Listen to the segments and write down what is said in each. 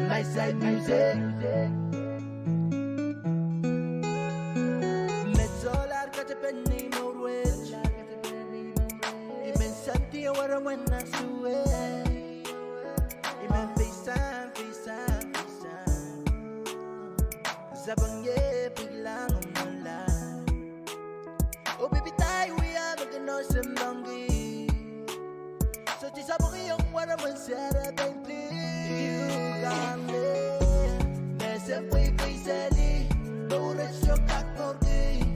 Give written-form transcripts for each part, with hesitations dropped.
My side music. Solar katapeni morwech Imen santi awara wana suwe Imen pisan Sabang ye biglang umulan Oh baby tayo ya magano sa manggi So tisabok iyong wara man sara baby You got me Nasa pay sali Baurat syok akmorgi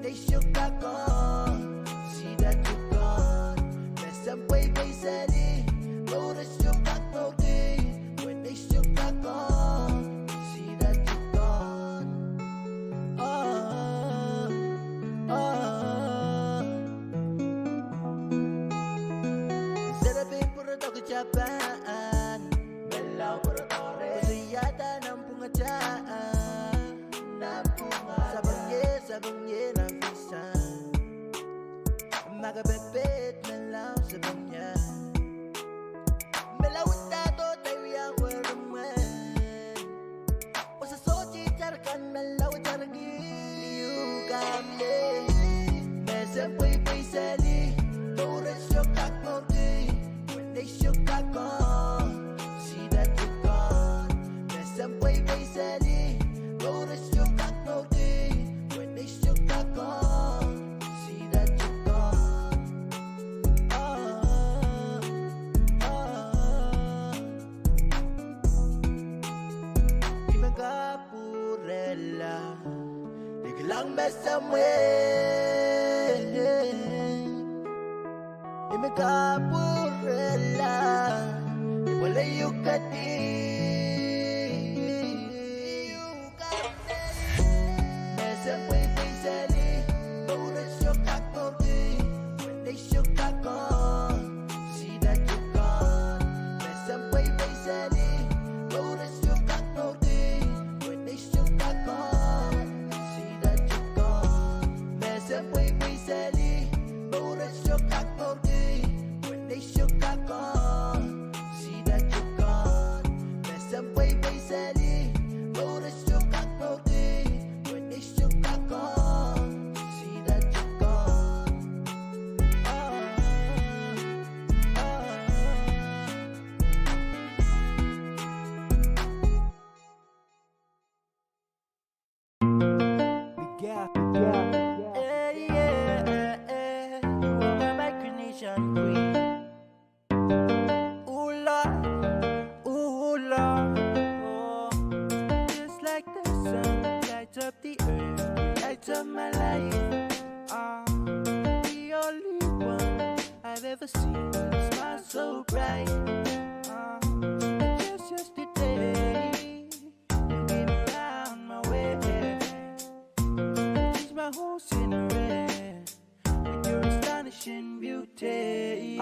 They shook back on, see that you're gone. There's some way steady, go to shook back again. When they shook back on, see that you're gone. Instead of being put a dog Japan, Bella put a torre, Zayata Nampungataan, Nampunga, Sabangye na visa Magabebet na lang sa banya Melawit na to tayo yung waraman O sa sochi charkan melawit chargi You got me Mesem pay sali Taurat syok kakmorgi When they shook kakon See that you're gone Mesem pay sali Taurat syok kakmorgi They shook back on, see that you're gone. Di magapurela, biglang masamwe. Di magapurela, wala yung kati. They shook back on, see that you're gone. There's some way sali, go to shook back when they shook back on, see that you're gone. There's some way sali, go to shook back when they shook back on, see that you're gone. There's some way sali, go to shook back when they shook back on, see that you're gone. Yeah. You are my micronation queen. Ooh Lord, oh. Just like the sun lights up the earth, lights up my life. The only one I've ever seen smile so bright. Just yesterday, you came around my way. My whole scenery with your astonishing beauty.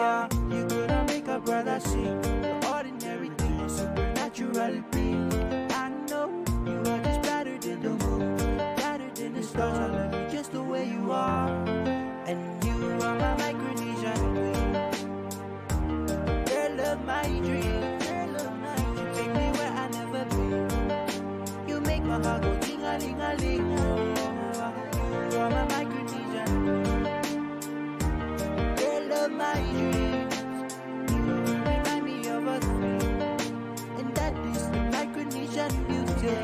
You couldn't make a brother sing. Your ordinary thing was supernatural being. I know you are just brighter than the moon, brighter than the stars. I love you just the way you are, and you are my Micronesian queen. Girl of my dreams, take me where I never been. You make my heart go ting-a-ling-a-ling. You are my Micronesian queen. Girl of my dreams. You remind me of a thing, and that is the Micronesian beauty.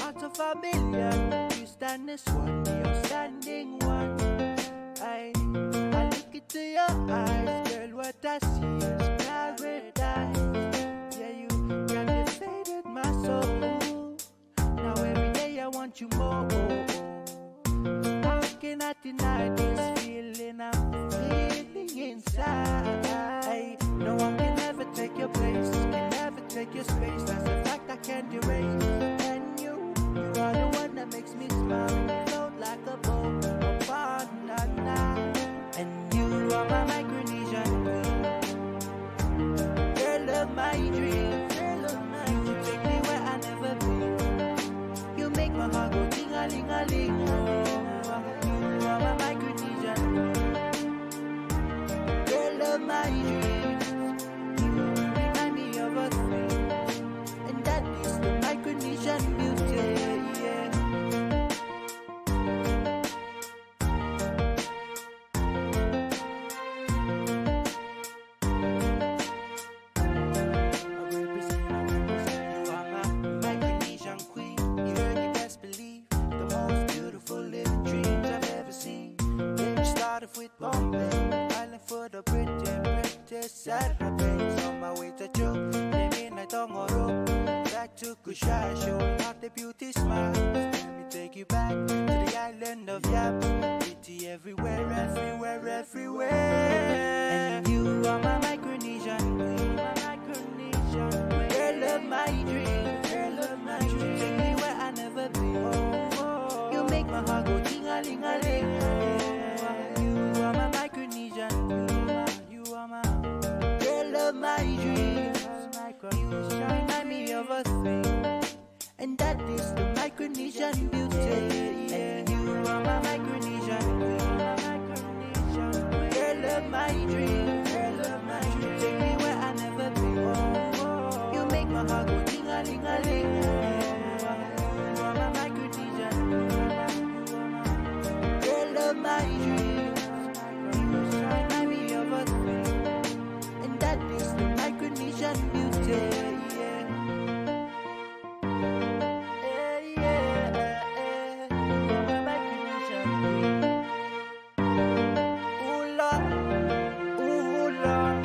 Out of a billion, you stand this one, the outstanding one. I look into your eyes, girl, what I see is paradise. Yeah, you captivated my soul. Now every day I want you more. How can I deny this feeling I'm feeling inside? No one can ever take your place, can never take your space. That's a fact I can't erase. And you are the one that makes me smile, float like a boat upon a night. And you are my Micronesian queen. Girl of my dreams, my heart go ting-a-ling-a-ling. You are my Micronesian queen. Girl of my dreams, you remind me of a thing, and that is the Micronesian beauty, yeah. With Bombay, island for the British Saturdays. On my way to Joe, living at Tongoro. Back to Kushai, showing off the beauty smiles. Let me take you back to the island of Yap. Beauty everywhere, everywhere, everywhere. And you are my Micronesian queen, my Micronesian queen. Girl of my dreams, girl of my dreams. Take me where I never been. You make my heart go ting-a-ling-a-ling. You are my Micronesian queen. You are my girl of my dreams. You remind me of a thing, and that is the Micronesian beauty, yeah. You are my Micronesian queen, my Micronesian queen. Girl of my dreams, girl of my dreams. Take me where I never been. You make my heart go ting-a-ling-a-ling. You are my Micronesian queen. You are my girl of my dreams. Remind me of a thing, and that is the Micronesian beauty, yeah. Yeah, yeah, yeah. My Micronesian queen. Ooh, Lord, ooh, Lord.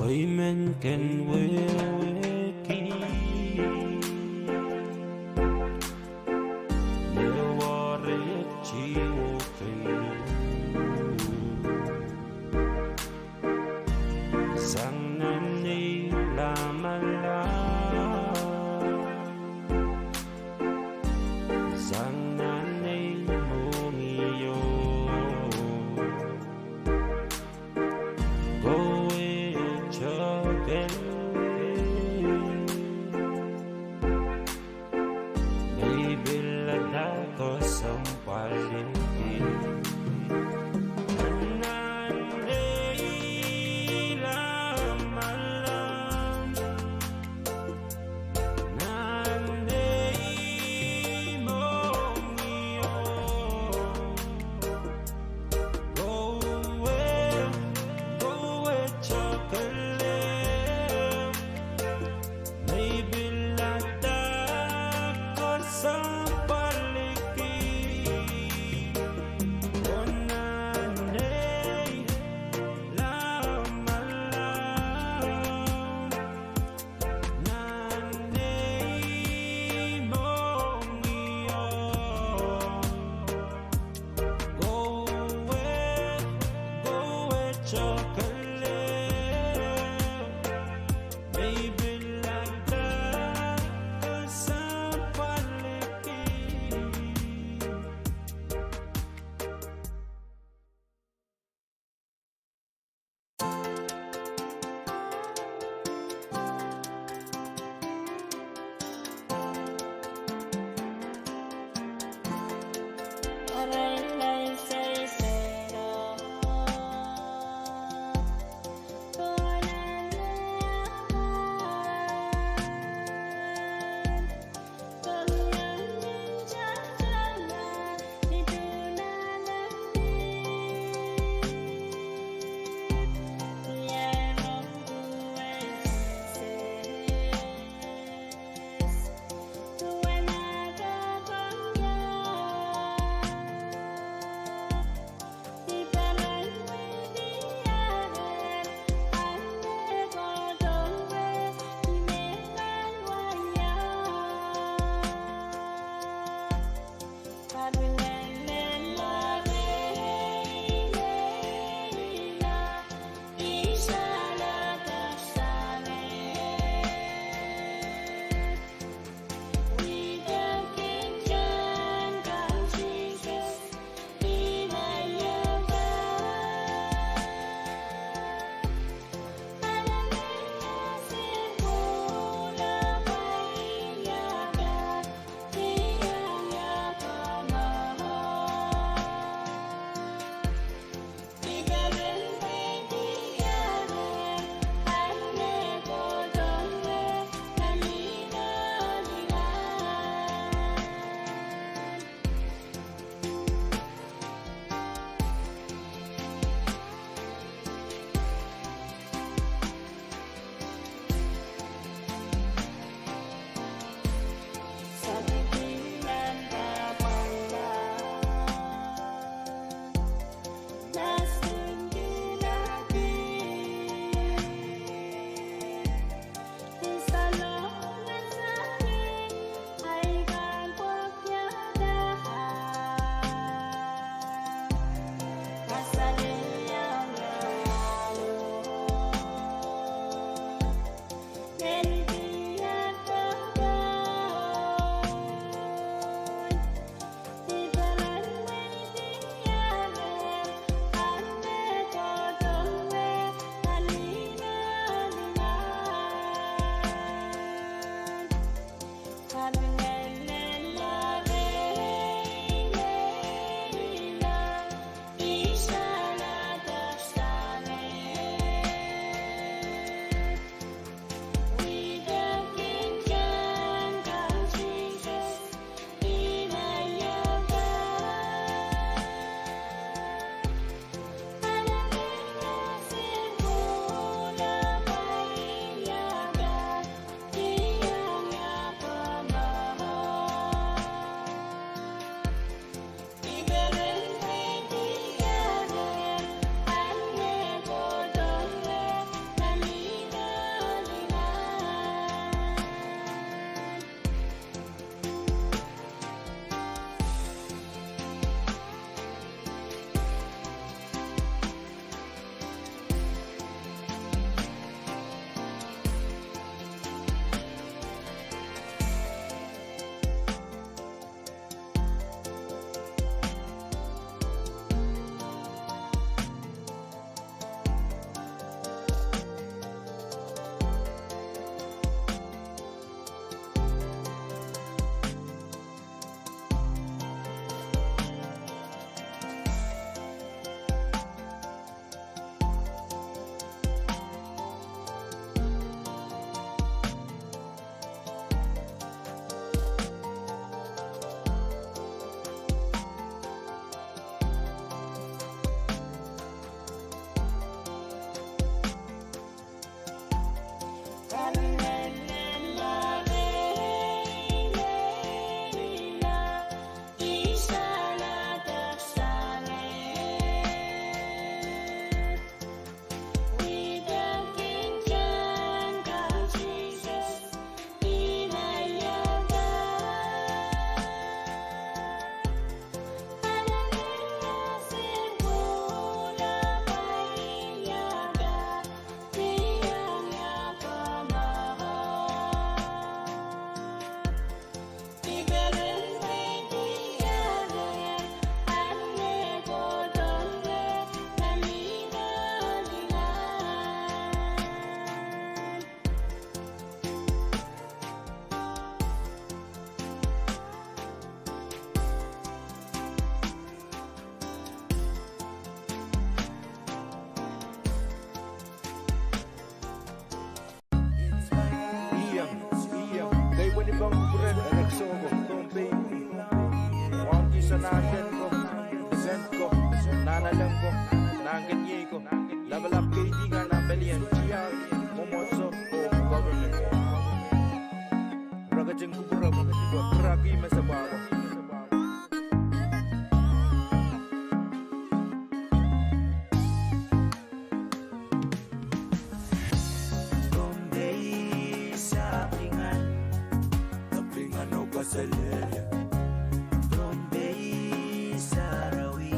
Women can wear key. You are it, you Sang ni la mala. Sang ni mungiyo. Go maybe let go somebody. paselele Dombe Sarawi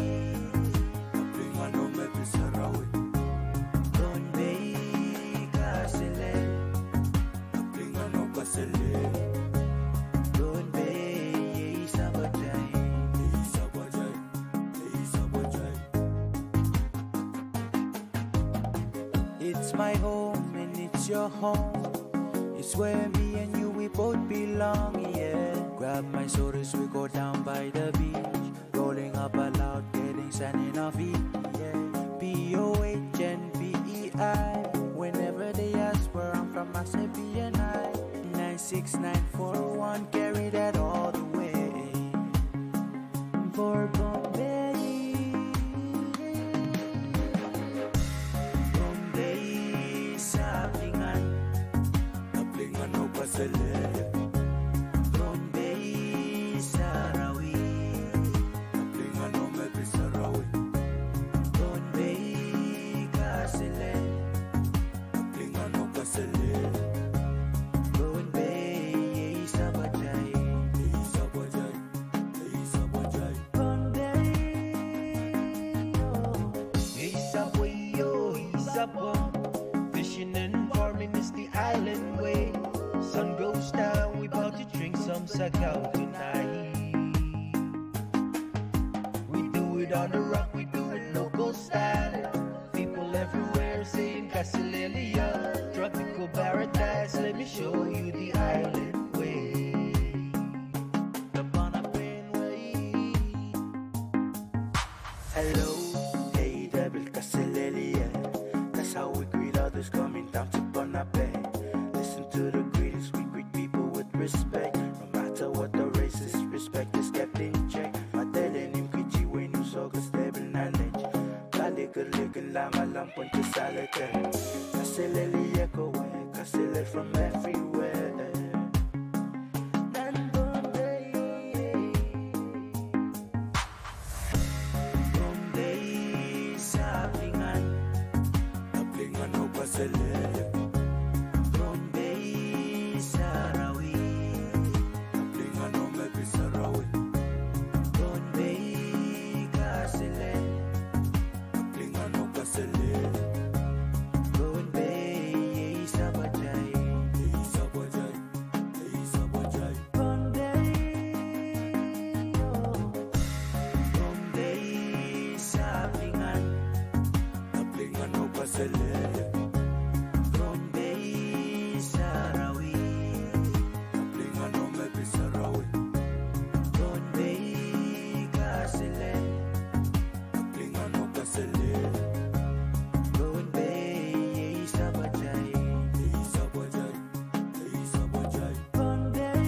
Kaplinga no me pisarawi Dombe Kasele Kaplinga no kasele Dombe Sabajai Sabajai Sabajai It's my home and it's your home. It's where me and you, we both belong, yeah. Grab my shoulders, we go down by the beach. Rolling up aloud, getting sand in our feet, yeah. P-O-H-N-B-E-I. Whenever they ask where I'm from, I say B&I. 96941, carry that all the way. For Bombay. Bombay sa Plingan. Kaplingan o paselele Bombay Sarawi Kaplingan o me pisarawi Bombay Kasele Kaplingan o kasele Bombay Sabajay Sabajay Sabajay Bombay Isaboy yo Isabo Fishing and farming is the island way. Sun goes down, we bout to drink some sakao tonight. We do it on the rock, we do it local style. People everywhere saying Casalelia, tropical paradise. Let me show you the island way. The Bonaparte way. Hello, hey, Devil Casalelia. That's how we greet others coming down to Bonaparte. Listen to the greetings, we greet people with respect. No matter what the race is, respect is kept in check. Madaling kiji when you saw a stable knowledge. Kalikan lama lampon to salate. Kasileli echo way, Kasile from everywhere. Bombay sa Plingan. Kaplingan o paselele Bombay Sarawi Kaplingan o me pisarawi Bombay Kasele Kaplingan o kasele Bombay Sabajay Sabajay Sabajay Bombay Bombay sa Plingan Kaplingan o paselele Bombay Sarawi Kaplingan o me pisarawi Bombay Kasele Kaplingan o kasele Bombay Sabajay Sabajay Sabajay Bombay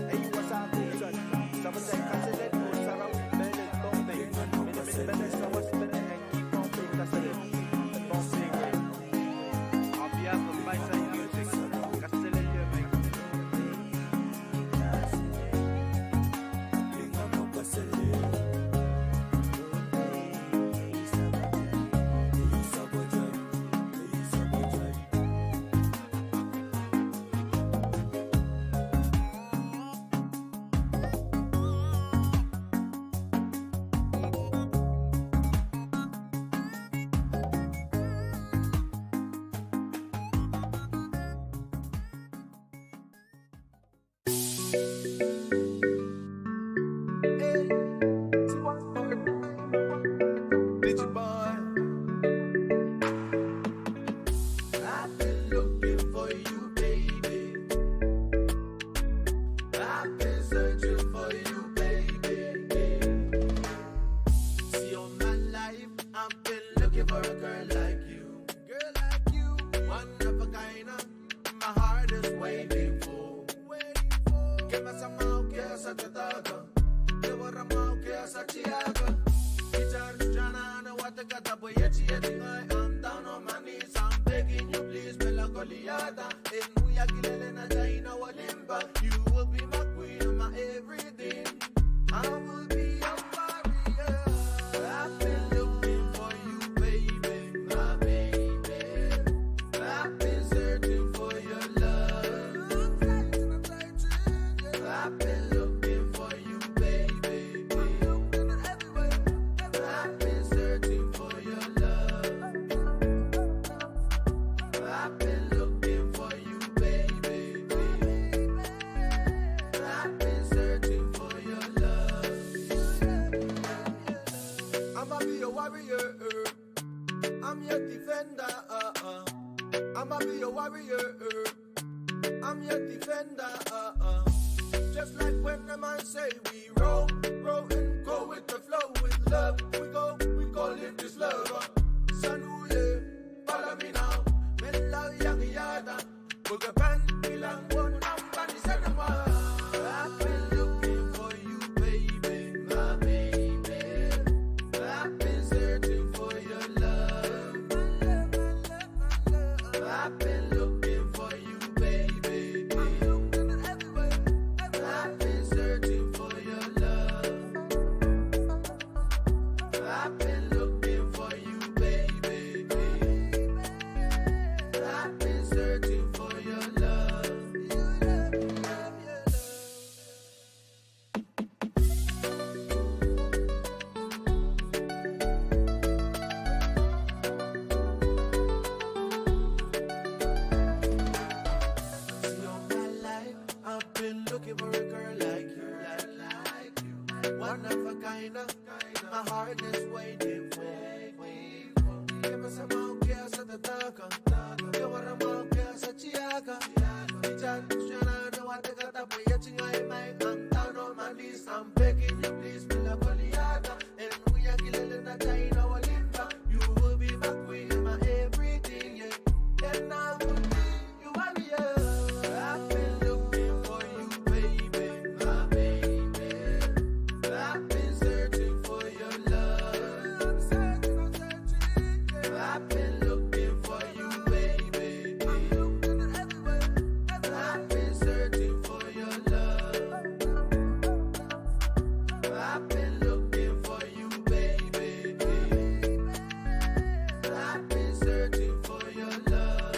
Hey, what's up, son? Sabajay, Kasele, Sarawi, Bele, Bombay. Bele, Sawas, Bele, and keep on being Kasele. Bombay, on behalf of my son music, Kasele, you make. Kaplingan o kasele Sabajay Sabajay Bitch boy, I've been looking for you, baby. I've been searching for you, baby. See all my life, I've been looking for a girl like you. girl like you, One of a kind, my heart is waiting for. que más amado que esa te toca, que borra más que esa chiaga. Guitar, Jana, no what the gata, boy, yet I'm down on my knees, I'm begging you, please, Melancholiata. And we are killing a Jaina Walimba. You will be my queen, my everything. I will be your warrior. I've been looking for you, baby, my baby. I've been searching for your love. I'ma be a warrior. I'm your defender. Just like when the man say we roll and go with the flow with love. We go live this love. Sanuye, follow me now. Men love yang yada. Bugapan bilang one ambani sanama. I've been looking for you, baby, my baby. I've been searching for your love. I've been looking for you, baby. I've been searching for your love. I've been looking for you, baby. I've been searching for your love. See all my life, I've been looking for a girl like you, like you. One of a kind of, my heart is waiting for. Give me some more care, sa tataka. Give me some more care, sa chiaka. Diyan, shana, no one take a tap, we're yachting I might. I'm down on my knees, I'm begging you, please, fill up Goliath. And we are killing in the China, our limba. You will be my queen, my everything, yeah. And I will be you warrior. I've been looking for you, baby, my baby. I've been searching for your love. I'm searching. I've been looking for you, baby. I'm looking everywhere. I've been searching for your love. I've been looking for you, baby. I've been searching for your love.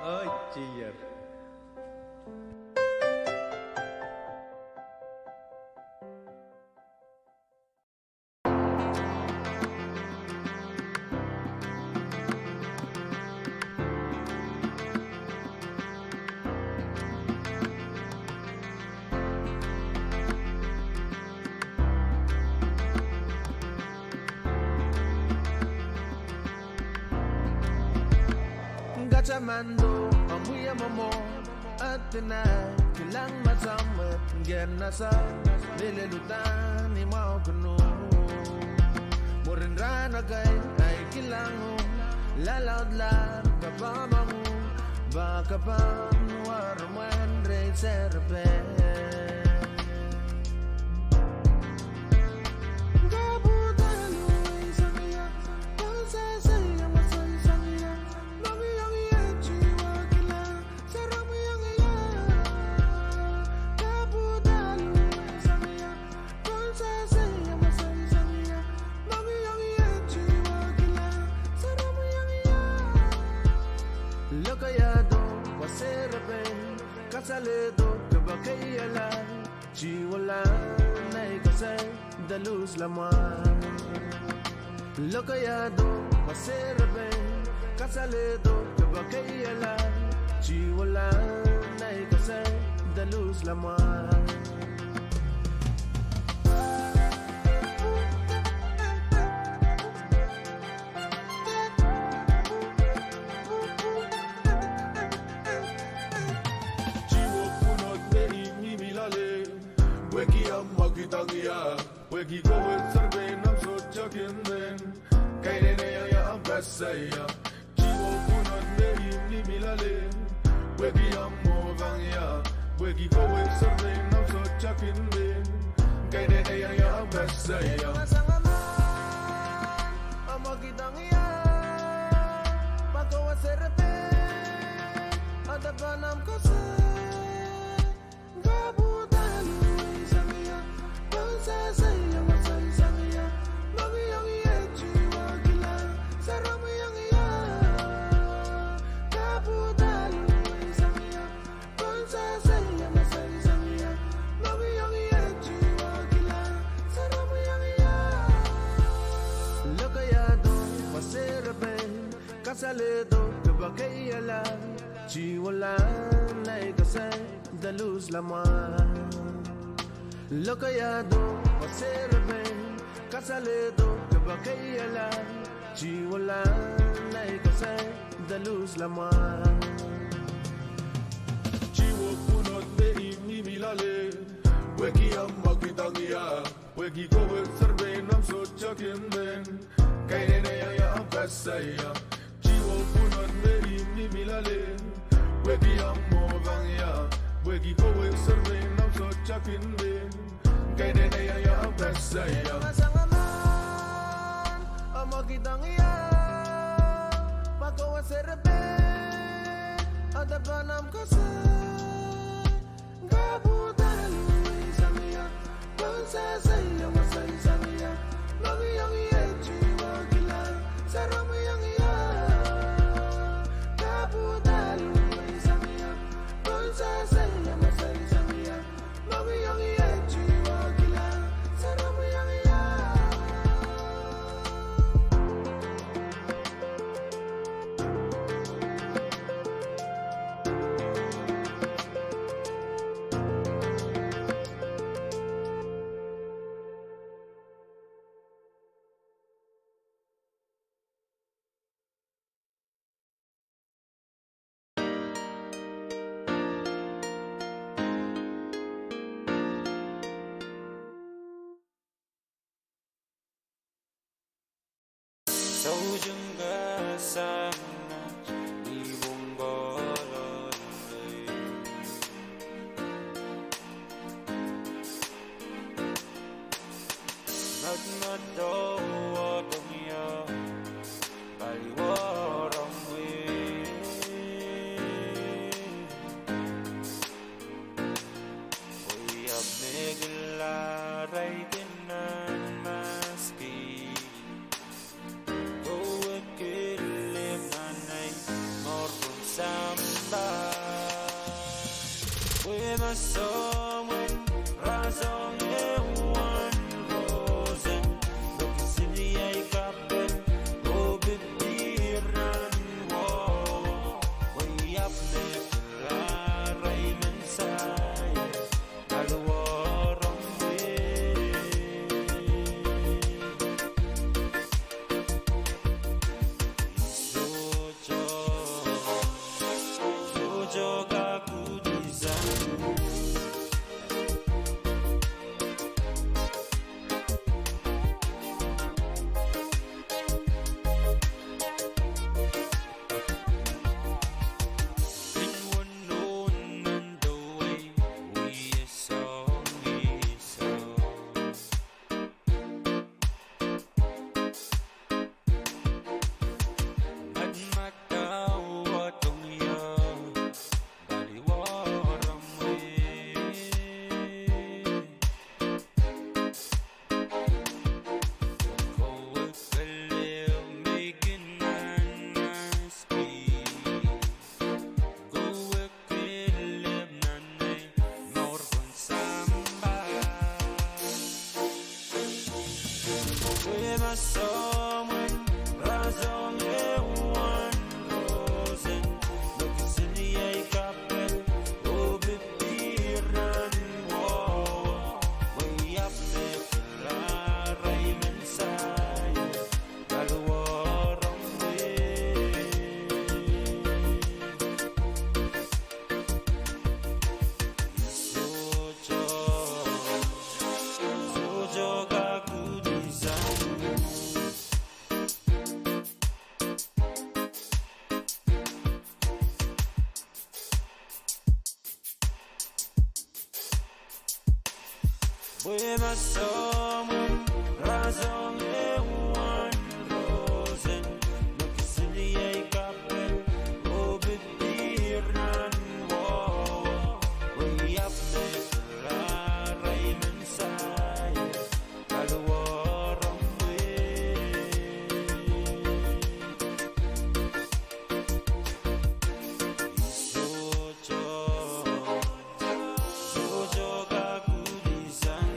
Oh, cheer. Gachamando, amuya mamo, atina, kilang masamat, genasa, nililutan ni maugano. Murinrana kay ay kilango, lalaudlan, kapamango, baka panwarman, rey serpe. Kasaledo, kabakayala, chiwala, naikasay, dalus laman. Lokayado, maserabe, kasaledo, kabakayala, chiwala, naikasay, dalus laman. Weki go with survey, I'm so chucking then. Kaidea, I'm Passaya. Chivo Punot, Name, Milale. Weki, I'm Movania. Weki go with survey, I'm so chucking then. Kaidea, I'm Passaya. Kasaledo, kabakayala, chiwala, naikasay, dalus laman. Lokayado, maserabe, kasaledo, kabakayala, chiwala, naikasay, dalus laman. Chiwo Punot, Name, Milale. Weki, I'm Makitangia. Weki go with survey, I'm so chucking then. Kaidea, I'm Passaya. Punot Name, Milale. Weki, I'm Movania. Weki go with survey, I'm so chucking then. Kaidea, I'm Passaya. Masangaman, amakitangia, makawa serebe, adabanam kasay, gabutan isamiya, konsasaya masay samiya, magiyang iyechi wagila, saramayang iya. 소중가 sana ibong gololay nagmadawa dunya baliwarang uyab naglaray kinan maski with a someone razong ewan rosen Luksili ay kapel o bitiran wo Wayap na kalaray mensay Alwarong Sujo kakudizan someone razong ewan rosen Luksili ay kapel o bitiran wo Wayap na kalaray mensay Alwarong Sujo kakudizan with a someone razong ewan rosen Luksili ay kapel o bitiran wo Wayap na kalaray mensay Alwarong Sujo kakudizan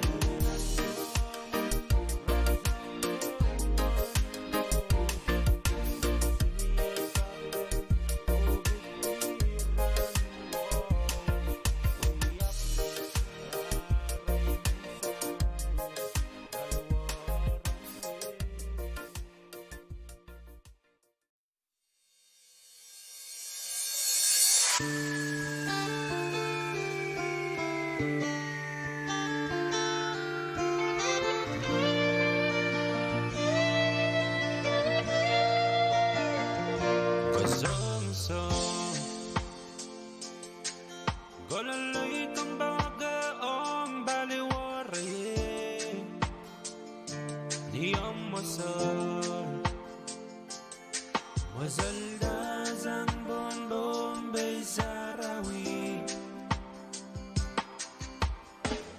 Kasong-song Gololoy kang bagaong baliwarayin Diyam masal Mazaldazang bonbombay sarawi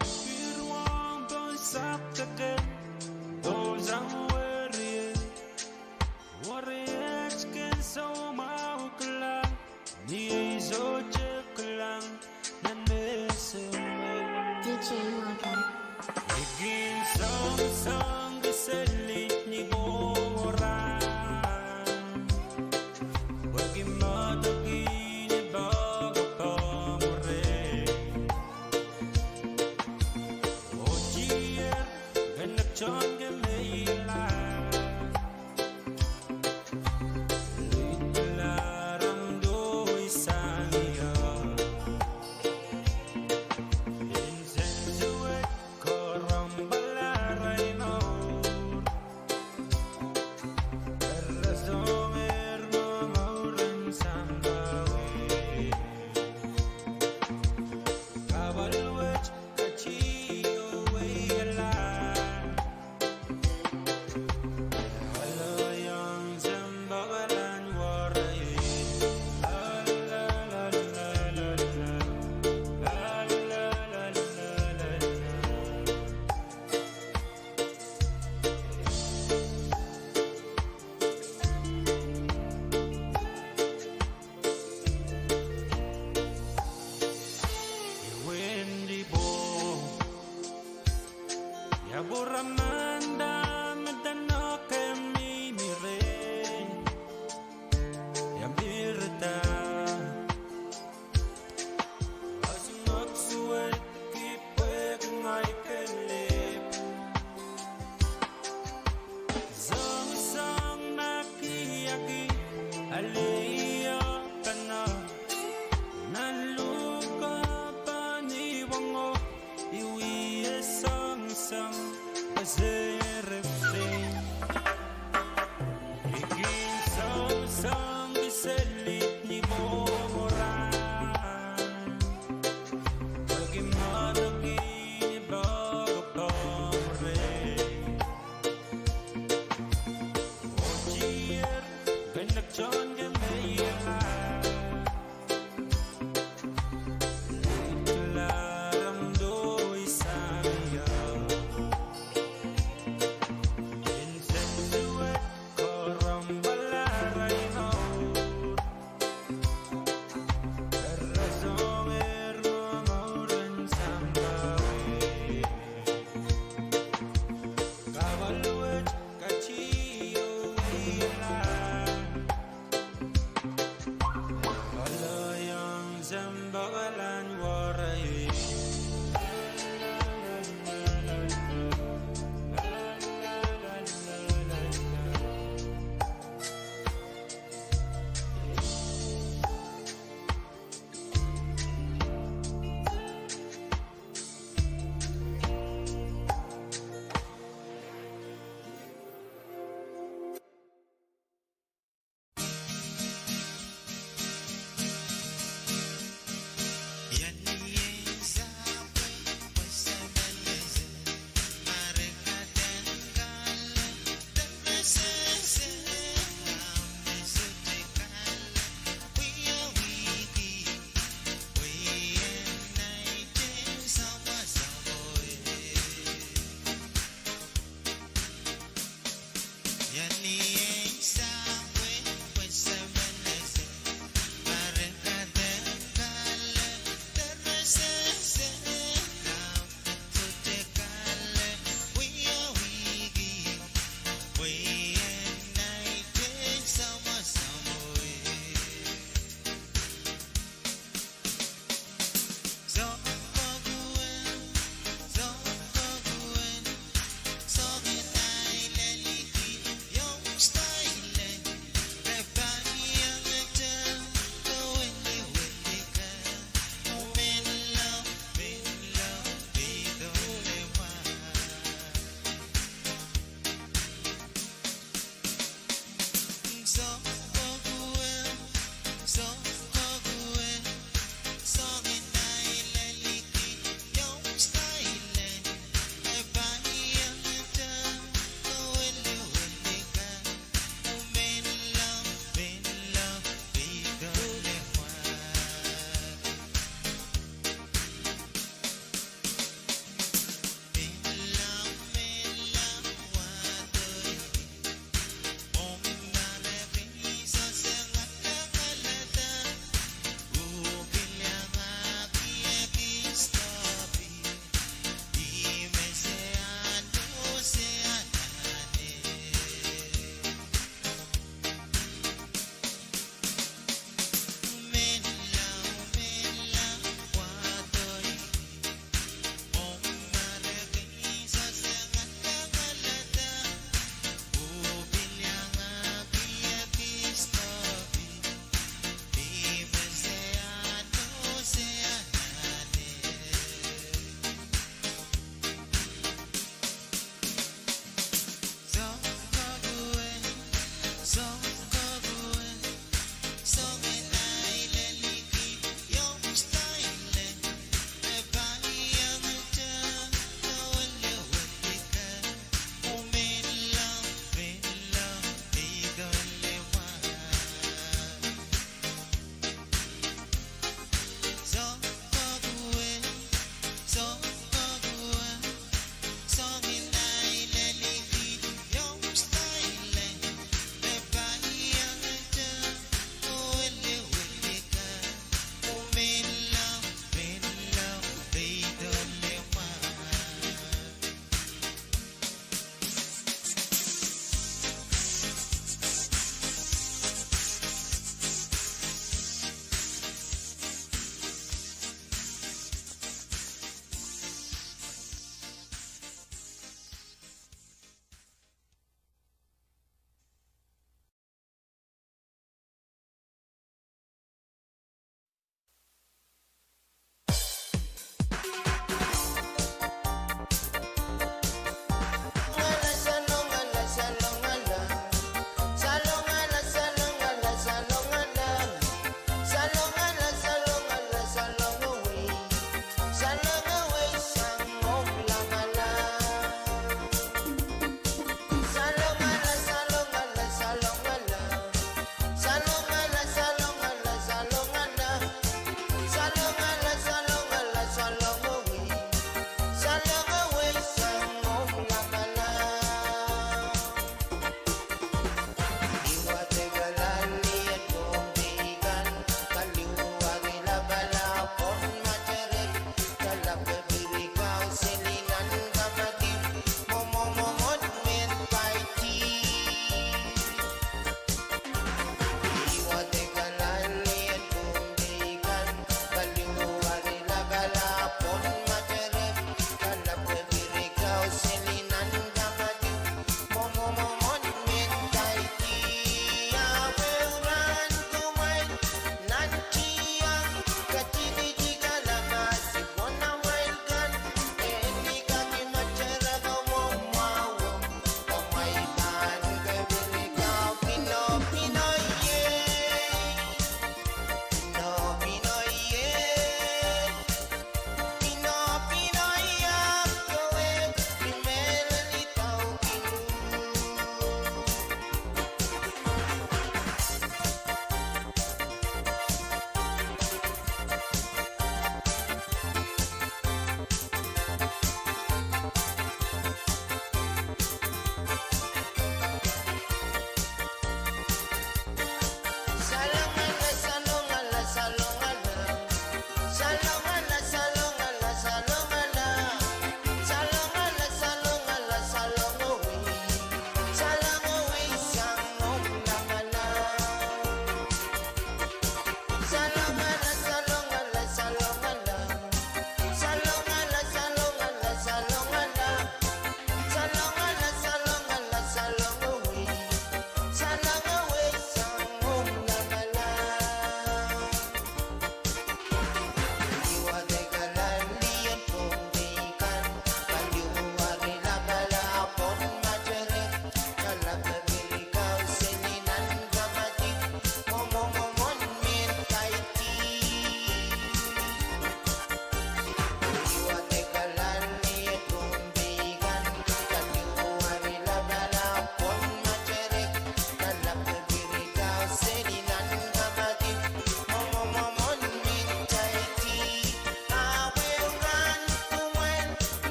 Pirwang bangsak kaket Dozang warrior Warriors can so maukla Ni zo cheklang Nan mesemel DJ Morgan. Igin sang gasalit ni Bora Pagimata sang biselit ni Moran bagaimana kini bago pamre Ojier ganag chon gamela Laram do isaya Insensuet korambalaray no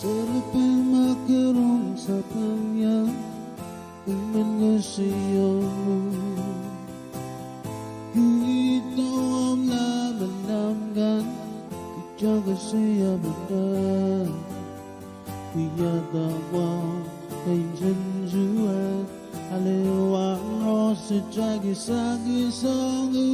Serpemakerong sa kanya Mengesiyonu Kita menamkan Jaga saya benar Kuya tawa Penjen jual Alewa rose Jagi sagi songu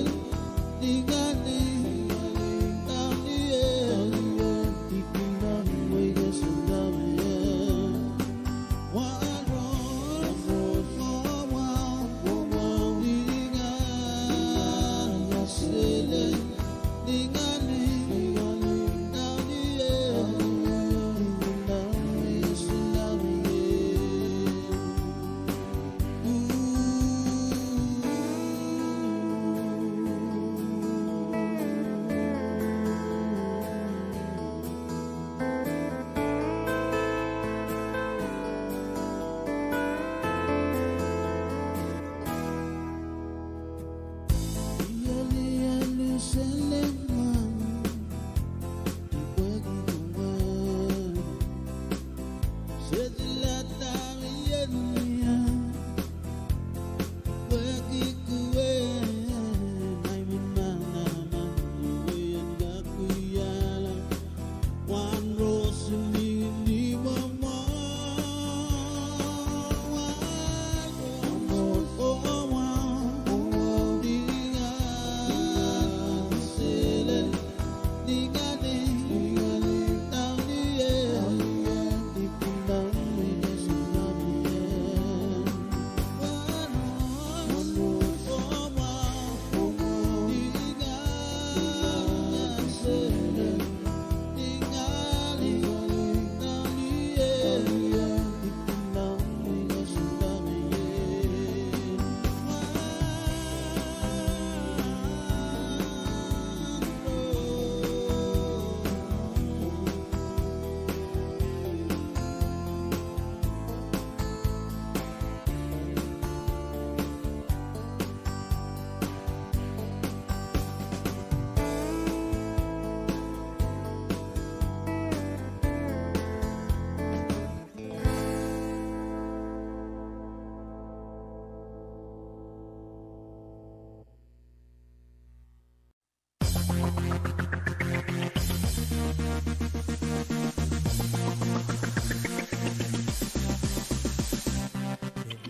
Little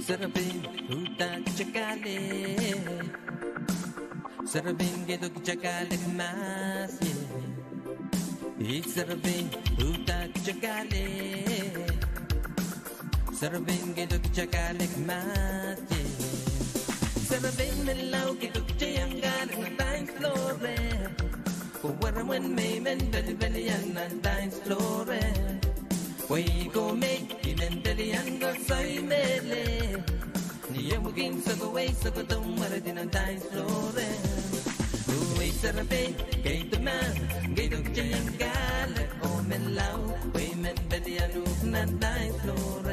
Sarabin, uta chakale. Sarabin, gedo chakale mas. Sarabin, uta chakale. Sarabin, gedo chakale mas. Sarabin, melau gedo chayangale na dance flore. When me men belly and dance flore. We go make mentally and go say mele. Yamugin so go away so go don't matter in a dance floor. We celebrate, gate the man, gate of Jayan Gala, oh men low, we men belly and not dance floor.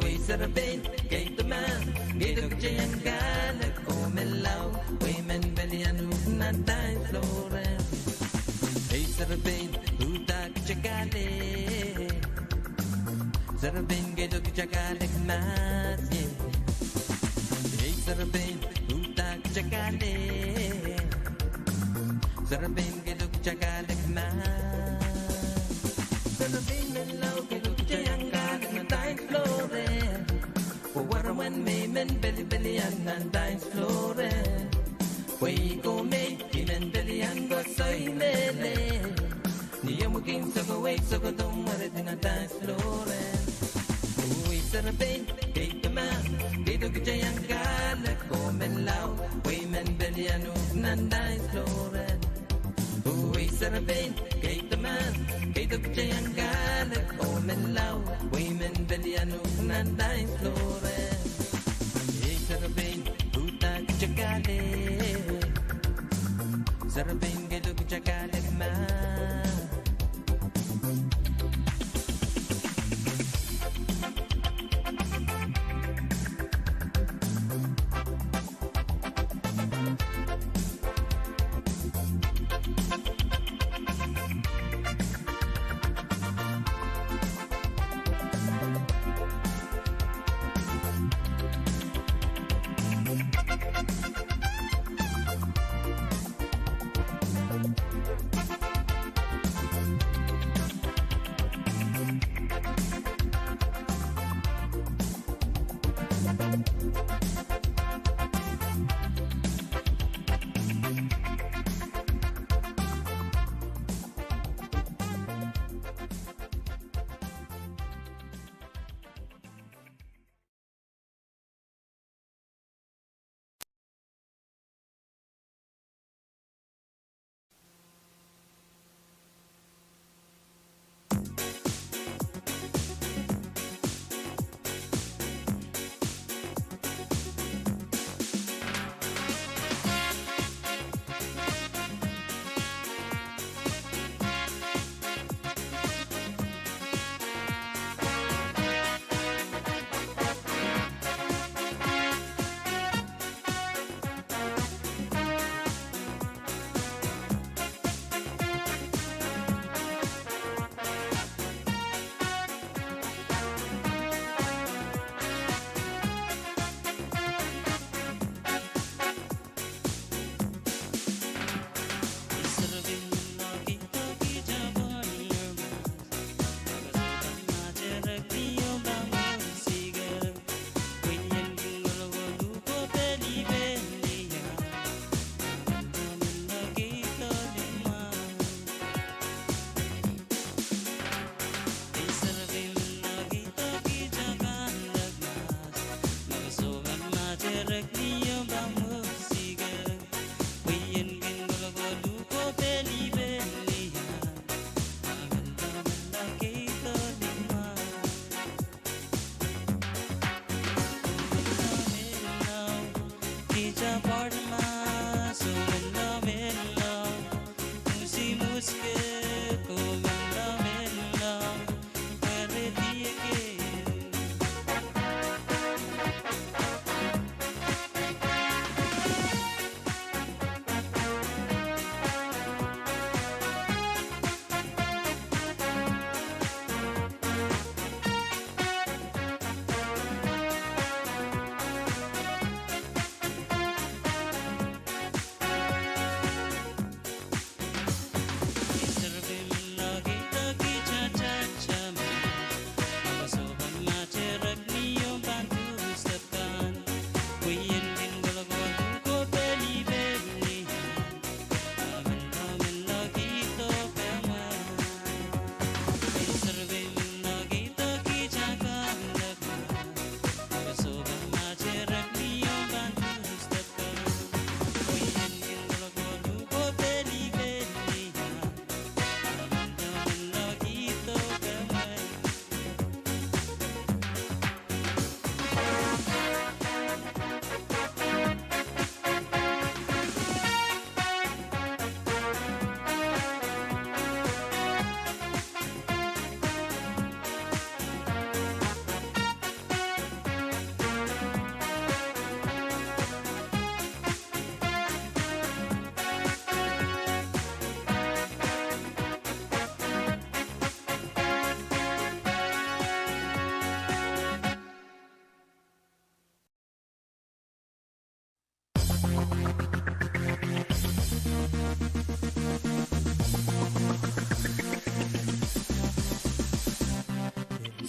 We celebrate, gate the man, gate of Jayan Gala, oh men low, we men belly and not dance floor. Hey, celebrate, who that chagale. Sarabin gedo chakale mas ye. Hey sarabin uta chakale. Sarabin gedo chakale mas. Sarabin melau gedo chayangale na dance floor. When me men belly and dance floor. We go make men belly and go say mele. Niyamugin so go away so go don't worry in a dance floor. Sarabin, gate the man, gate of Jayangala, come and loud, women belly and nan dance floor. We Sarabin, gate the man, gate of Jayangala, come and loud, women belly and nan dance floor. Hey Sarabin, who that Jagale? Sarabin, gate of Jagale man.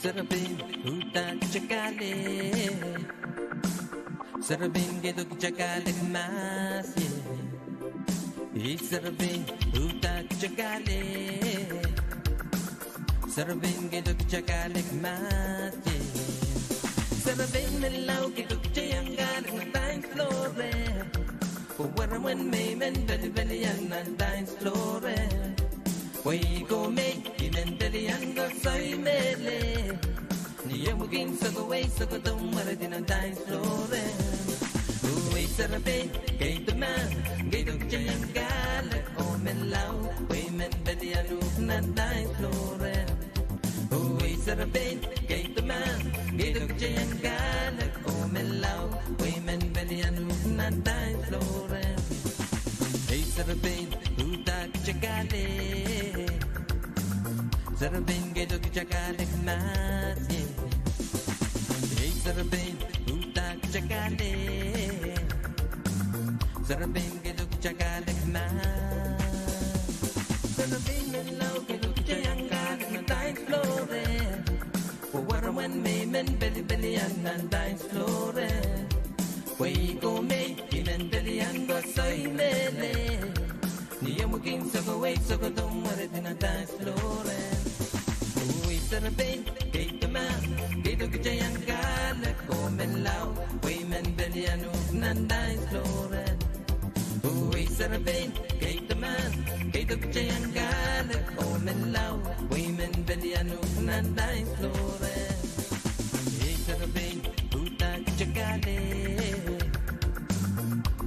Sarabin, uta chakale. Sarabin, gedo chakale mas, yeah. Sarabin, uta chakale. Sarabin, gedo chakale mas, yeah. Sarabin, melau, gedo chayangale, na dance floor, where when me men belly belly and dance floor. We go make in and belly and go say mele. Niya mo game sa go way sa go dong maradin ang dance floor. We sarabin, gay the man, gay the chayang gala, oh men lao, we men belly and dance floor. We sarabin, gay the man, gay the chayang gala, oh men lao, we men belly and dance floor. Sarabin, uta chakale. Sarabin, gedo chakale mas, yeah. Sarabin, uta chakale. Sarabin, gedo chakale mas. Sarabin, melau, gedo chayang gala, na dance floor. Where when me men belly belly and dance floor. We go make him and belly and go say mele. Niya mo king sa go wait sa go dong maradin ang dance floor. We sarabin, gay the man, gay the chayang gala, oh men lao, we men belly and dance floor. We sarabin, gay the man, gay the chayang gala, oh men lao, we men belly and dance floor. Hey sarabin, uta chakale.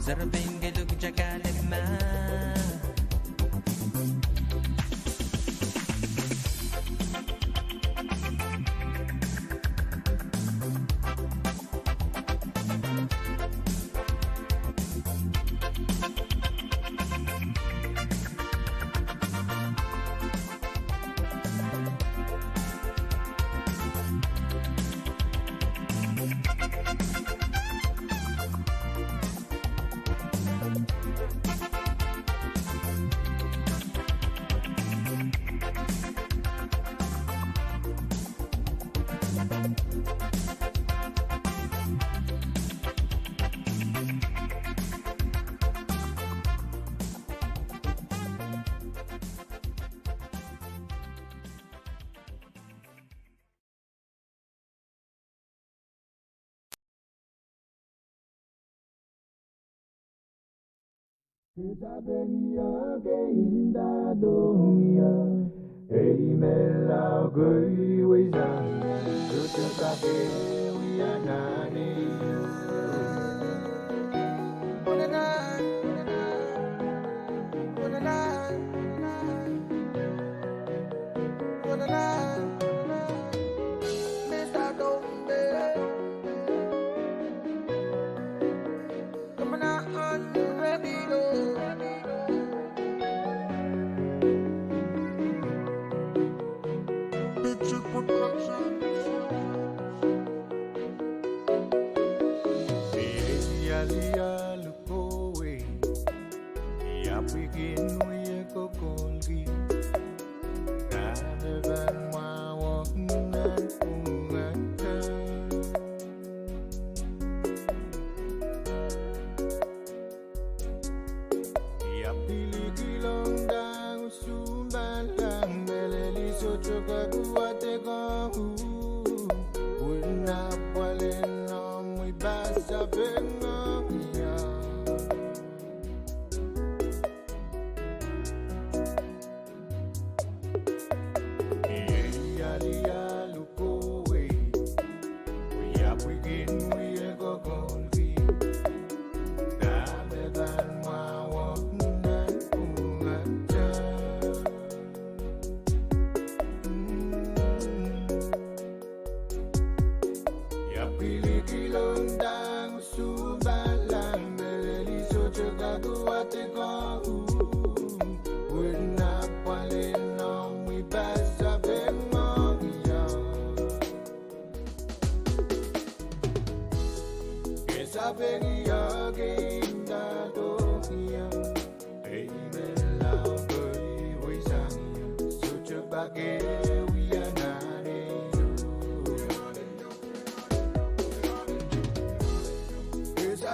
Sarabin, gedo chakale ma. Sabenia gainda doia, Eimela goi wizania, Tutake wianani.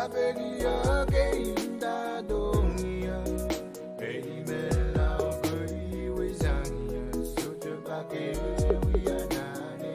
sabe ya ke da dong ya ei me lao gui we zang ya so te pa ke we ya na ne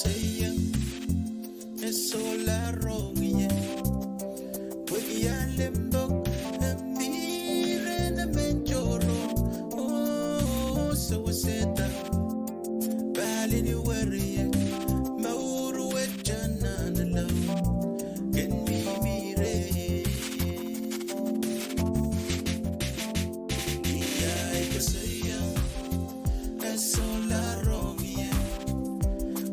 sayang sola rogie we ya lembo mire na menjoro oh so seta bali ni worry mauru wechana na love can be mire ya iko sayang sola rogie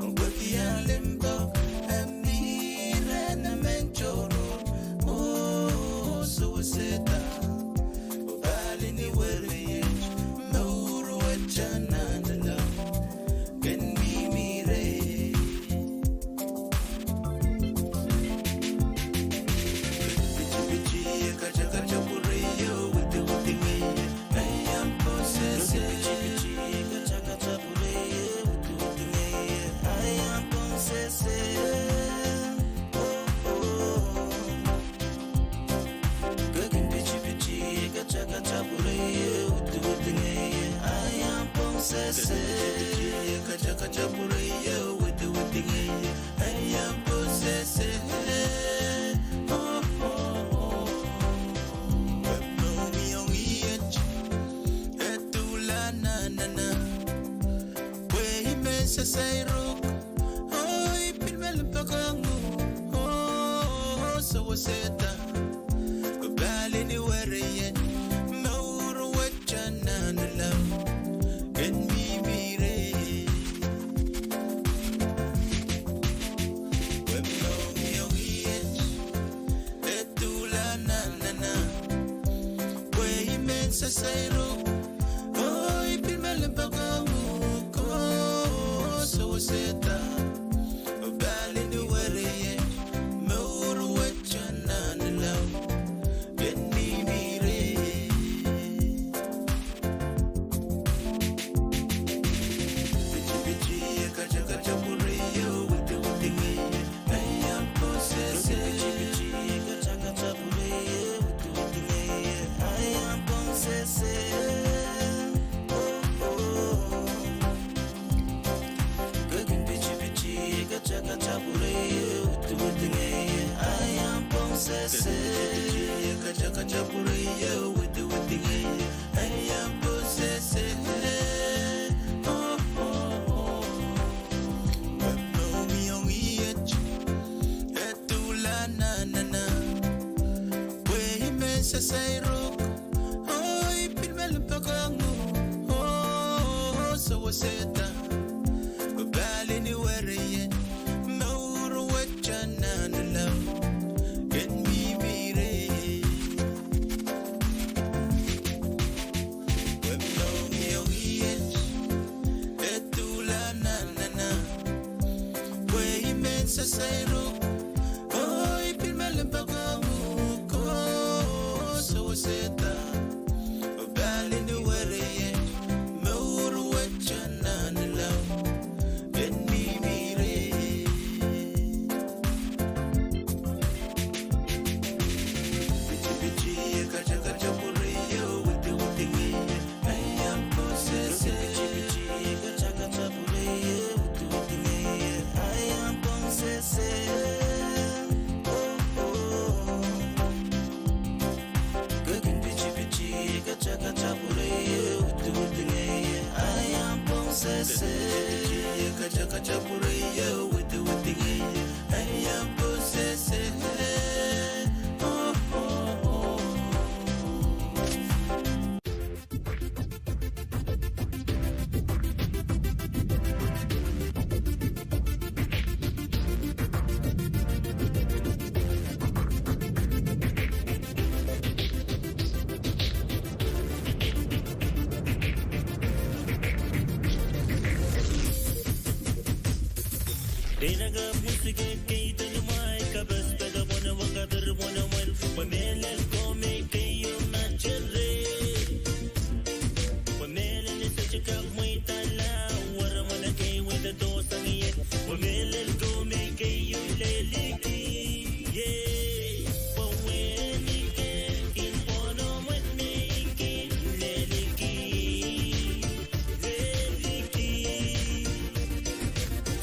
we ya lembo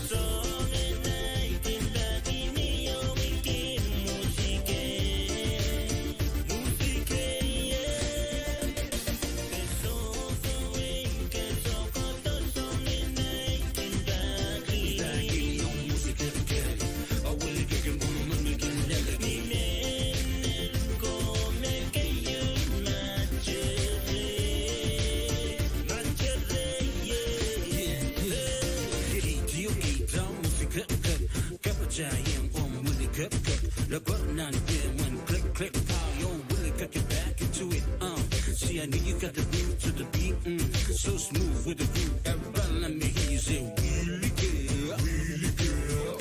Song click, pow, yo, Willie, got your back into it, See, I know you got the groove to the beat, so smooth with the groove. Everybody, let me hear you say, really good, really good,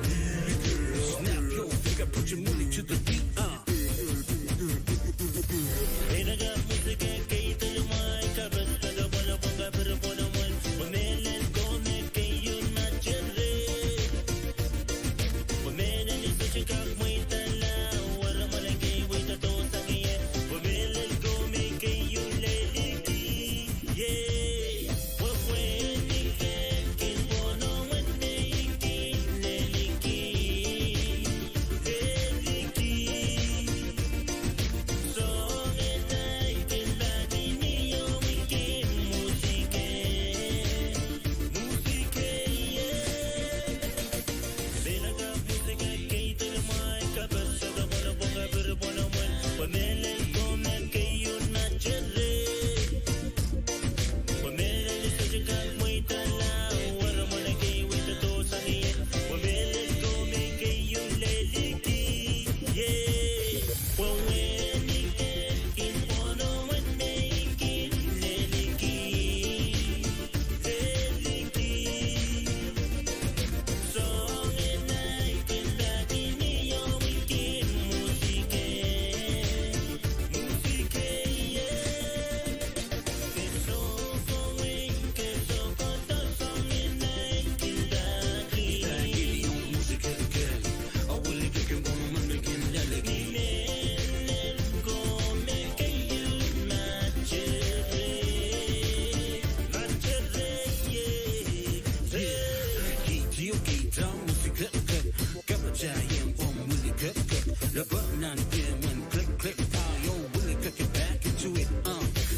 really good. Snap your finger, put your money to the beat,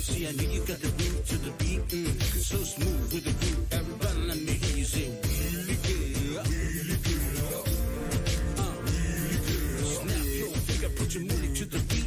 See, I know you got the groove to the beat, so smooth with the groove. Everybody, let me hear you say, really good, really good, really good. Snap your finger, put your money to the beat,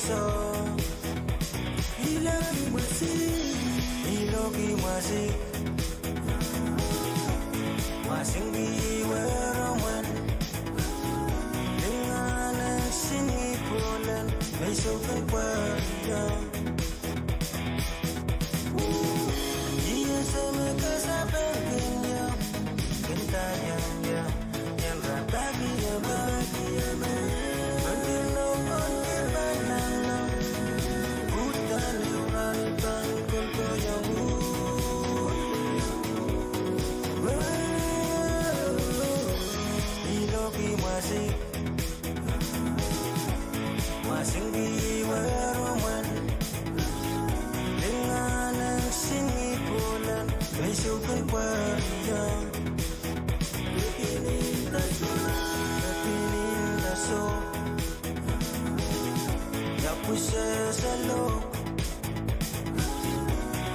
so Iloki mwasi Wasingi werawan Dengan sini pulen Besok berpayang Dia sama kesabarannya Kentanya yang bahagia Antino konti banana Hutan leuranitan konto yang Iloki masih Wasingi werawan Dengan sini pulen Besok berpayang So ya puse selo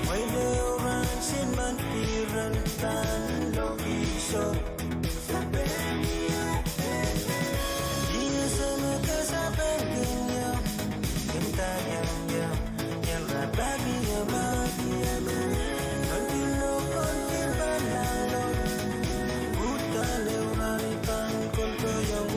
May leuran sin mantiran tan lo iso Dia sama kesabarannya Kentanya yang bahagia Antino konti banana Hutan leuranitan konto yang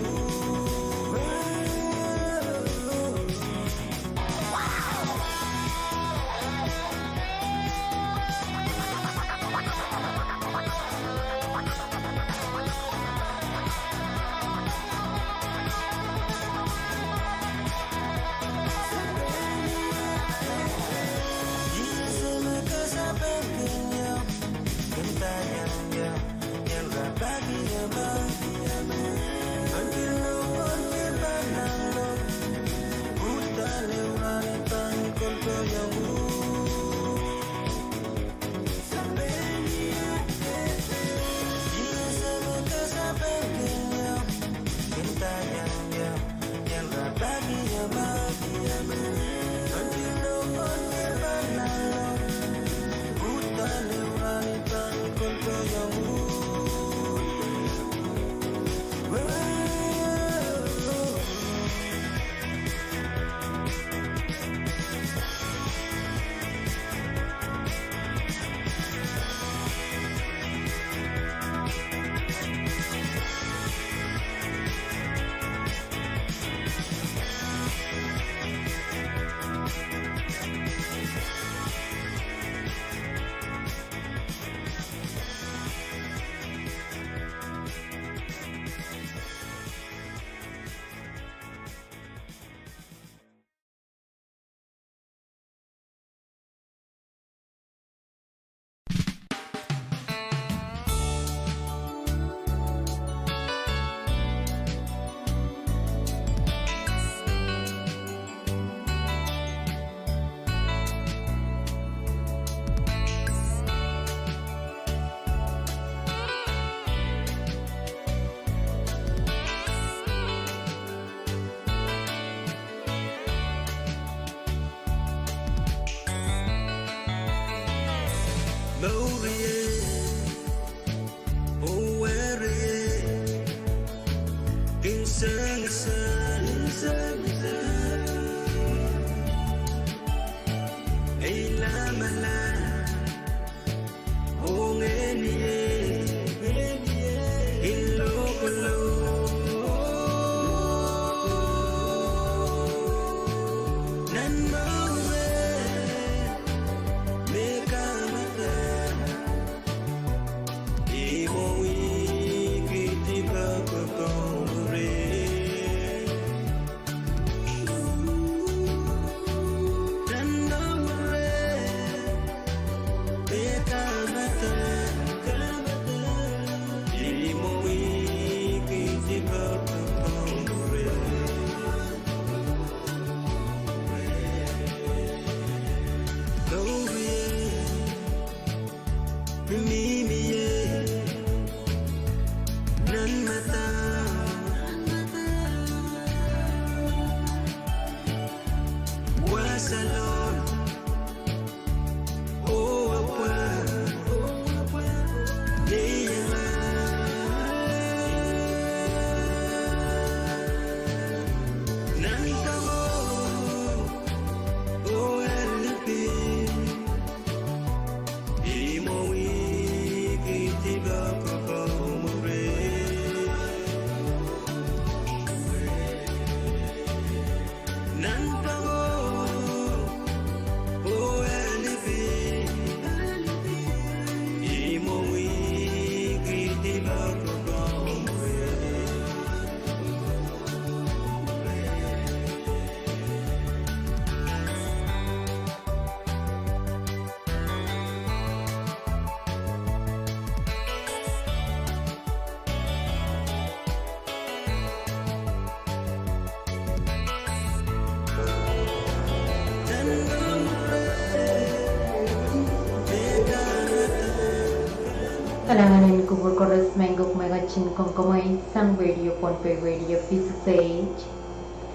Alanganin kubur koros mango magachin kongkomay sang radio ponpe radio Facebook page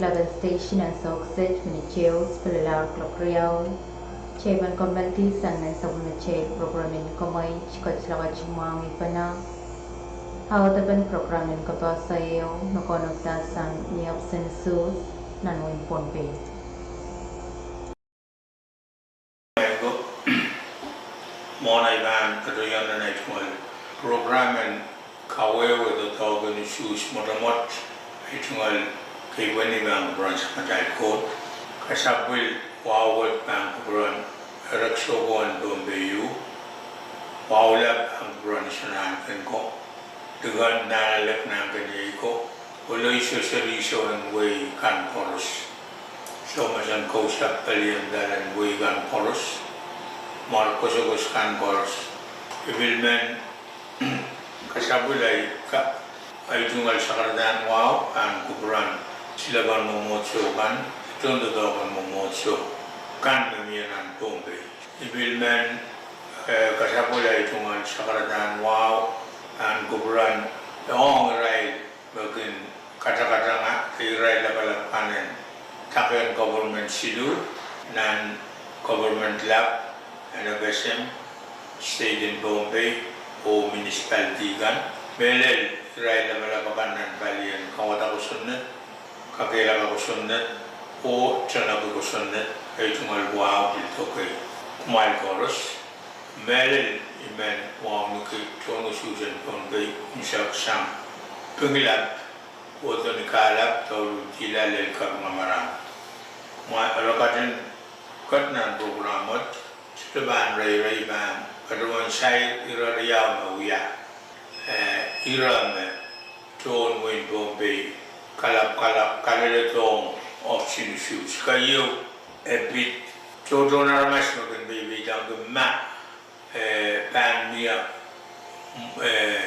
Lagan station and soxet minichels palalar clock real Cheban kombalti sang nan sabuna chel programin komay chikot lagat chumang ipana Hawataban programin kapasayo nakonokta sang niap sensus nanwin ponpe Mona Ivan Katoyan and Nightmare program and Kawe with the dog and shoes Motamot Nightmare Kawani Bank branch Matai Code Kasapil Wawat Bank Brun Raksogo and Bombayu Wawlap Bank branch and Anko Dugan Nana Lep Nankaniko Oloisho Sarisho and Way Kan Porus So much and Kosa Pelian and Way Gan Porus Marcos Kan Boros Ibilmen Kasabulay ay tungal sa Kardan Wow ang Kuburan Silaban Momotso kan Tondo Dogan Momotso kan Namiyanan Bombay Ibilmen Kasabulay tungal sa Kardan Wow ang Kuburan Noong Ray Bagin kata-kata nga Ray Lapalapanen Takian Government Silu Nan Government Lab NFSM, stayed in Bombay, o municipality gan. Belel, Ray na malapakan ng balian, kawata ko sunod, kakailangan ko sunod, o tiyanabi ko sunod, ay tumalbuaw dito kay Kumal Koros. Belel, imen, wang nuki, tuwang ususan Bombay, misak sang pangilap, o ito ni Kalap, tawag tilalel ka mga marang. Alakatin, kat na programot, Seban Ray Ban, Padawan Sai Ira Riau Mawia, Ira Me, Tone Win Bombay, Kalap Kalaletong option shoes. Kayo, a bit, Toto Naramas Magan Baby down the map, Pan Mia,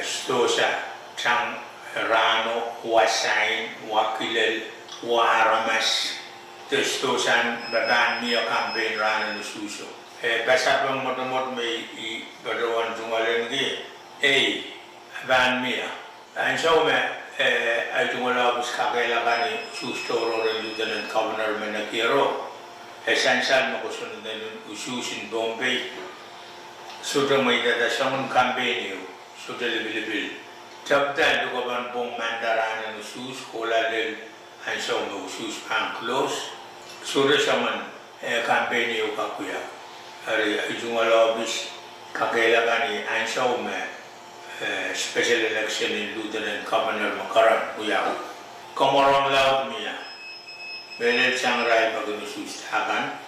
Stosa, Tang Rano, Wasain, Wakilel, Waramas, the Stosan, the Ban Mia campaign ran in the Suso. Pasapang motomot may Padawan Tungalan gi, Ban Mia. And so ay tumulabos kakailangan ni Sustoro ng Lieutenant Governor Menakiro. Esensyal makusunod na yung ususin Bombay. Sudah may dadasamon campaign yun. Sudah libil-libil. Tapos ko ba pong mandaran ng usus, kula del ang so may usus pang close. Sudah saman campaign yun kakuya. Hari Jungalobis kakailangan ni Ansaw may special election in Lieutenant Governor Makaran kuya. Komorong laut niya. Melel siyang ray magnusustakan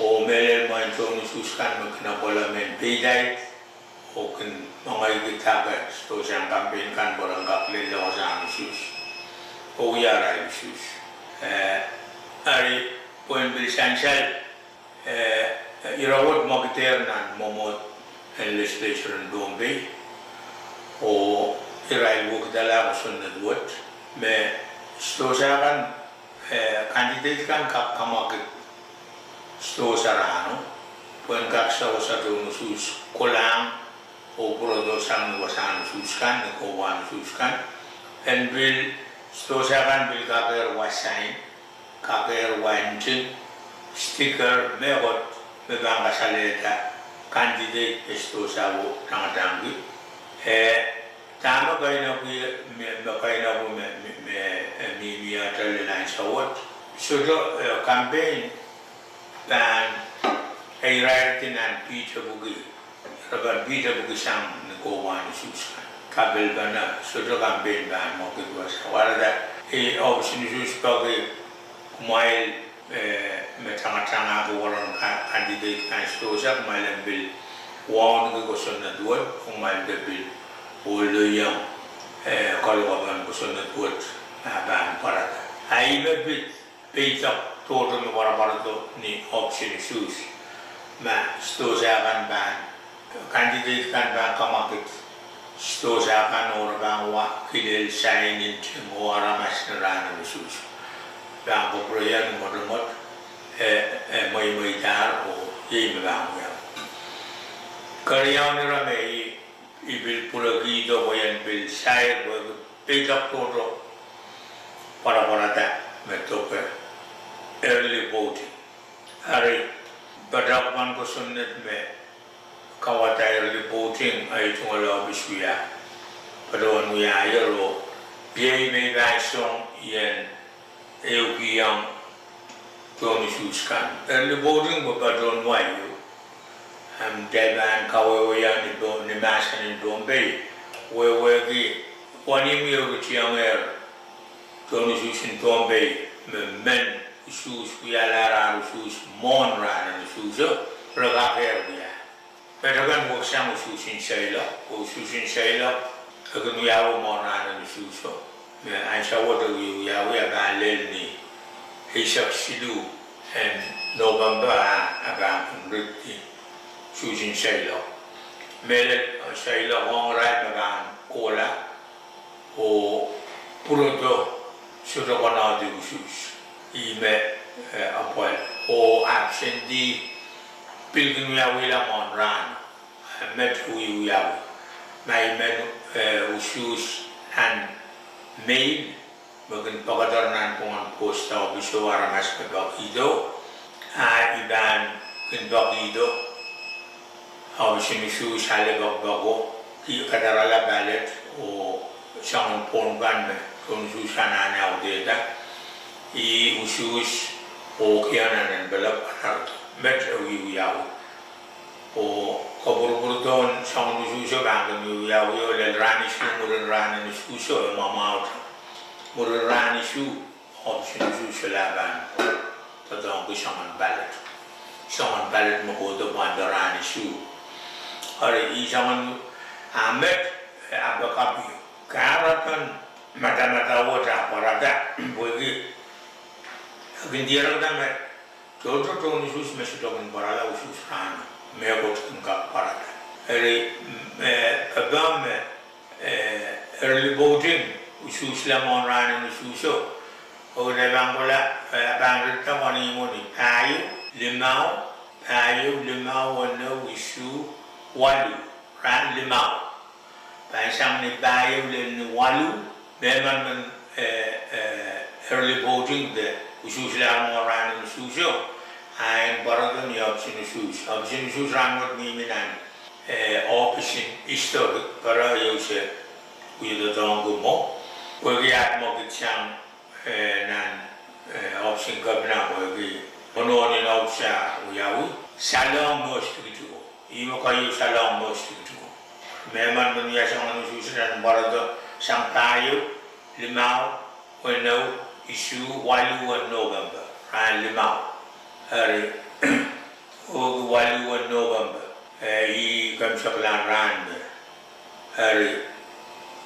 o melel mo ang nususkan magkinabola men payday o kan mga igitagat so siyang campaign kan borang kaklilo sa nusus o yara nusus. Hari poin bilisansal irawat magiter nan momot ang legislature in Bombay o iray wag dala ko sunod me stosakan candidate kan kamakit stosarano pun kaksa sa nusus kulang o produsan wasan nusus kan ko wan nusus kan and bill stosakan bil kager wasain kager wanjin sticker megot bebangga saleta candidate estosawo tangatangi tama kayo na po may talalang sawot. So the campaign ban ay rarity na Peter Bugi. Raban Peter Bugi siyang nagkuha ni Susan. Kabel ba na? So the campaign ban mo kikwas. Wala da option ni Susan pag kumail may tanga-tanga ko walang candidate na ito siya kumail ang bill. Wawang nagkusun na duwad kumail the bill. Ulo yung kalwaban ko sa natwot ban parata. Ay mabit paytak total na para-parato ni option shoes. Ma stosa kan ban candidate kan ban kamakit stosa kan or ban wa kilel sign in wara mas na rana ni shoes. Ban ko proyan mo may tar o yay mabang yan. Kariyaw ni Ramay ibil pulagido wayan bil sair wa pedak todo para ta metoke early voting hari badak man ko sunnet me kawata early voting ay tungala bisuya padon ya yero ye me gaisong yen eugiyang toni suskan early voting ba padon wayo Devan kawayan ni do ni masan ni dombe we gi wani mi yo chiang toni susin dombe men sus ya lara sus mon ran sus raga ya peragan mo siamo susin shaila o susin shaila agun ya mon ran sus me an shawo do ya ga lel ni hisap silu and November aga ruti Susan Shaila. Mele Shaila Hong Rai Magan Kola o Puruto Sudakana de Usus. Ime Apoel o action di Pilgrim Yawila Mon Ran. Met Hui Yawi. My men Usus and maid Magan Pagadaran Pongan Posta Bishwara Maskabakido. Iban Kinbakido. Awsin isu sale bago ki kadarala ballot o sang pongan kon susana na odeda I usus o kianan belak har met wi yaw o koburburdon sang usus bang wi yaw yo le rani su mur rani su so mama mur rani su awsin usus laban tadong ko sang ballot mo ko do bandarani su hari I zaman Ahmed abakabi karatan mata wota parada bogi gindiara dame jojo to ni sus mesu to parada usus ana me got ka parada hari abam early voting usus la mon ran ni suso o de bangola bangta wani moni limau no isu walu ran limau pasang ni bayo len walu memang early voting de usus la ran suso ay baradon option sus ran ni minan option historic para yose uyo dongo mo wegiat mo gitsang nan option gabna wegi ono ni option uyawi salong most gitu Imo kayu salam most itu. Memang dunia sang manusia dan barada sang tayu limau, weno isu walu November. Limau hari o walu November. I kam saklan ran hari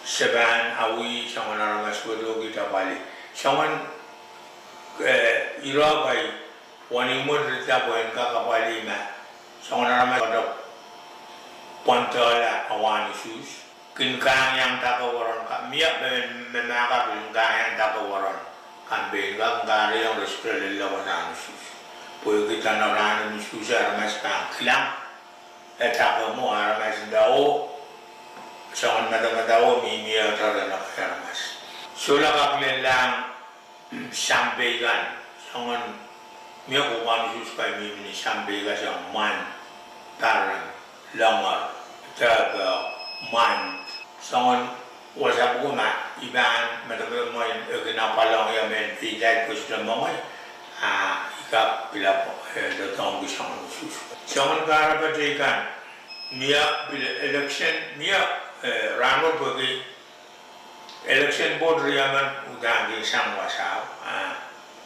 seban awi sang orang masuk kita balik. Sangan irabai wani mudri tapuan kakapali ma. Sangan ramai ada pontela awan sus, kinkang yang tak kawaran, miak memangka kinkang yang tak kawaran, kamben kinkang yang resprel lawan sus. Pui kita naran sus ramai sekarang kilang, tak kamu ramai sendau, sangan mata mimia terlalu ramai. Solah kaklelang sampaikan, sangan miak awan sus kami ini sampaikan sang man. Taran, lamar, taga, man, sangan wasa bukuma iban matagal mo kena palang yang men tidak kusda mamai ikap bila datang ke sangan sus. Sangan kara berikan mia bila election mia rano bagi election board riaman udang di sang wasa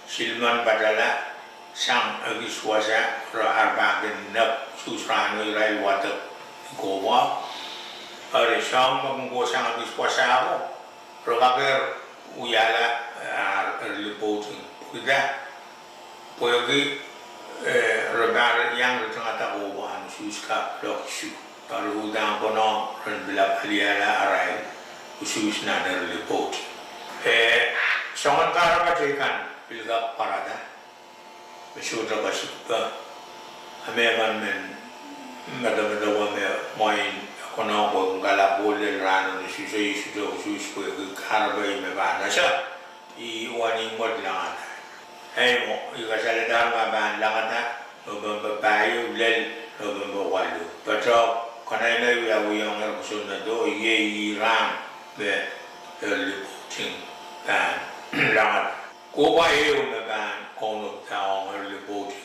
silman badala sang agis wasa raharbagen nap susrano irai watak gowa hari sang mengko sang agis wasa ako rogager uyala early voting kita poyogi rogar yang retengata gowa suska loksu kalau udang kono ren bila aliala arai usus na early voting sangat karapatekan bilga parada Meshuda Basuka, a man, Madame Dawame, mine, kono ko ngala bolle rano ni suso isudo susko karba me ba na sha I wani modla hey mo I ga sale da ma ban la kata November bayo lel November walu pato kana na ya wi on er so na do ye Iran be early voting ban la ko ba ye o me ban kono ta on early voting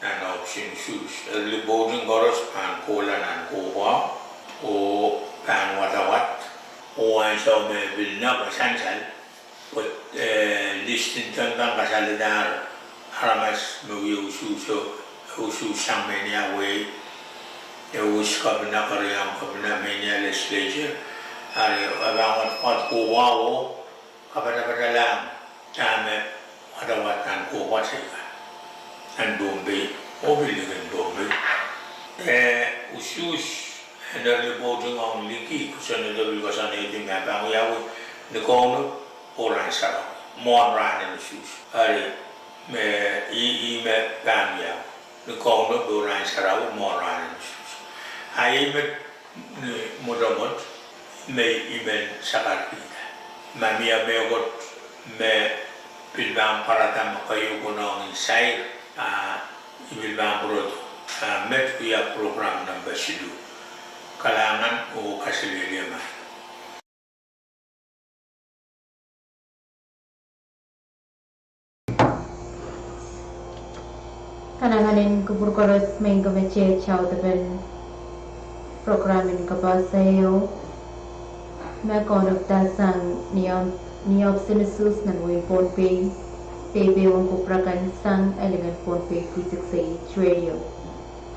and option shoes early voting goros pan kola nan ko wa o pan watawat o an so me bil na ba sansal but listin tanggang kasalidar haramas mo yu suso usu samenia way us kabna karyam kabna menia legislature ari abang wat ko wawo kabada lang tame watawatan ko wasika and Bombay obiligan Bombay usus and early voting on Liki kusana double kasana iti mapang yawo the kono orang sarau mon ran in usus ari me me pamya the kono orang sarau mon ran in usus ai me modamot me imen sakarpita mamia me got me pilbang paratam kayo gunong insay ibilbang brodo met kuya program ng basilu kalangan o kasililiman Kananganin kubur koros mengko meche chao taben programin kapasayo me konok dasang niop sinusus nan win pon pe Baby wong kuprakan sang element pon pe 368 radio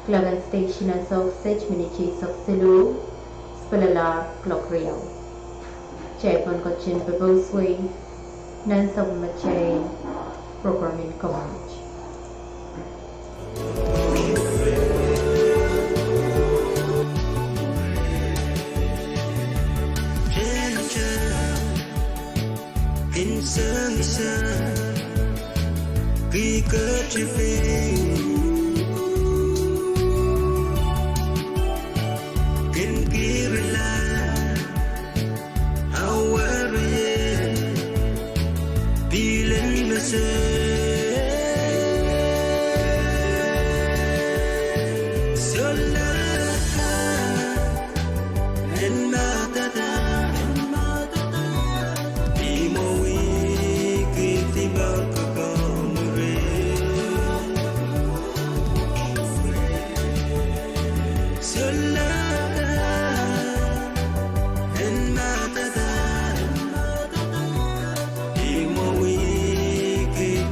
Klagan station as of sech minichi sok silu spalala clock real Chepon kochin bebosway nan sok mache programming coverage Khi cớ chi phí Kinh ký rì la Hào á rì yê Đi lên nà sê Sơ la ta Hên ma ta ta Đi mô y Kinh ti bao cơ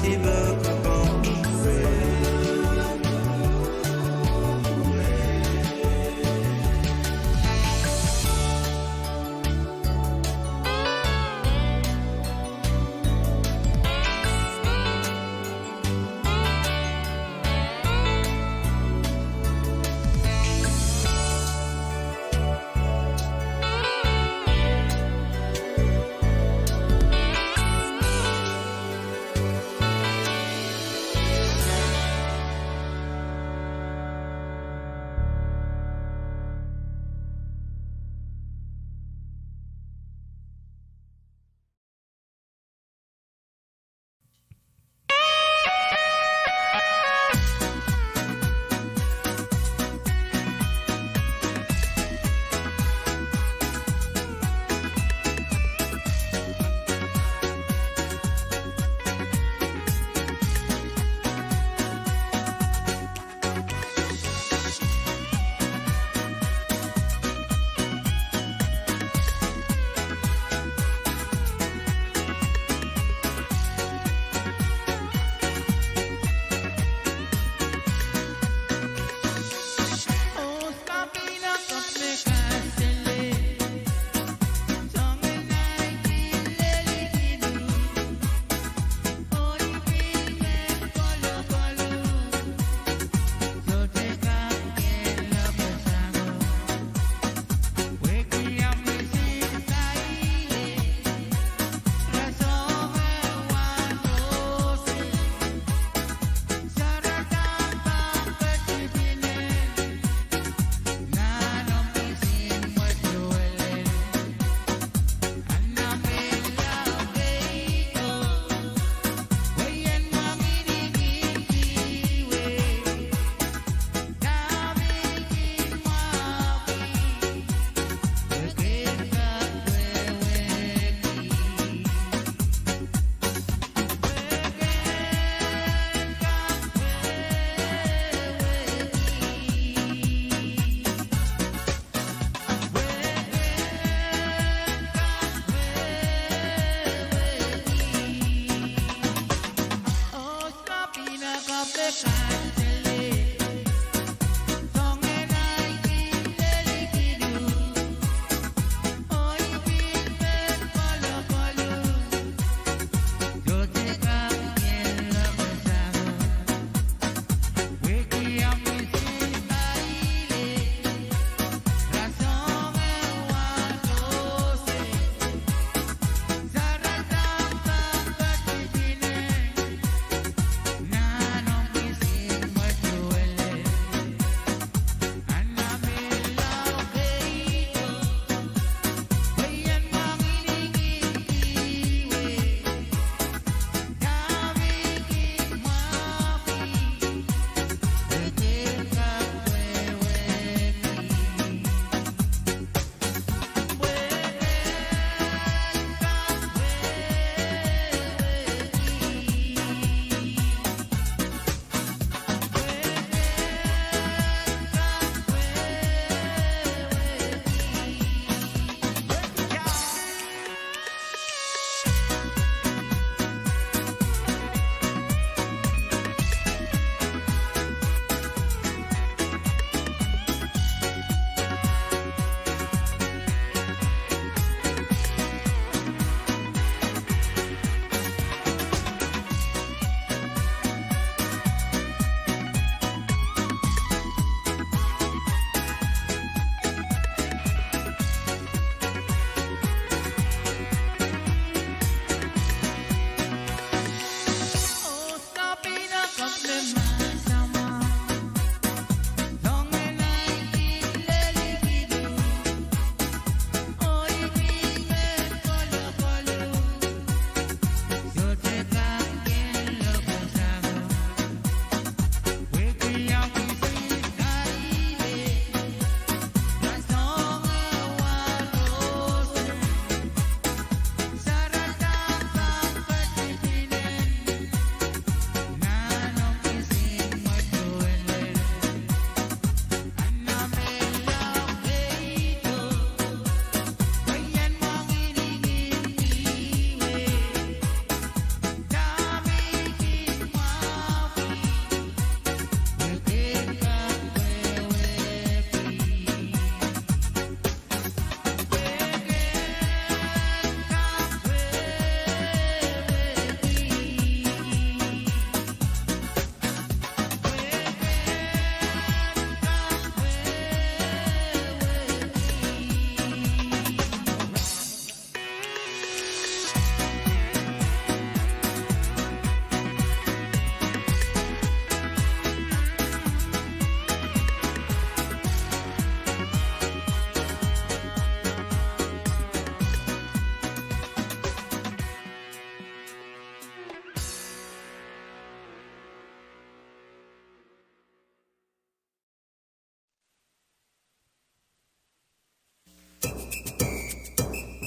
Keep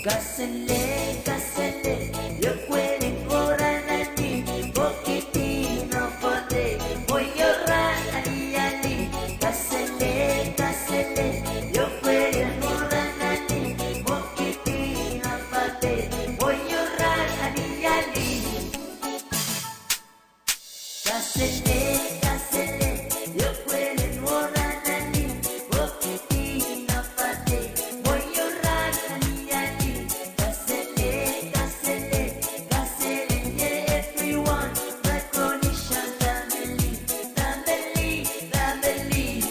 Kasele, kasele, yo kweli bora nani, bokiti no pote, boyora ali ali. Kasele, kasele, yo kweli bora nani, bokiti no pote, boyora ali ali. Kasele, kasele, yo kweli bora nani, bokiti no pote, boyora ali ali. Kasele, kasele, kasele, yeah, everyone, recognition, family, family, family.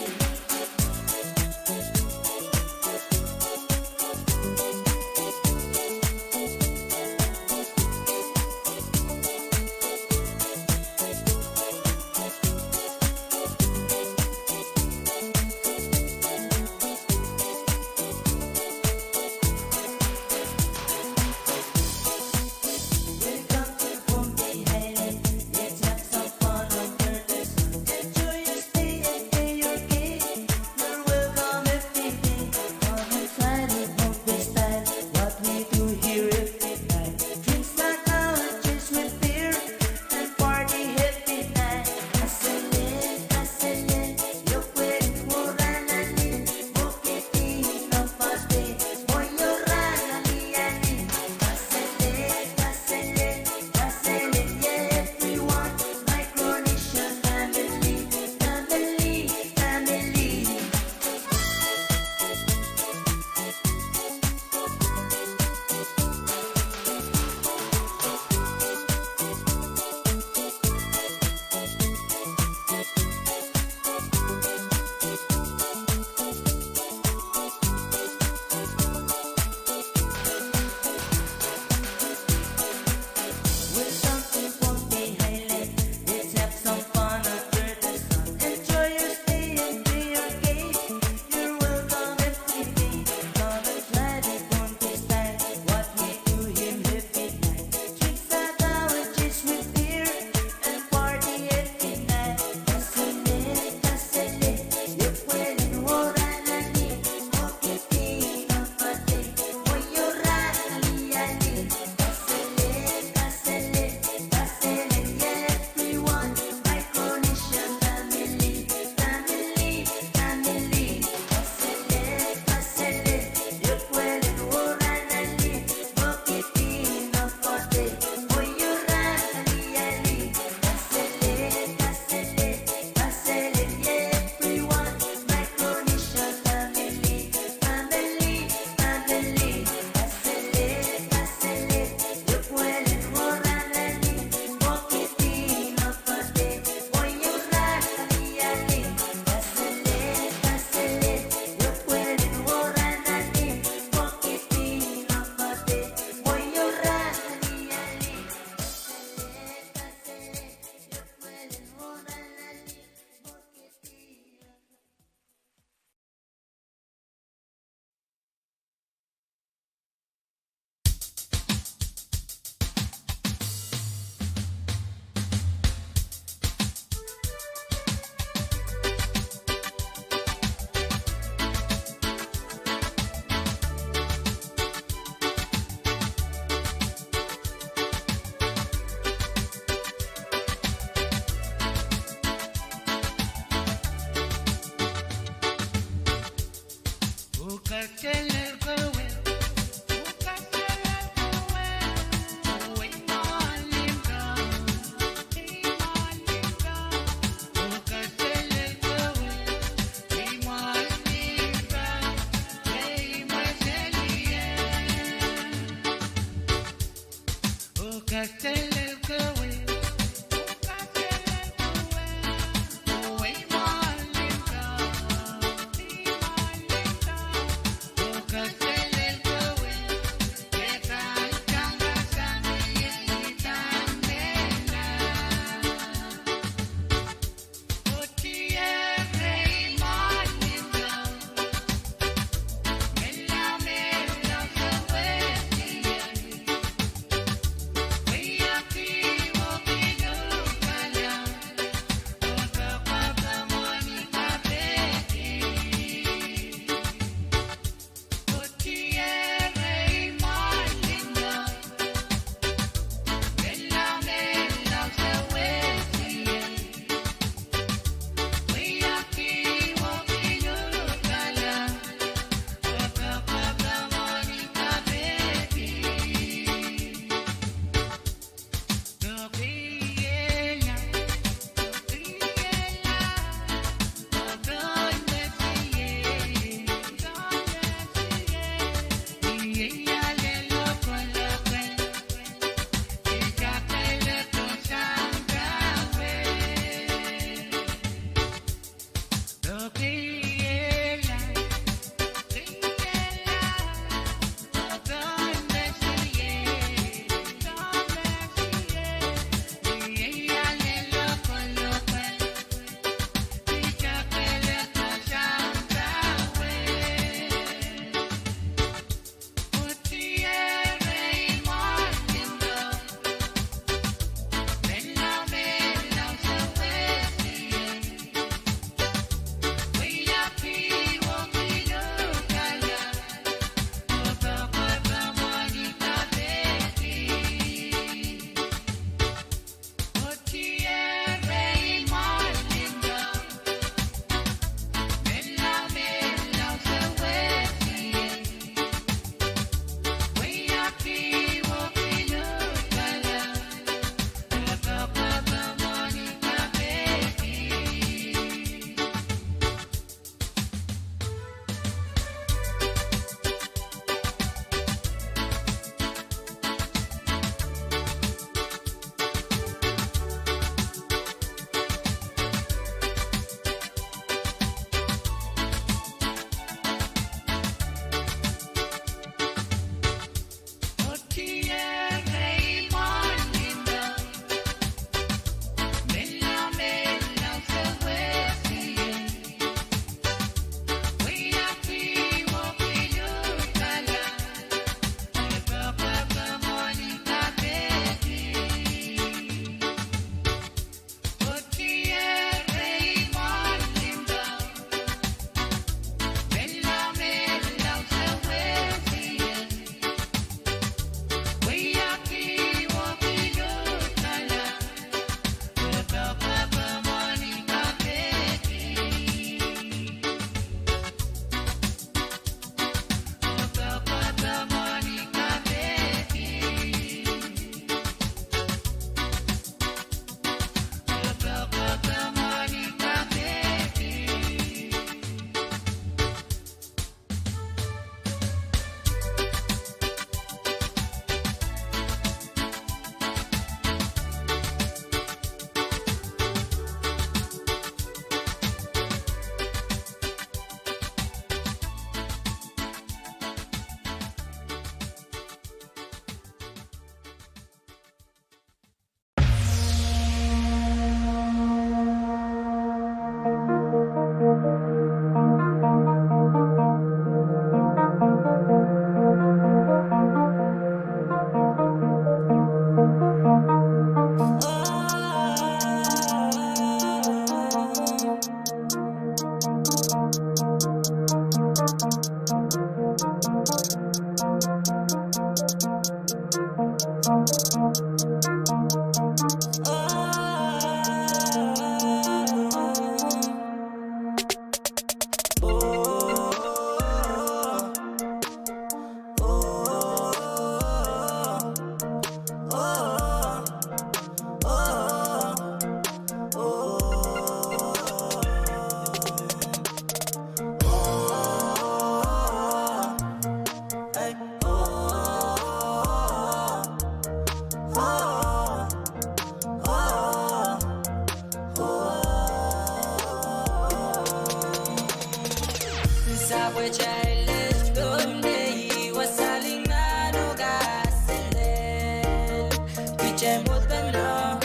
we're childish, don't they? We're selling no gas in there. Piche mutana,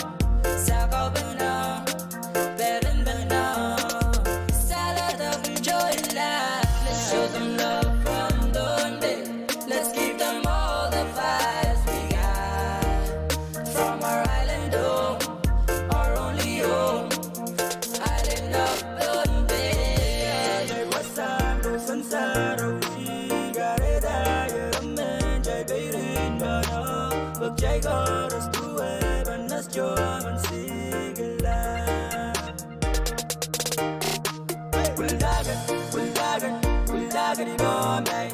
sako bana, berin bana. Salad of joy love. Let's show them love from Dundee. Let's give them all the vibes we got from our island home, our only home. Island of Dundee. What's up? No sunset. We got it. Man, Jay Bayrin, but Jay got us to it, and us joy and Sigala. We'll dog it, we'll dog it, we'll dog it, Bombay.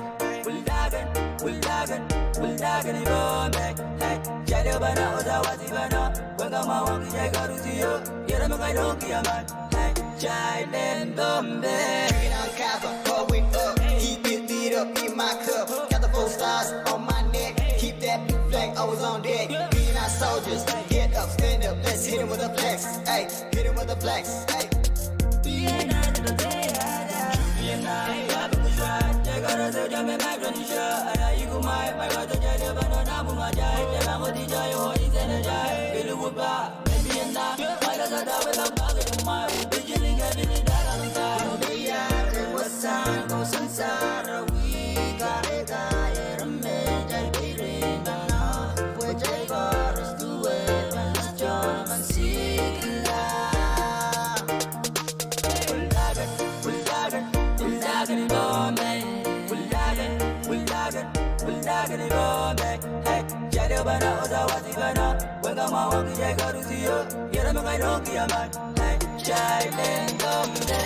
We'll dog it, we'll dog it, we'll dog it, Bombay. Hey, Jay Bana, Ozawazi Bana, Wagama Waki, Jay got to see you. You're the Makadoki, man. Hey, Jay and Bombay. Bring it on Kappa, going up. Keep it beat up in my cup. Got the 4 stars on my neck. Keep that blue flag always on deck. Being our soldiers, get up, stand up. Let's hit him with a flex. Hey, hit him with a flex. Hey. Hey, Jay Bana, Ozawazi Bana, Wagama Waki, Jay got to see you. You're the Makadoki, man. Hey, Jay and Bombay.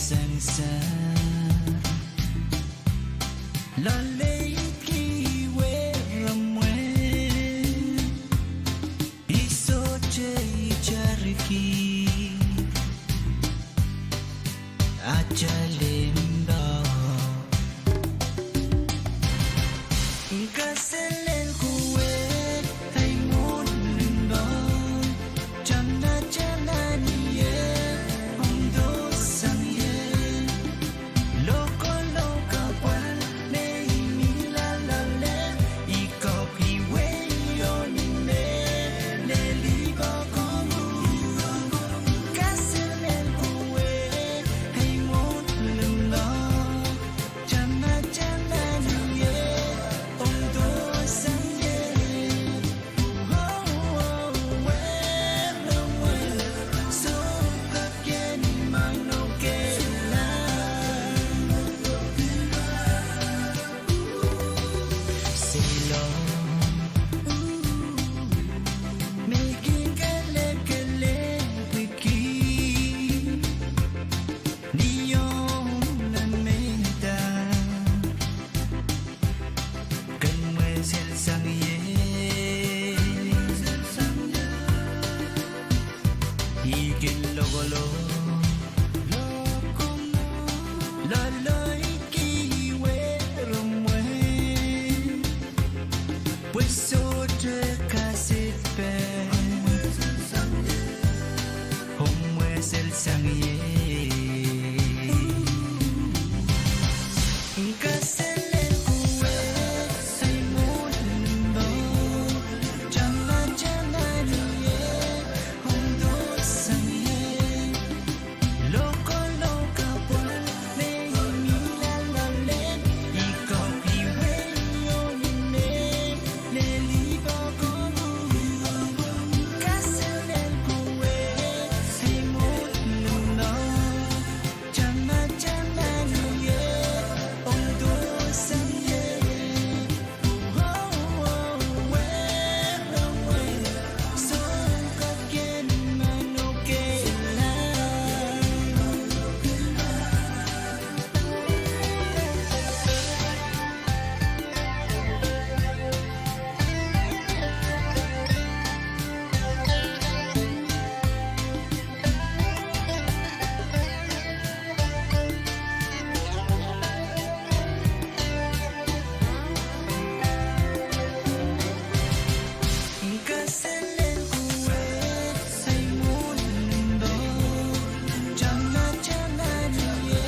sang xa lo lấy khi quê ramwe iso chei chariki achalemba kaselen kuwe ay mundo chana chana niye ondo sangye loco loca cual me mila la le y copy way on me le libo como kaselen kuwe ay mundo chana chana niye ondo sangye so again mano que la silo making kele wiki niyon la meta cần mê sel sang ye igil logolo la la iki we romwe pues otra casipe home es el sang kaselen kuwe ay mundo chana chana niye ondo sangye loco loca por me mila la le y copy way on me le libo como kaselen kuwe ay mundo chana chana niye ondo sangye so again mano que la kaselen kuwe ay mundo chana chana niye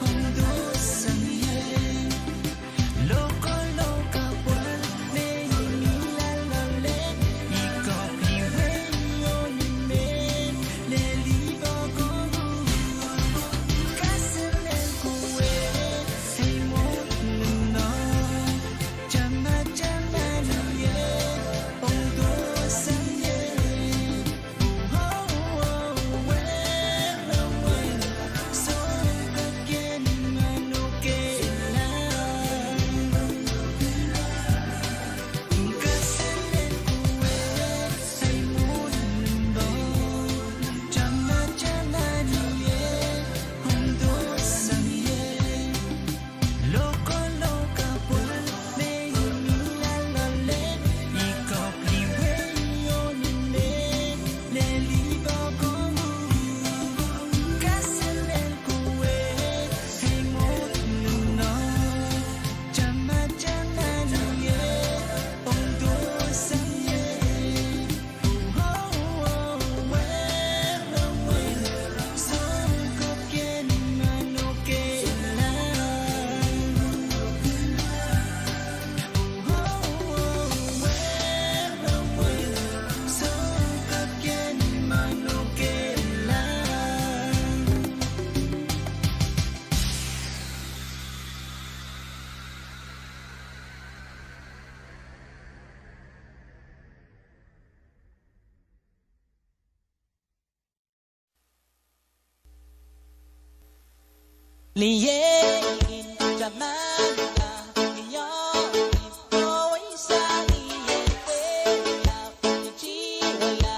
ondo sangye loco loca por me mila la le y copy way on me le libo como kaselen kuwe ay mundo chana chana niye ondo sangye so again mano que la kaselen kuwe ay mundo chana chana niye ondo sangye loco loca por me mila la le y copy way on me le libo como kaselen kuwe ay mundo chana chana niye ondo sangye so again mano que la so again mano que la Liye jamaica yo hoy salí la chihuahua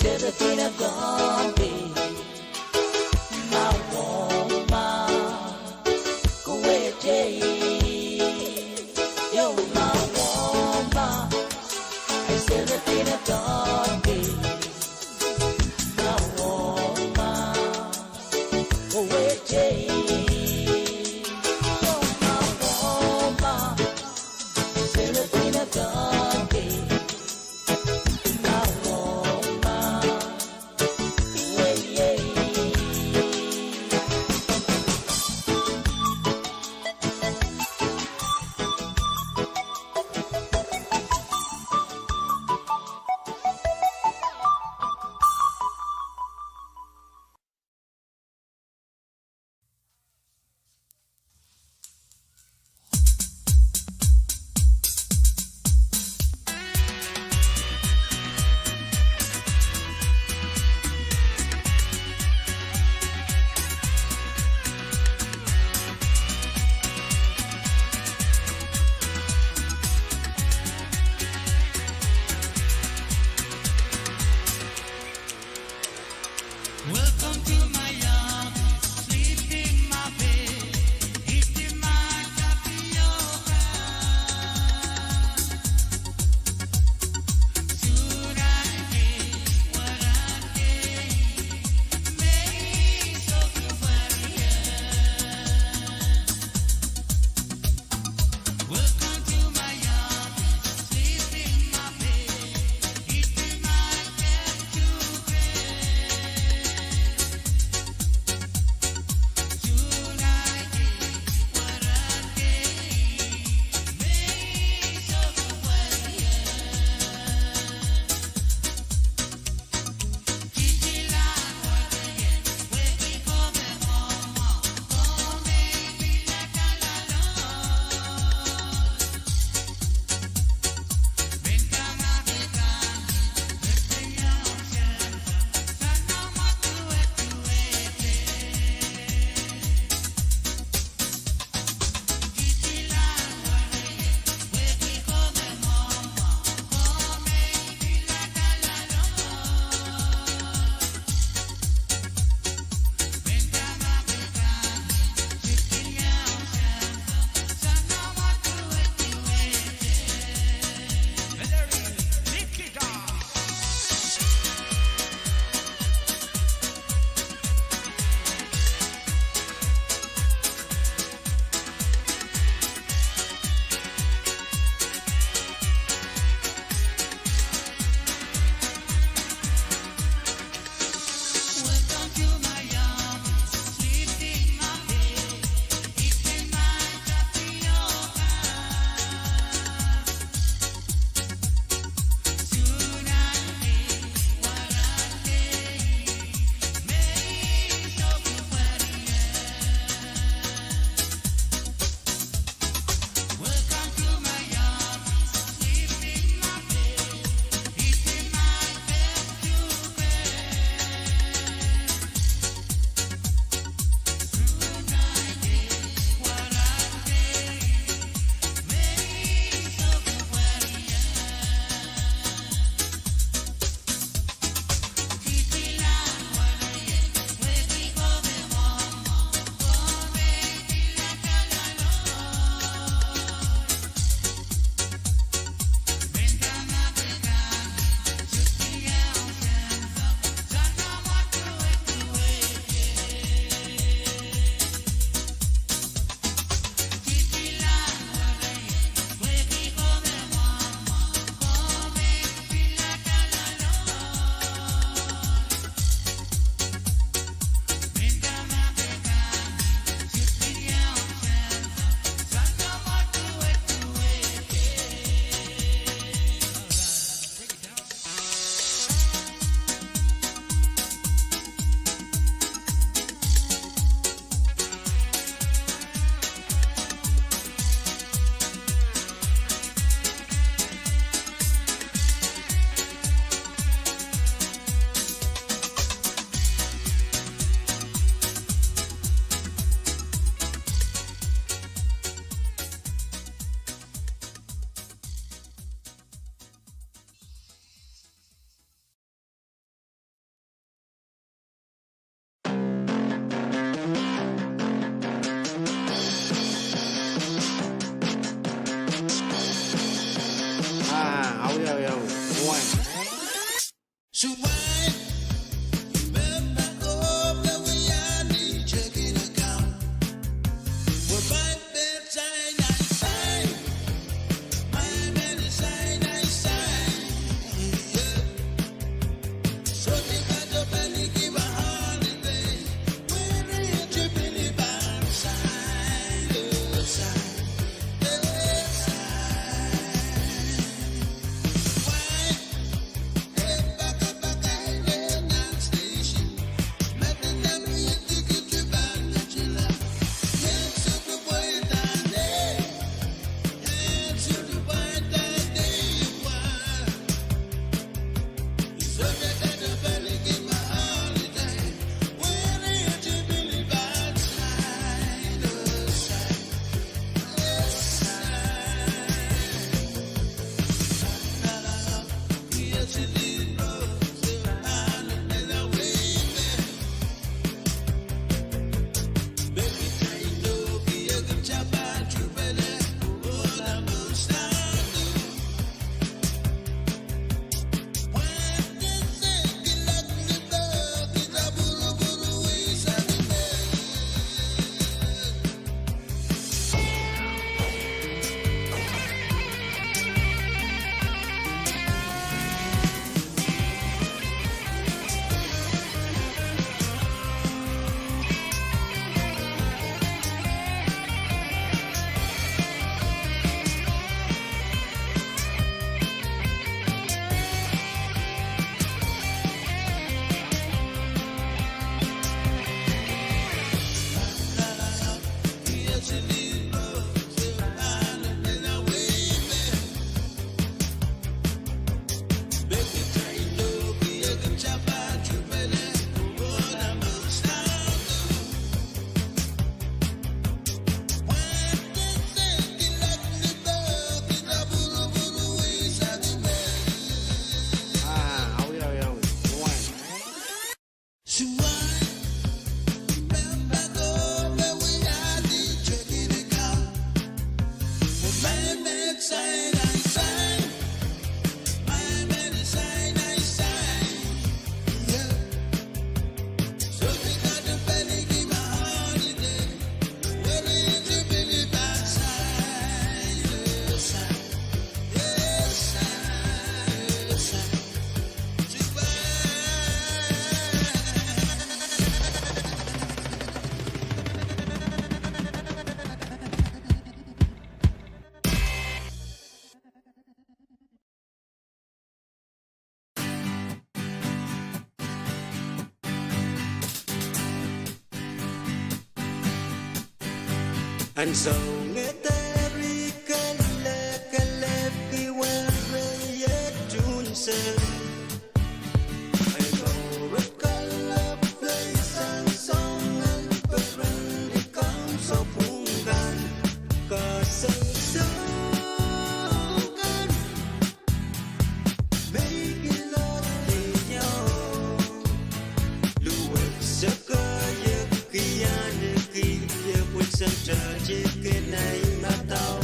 Serafina Gombe, my woman, go away, yo, my woman, Serafina Gombe, my woman, go away, yo, my woman, Serafina Gombe. So why? Remember, oh, that we are need checking account. We're by bedside, I sign. My man is sign, I sign. Yeah. So they got the belly, give a holiday. When they are tripping it by side, side. And so ngeteri kele ki were ye tunse. I go a color place and song and the friendly comes of pungan. Cause so good. Make it lost in you. Luwag sa kaya kiyan kiya sa chicken ay mataw.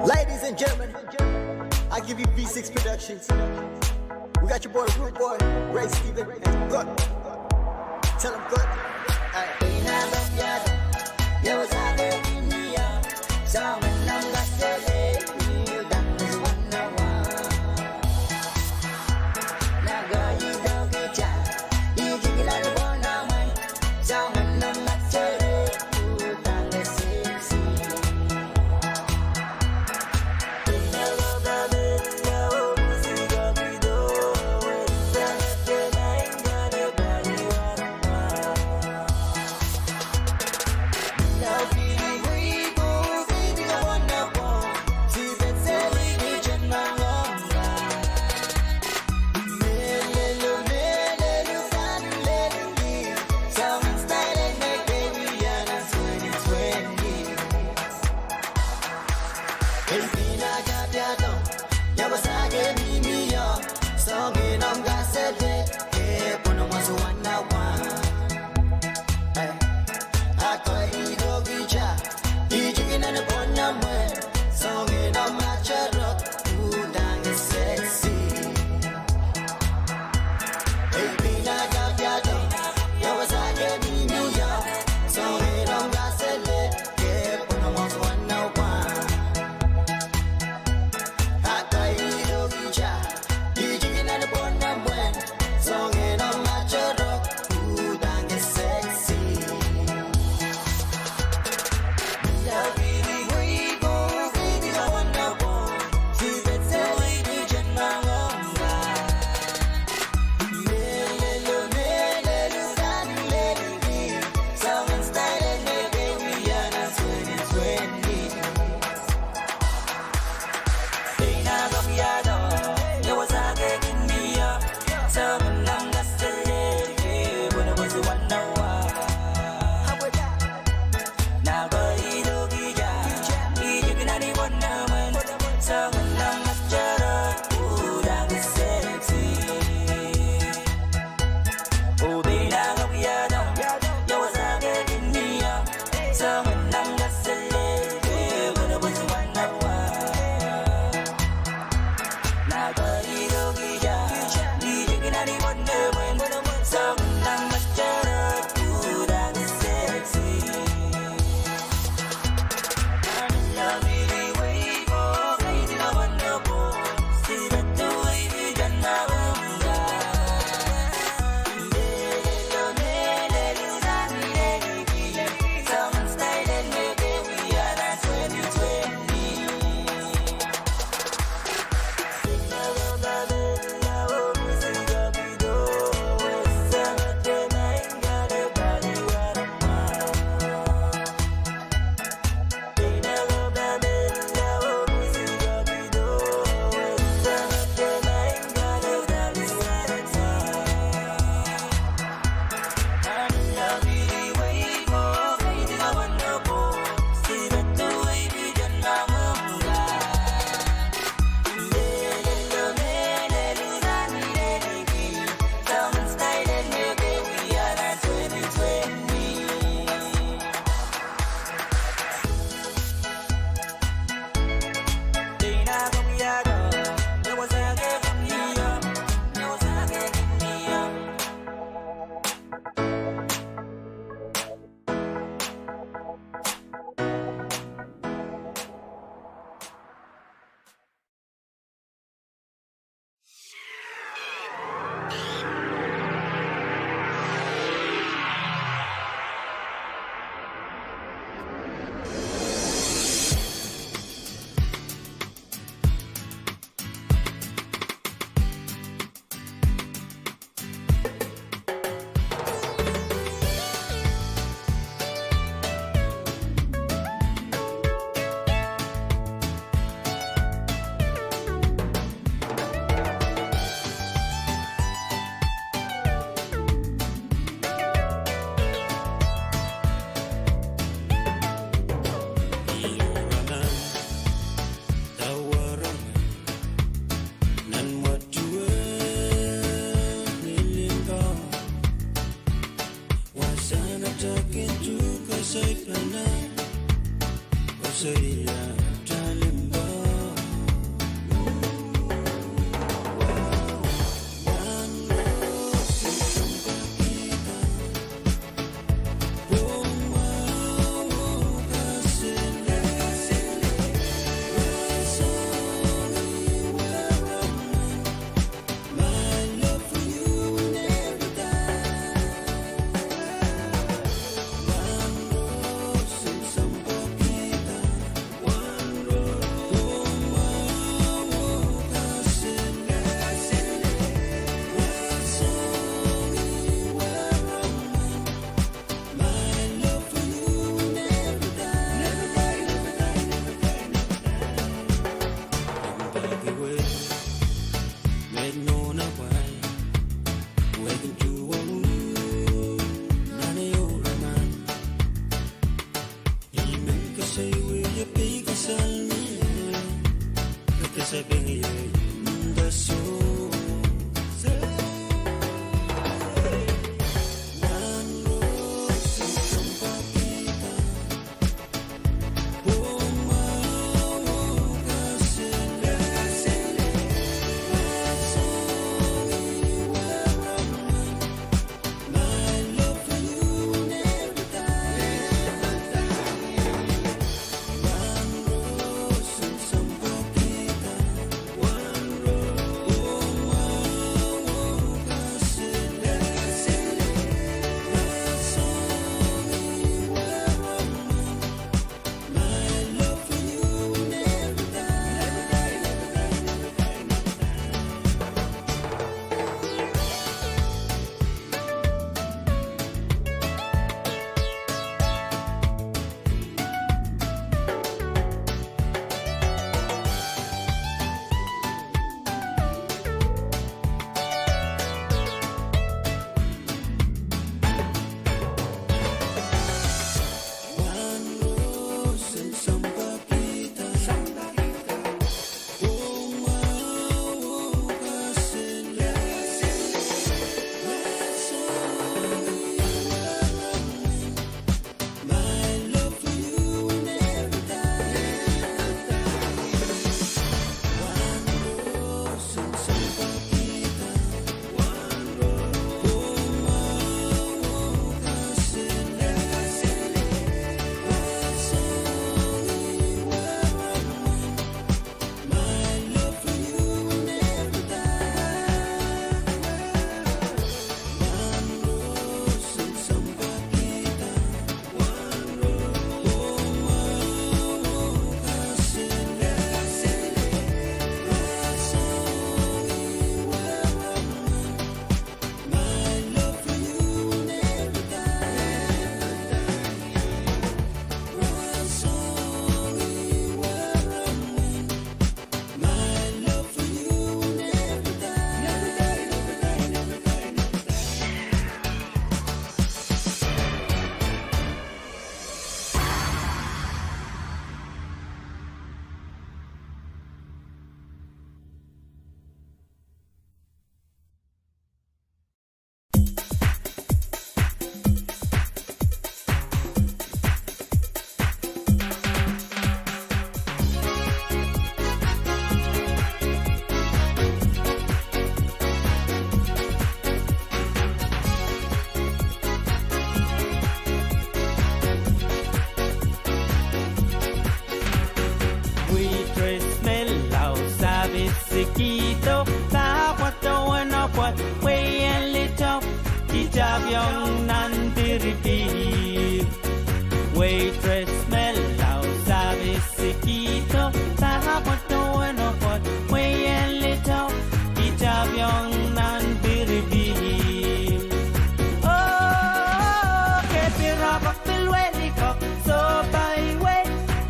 Ladies and gentlemen, I give you V6 Productions. We got your boy, Rude Boy, Ray Steven, and Good. Tell him Good. Quito, ta wato wana wat way and little hijab young nan diripi waitress smell out service Quito, ta wato wana wat way and little hijab young nan diripi oh que pira bakil weli kok so by way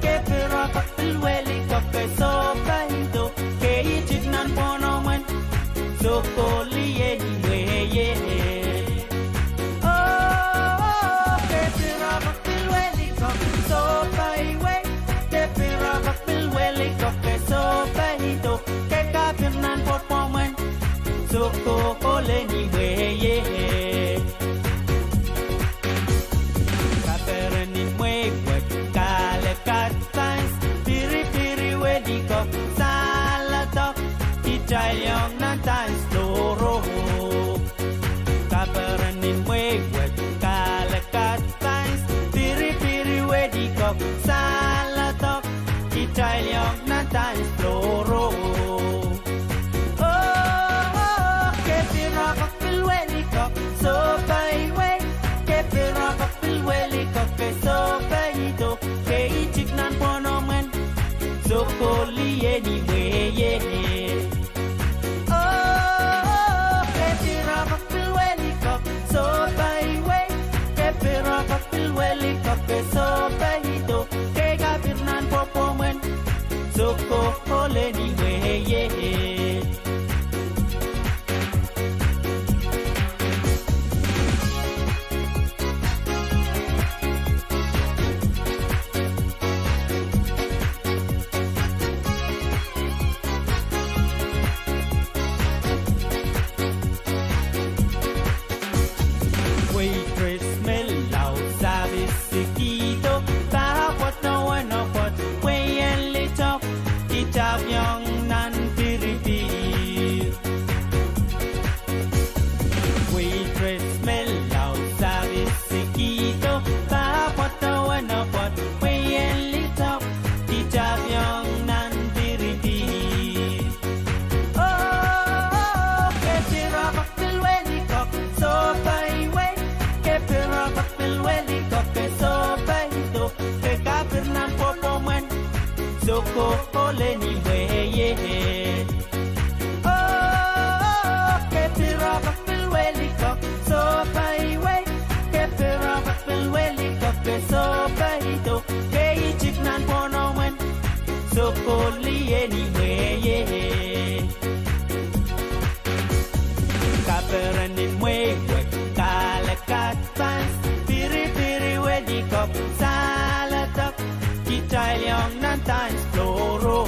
que pira bakil weli kok so by do so coli anyway, oh, que pira bakil weli kok so by way, que pira bakil weli kok so by do, que kapirnan pot moment, so coli anyway, kaperan in way wet, kale kat signs, piri piri weli kok salatok. Chayong na times loro Kaparanin wewet Kalakat times Piri-piri wedi kok Salatok Chayong na times loro Oh, kepira kok pilweli kok So by way Kepira kok pilweli kok So by do Keichik nan ponomen So koli anyway yeah so baito que gabirnan popomen so ko anyway yeah waitress smell loud service Quito, ta what no one of what way and little hijab young nan diripi waitress smell loud service Quito, ta what no one of what way and little hijab young nan diripi oh que pira bakil weli kok so by way que pira bakil weli kok so by do que kapirnan popomen so ko anyway yeah oh que pira bakil weli kok so by way que pira bakil weli kok so by do que ichik nan ponomen so ko anyway yeah kapiranin wewek kalakat pants piri-piri wedi kok salatok Chayong nan times loro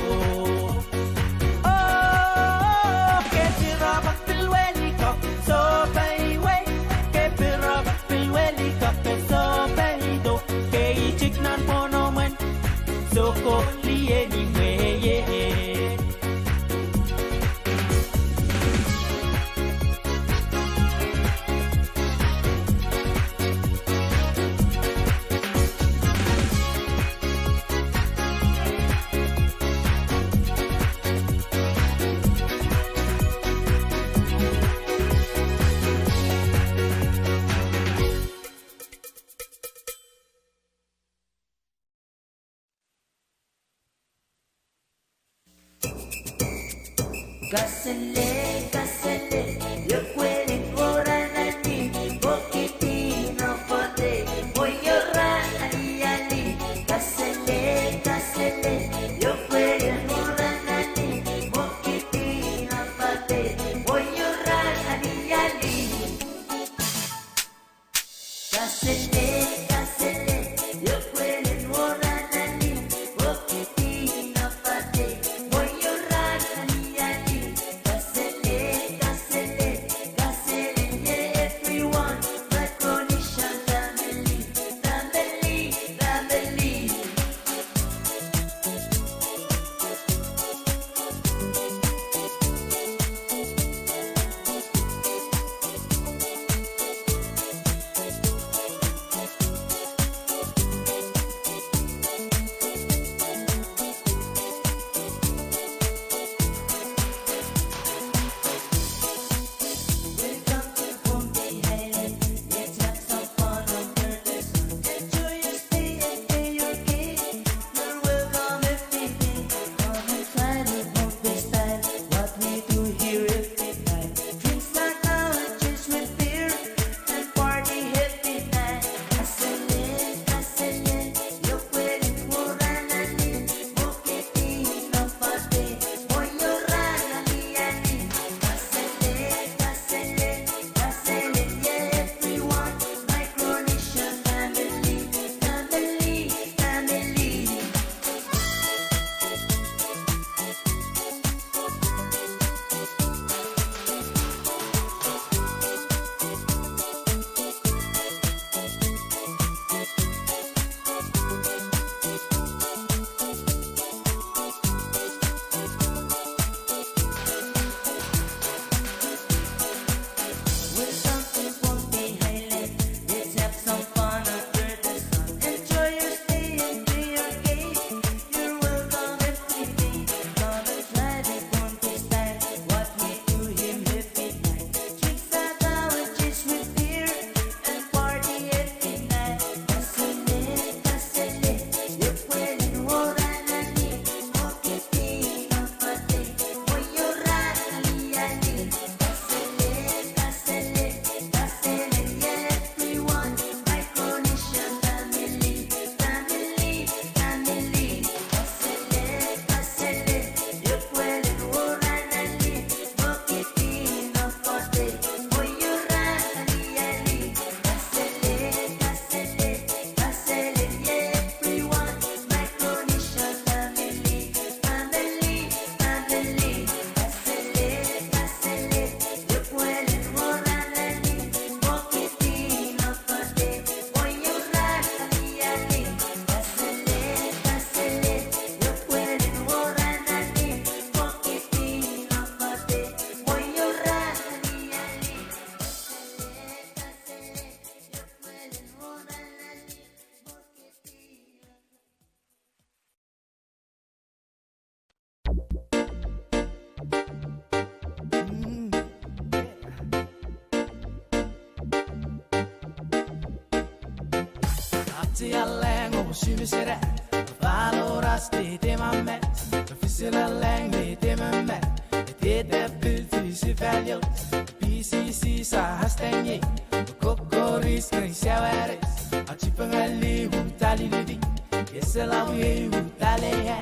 Kasele, kasele, yo kweli ngora nani, bokiti no pote, moyora ali ali. Kasele, kasele, yo kweli ngora nani, bokiti no pote, moyora ali ali. Kasele, kasele, yo kweli ngora nani, bokiti no pote, moyora ali ali. Kasele, kasele, kasele, yeah, everyone, my condition, family, family, family. Welcome to Bombay Island. Let's have some fun under the sun. Enjoy your stay and pay your gate. You're welcome every day. Come and try the Bombay style. What we do here every night. Drinks like oranges with beer and party every night. Kasele, kasele, yo puedes jugar a mí. Bokiti no pate, voy a llorar ali ali. Kasele, kasele, kasele, yeah, everyone, Micronesian family, family, family. Welcome to Bombay Island. Let's have some fun under the sun. Enjoy your stay and pay your gate. You're welcome every day. Come and try the Bombay style. What we do here every night. Drinks like oranges with beer and party every night. Kasele, kasele, yo puedes jugar a mí. Bokiti no pate, voy a llorar ali ali. Kasele, kasele, kasele, yeah, everyone, Micronesian family, family, family. Kasele, kasele, yo puedes jugar a mí. Bokiti no pate, voy a llorar ali ali. Kasele, kasele, kasele, yeah, everyone, Micronesian family, family, family. Kasele, kasele, yo puedes jugar a mí. Bokiti no pate, voy a llorar ali ali. Kasele, kasele, yo puedes jugar a mí. Bokiti no pate, voy a llorar ali ali. Kasele, kasele, yo puedes jugar a mí. Ati aleng o shimi sere valora sti te mamme fisile aleng me te mamme te de pilti si valio PCC sa hastenye kokoris kan shawares ati pangali hutali lidi yesela we hutale ya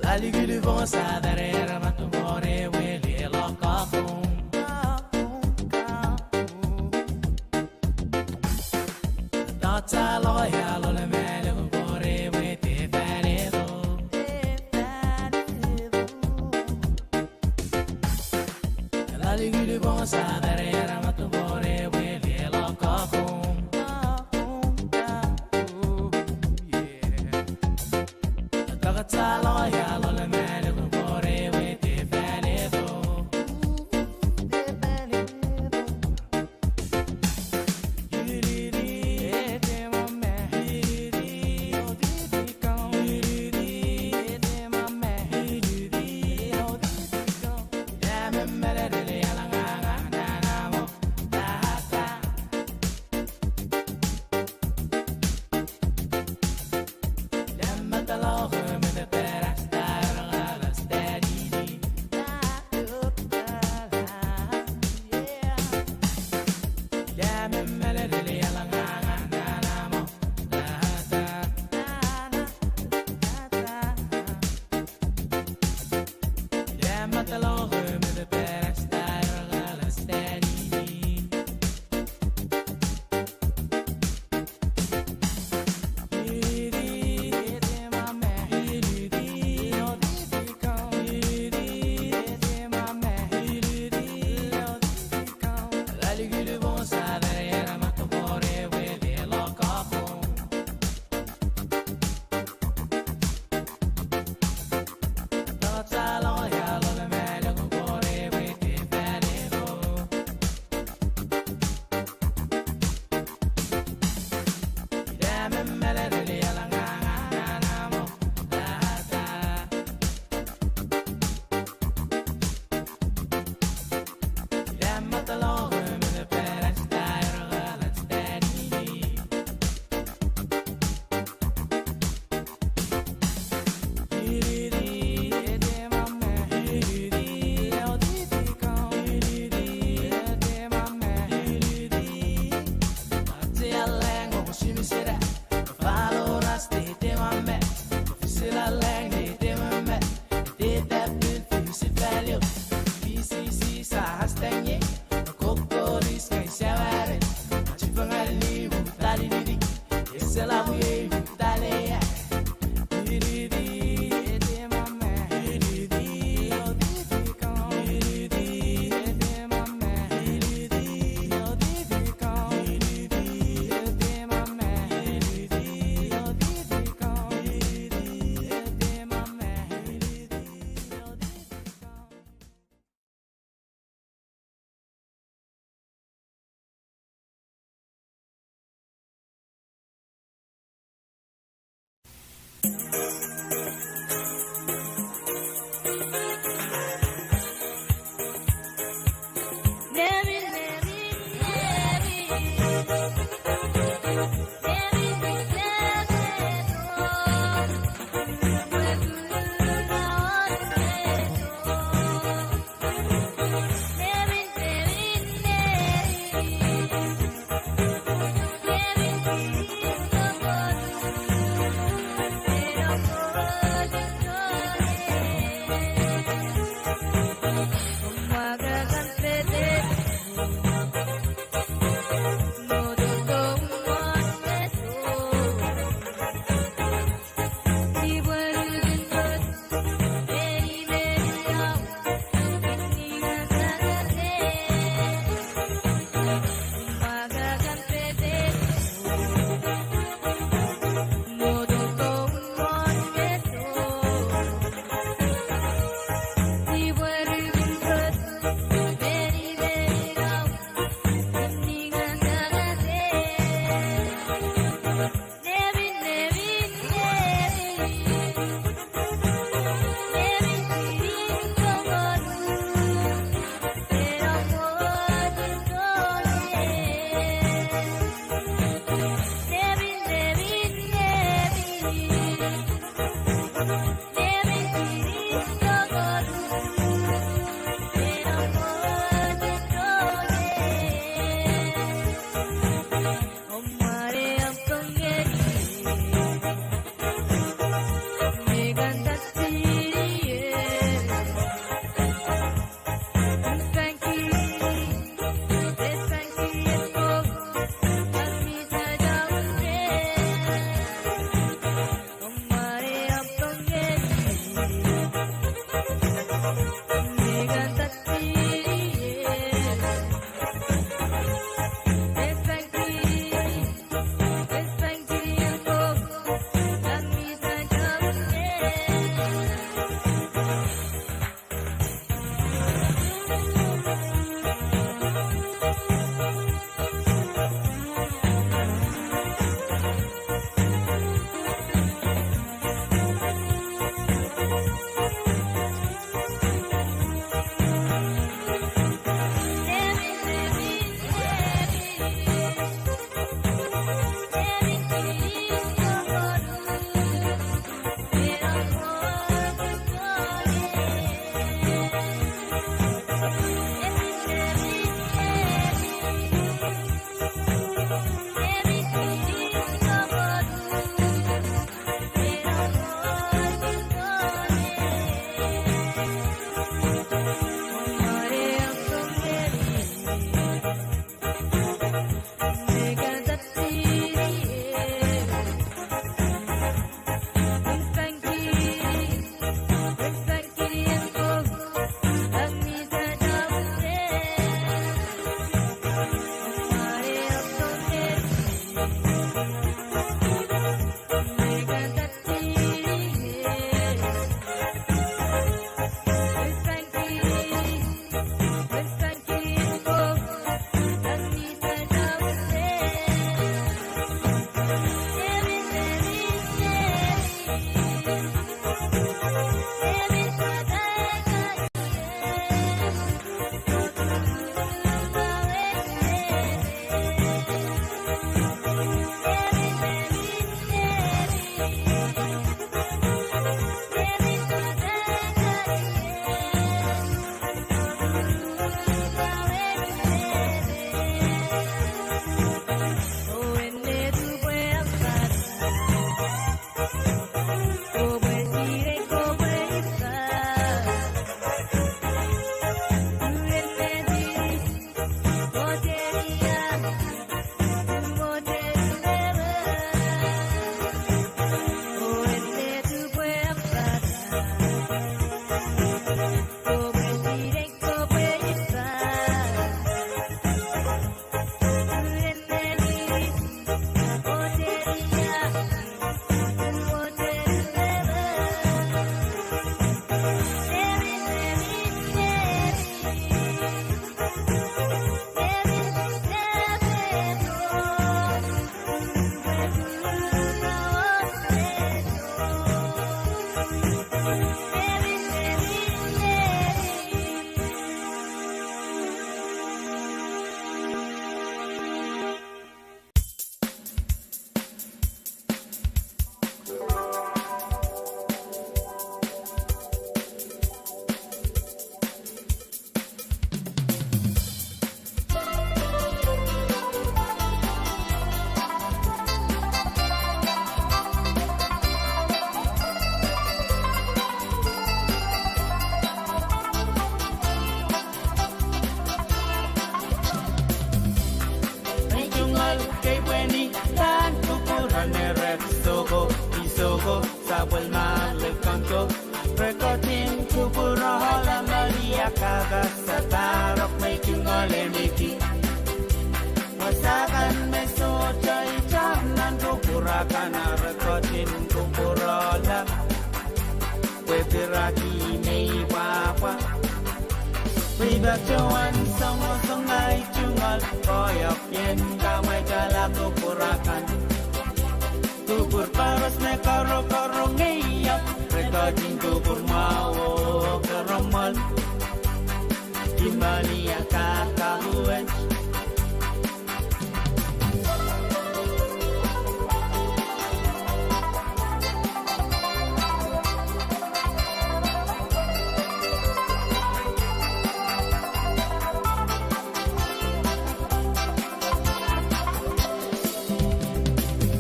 la ligue du vent sa derrière ma tumore we le lokafon Tata loya lo le mele gore we te venedo La ligue du bon sa derrière ma tumore we le lokafon Tata loya lo le mele gore we te venedo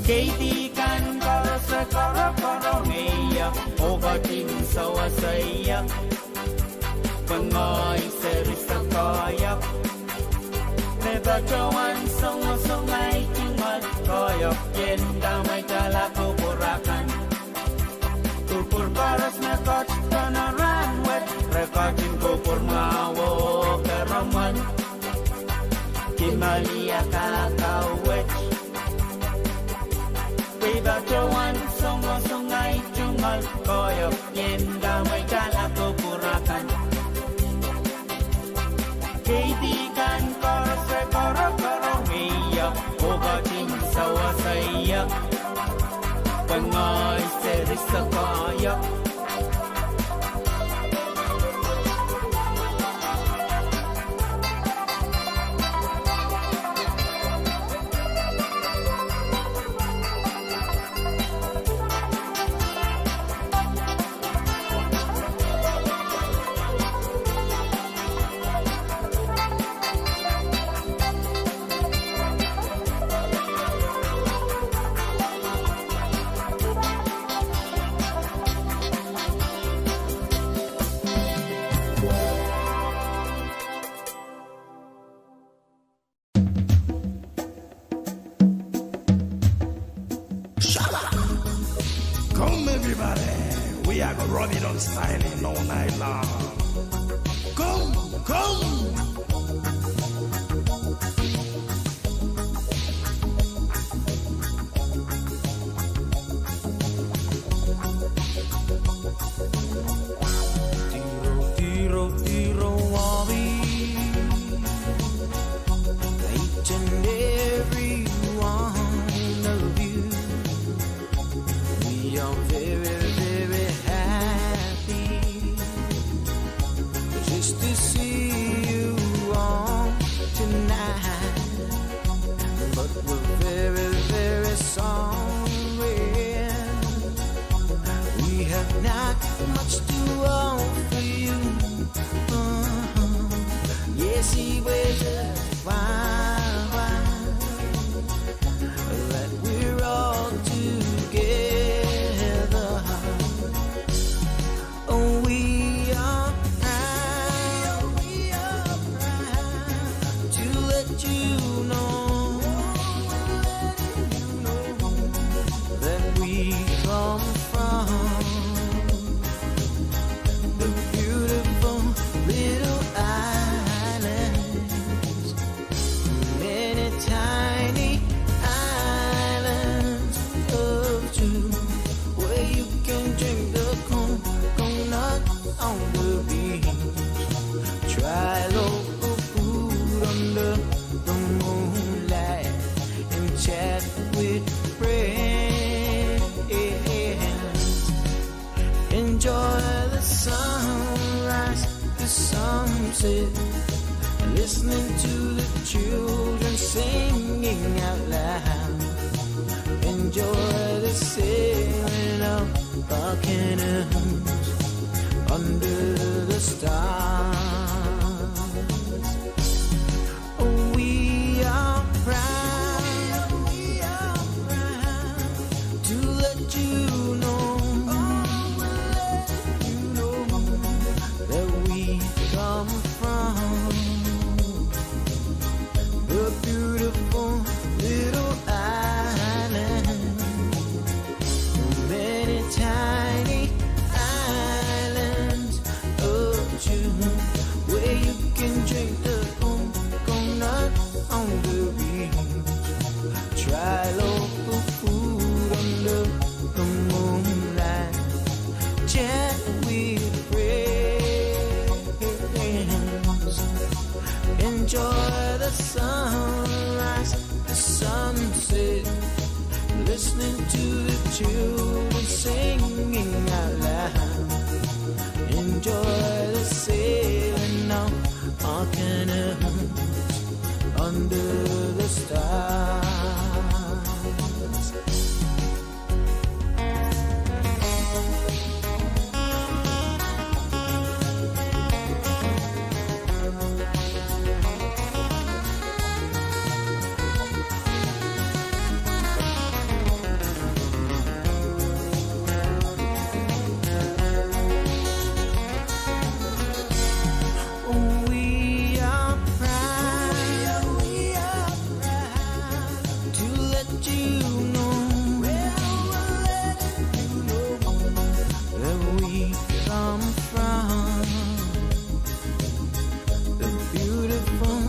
Katie kan koro ngeya ogatin sawasaya Pangoy seri sakaya Neba cawan sungay tingal Koyok yen damay tala kupurakan Kupur paras na koch kanaran wet Rekatin kupur mawo keraman Kimalia kakawet Weba cawan sungay tingal Koyok yen damay tala kupurakan Katie kan koro ngeya ogatin sawasaya Pangoy seri sakaya Come everybody, we are gonna run it on styling all night long. Come. Tiro wabi, each and every one of you. We are very, very happy just to see you on tonight. But we're very, very sorry. We have not much to offer you. Yes, he was a wine that we're all together. Oh, we are proud to let you know that we come from the beautiful little islands, many tiny islands of two, where you can drink the coconut on the beach, try local food under the moonlight, and chat with friends. Enjoy sunset, listening to the children singing out loud. Enjoy the sailing of our canoes under the stars. We are proud to let you know that we come from the beautiful little island. Many tiny islands of June, where you can drink the coconut on the beach. Try local food under the moonlight. Chat with friends. Enjoy the sunrise, the sunset, listening to the children singing out loud. Enjoy the sailing of our canoes under the stars. We are proud to let you know that we come from the beautiful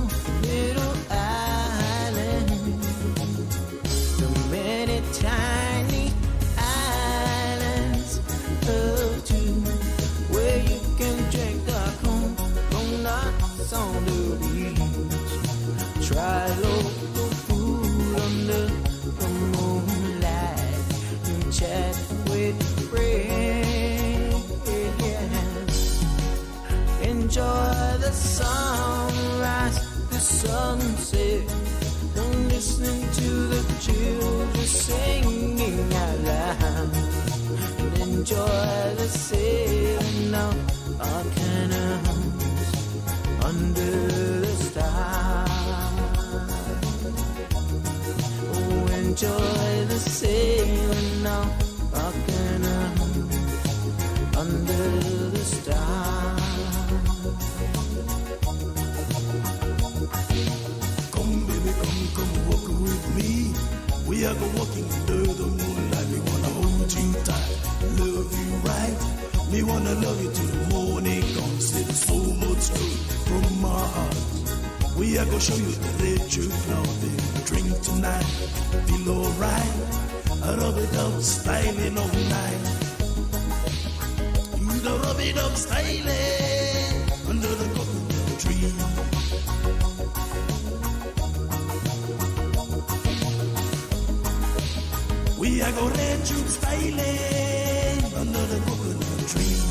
little island. The many tiny islands of June, where you can drink the coconuts on the beach. Try local food under the moonlight and chat with friends. Enjoy the sunrise, the sunset, and listening to the children singing out loud. And enjoy the sailing of our canoes under the stars. Oh, enjoy the sailing of our canoes under the stars. Come, baby, come walk with me. We are go walking under the moonlight. We wanna hold you tight, love you right. We wanna love you till the morning comes. It's so much good from my heart. We are gonna show you the red truth now. Then drink tonight, feel alright. I rub it up, styling all night. You the rub it up, styling under the coconut tree. We are gonna red you styling under the coconut tree.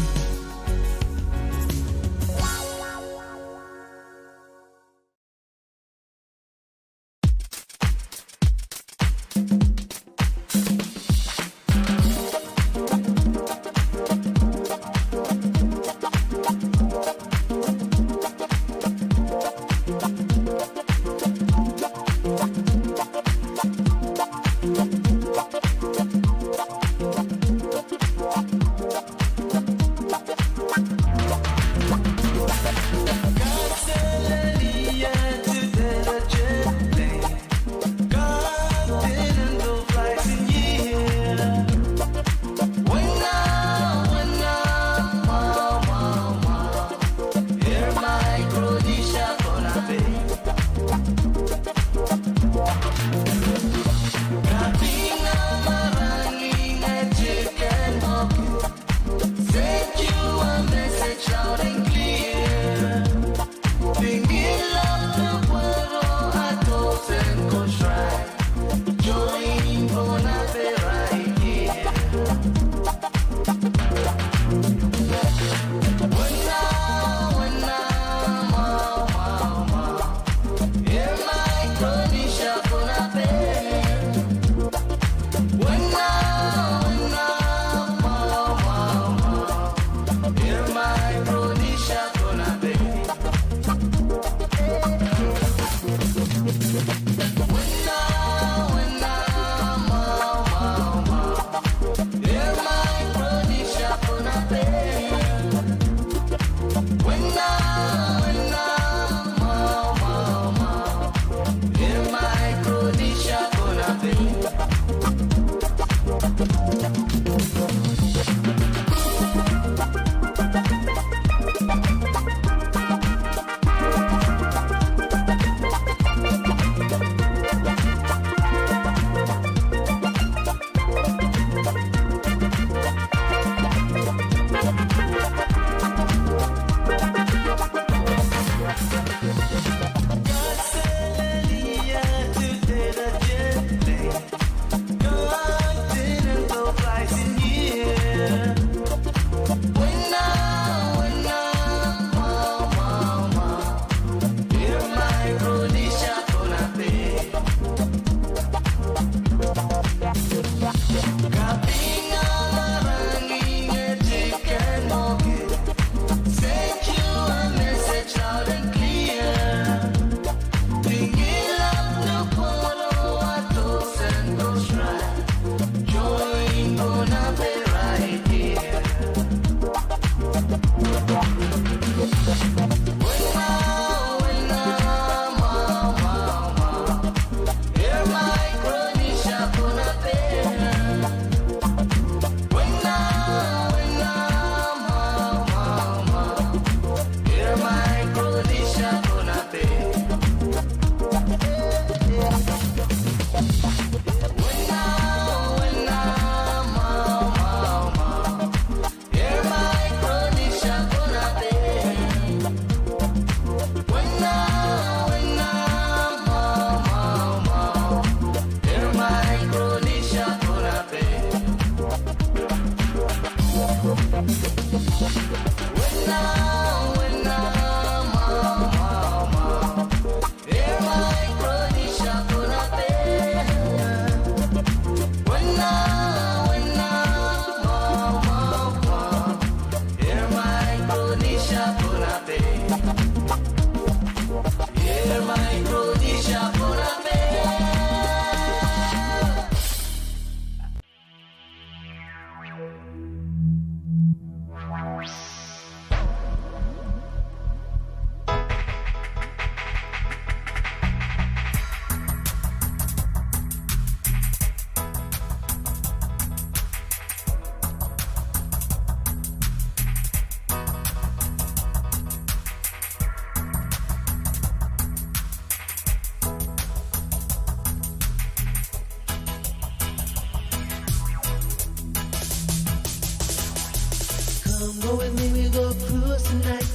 Come go with me, we go cruise tonight.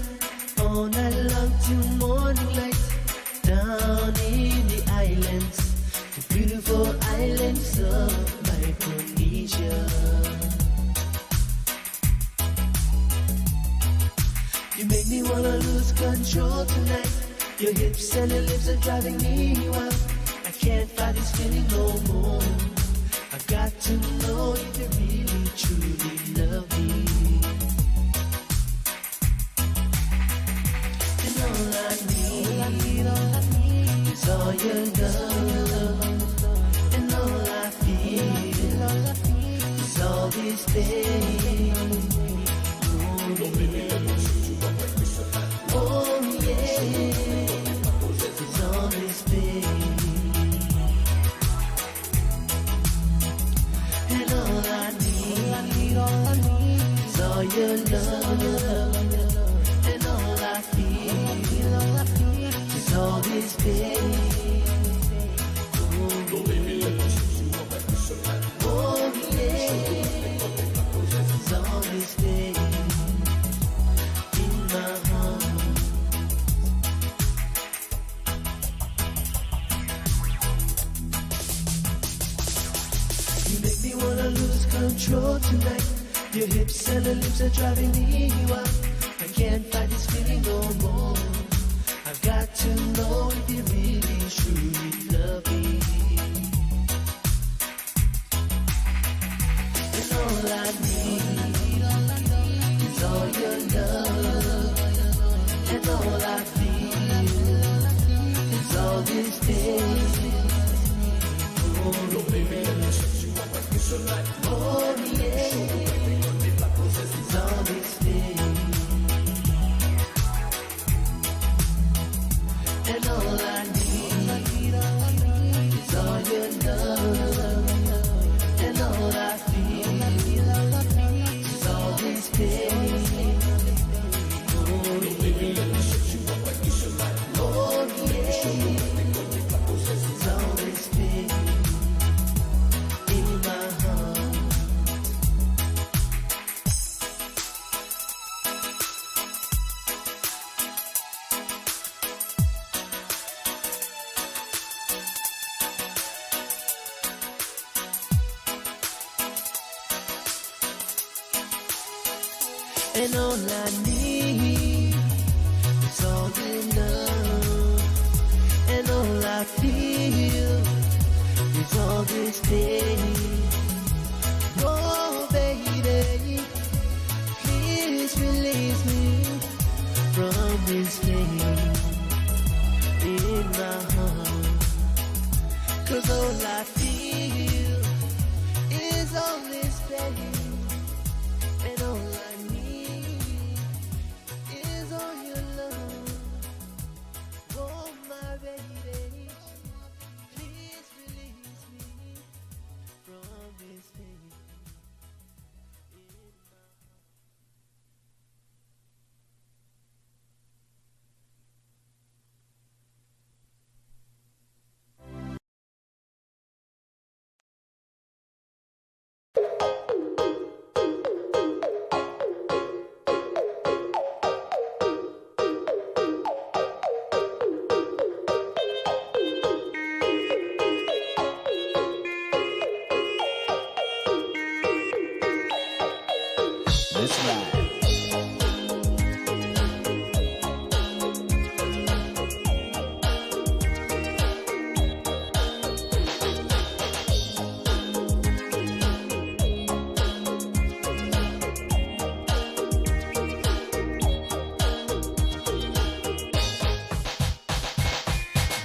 All night long till morning light. Down in the islands, the beautiful islands of Micronesia. You make me wanna lose control tonight. Your hips and your lips are driving me wild. I can't fight this feeling no more. I got to know if you really truly love me. And all I need is all your love. And all I feel is all this pain. Oh yeah, it's all this pain. And all I need is all your love. And all I feel is all this pain. Oh yeah, it's all this pain in my heart. You make me wanna lose control tonight. Your hips and the lips are driving me wild. I can't fight this feeling no more. I've got to know if you really truly love me. And all I need is all your love. And all I feel is all this pain. Oh yeah, it's all this pain. And all I need is all your love. And all I feel is all this pain. Oh yeah, it's all this pain in my heart. And all I need is all your love. And all I feel is all this pain. Oh baby, please release me from this pain in my heart. 'Cause all I feel is all this pain. And all I need is all your love. Oh my baby, please release me from this pain.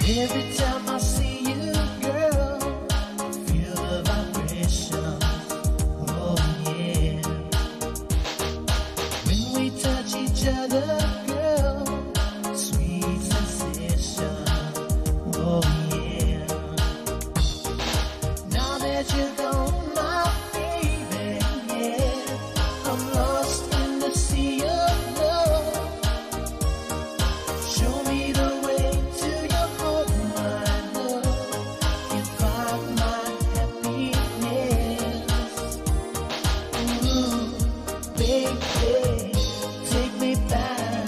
Every time I see you, girl, feel the vibration. Oh yeah. When we touch each other, girl, sweet sensation. Oh yeah. Now that you're gone, my baby, yeah, I'm lost in the sea of love. Show me the way to your home, my love. You find my happiness. Ooh, baby, take me back.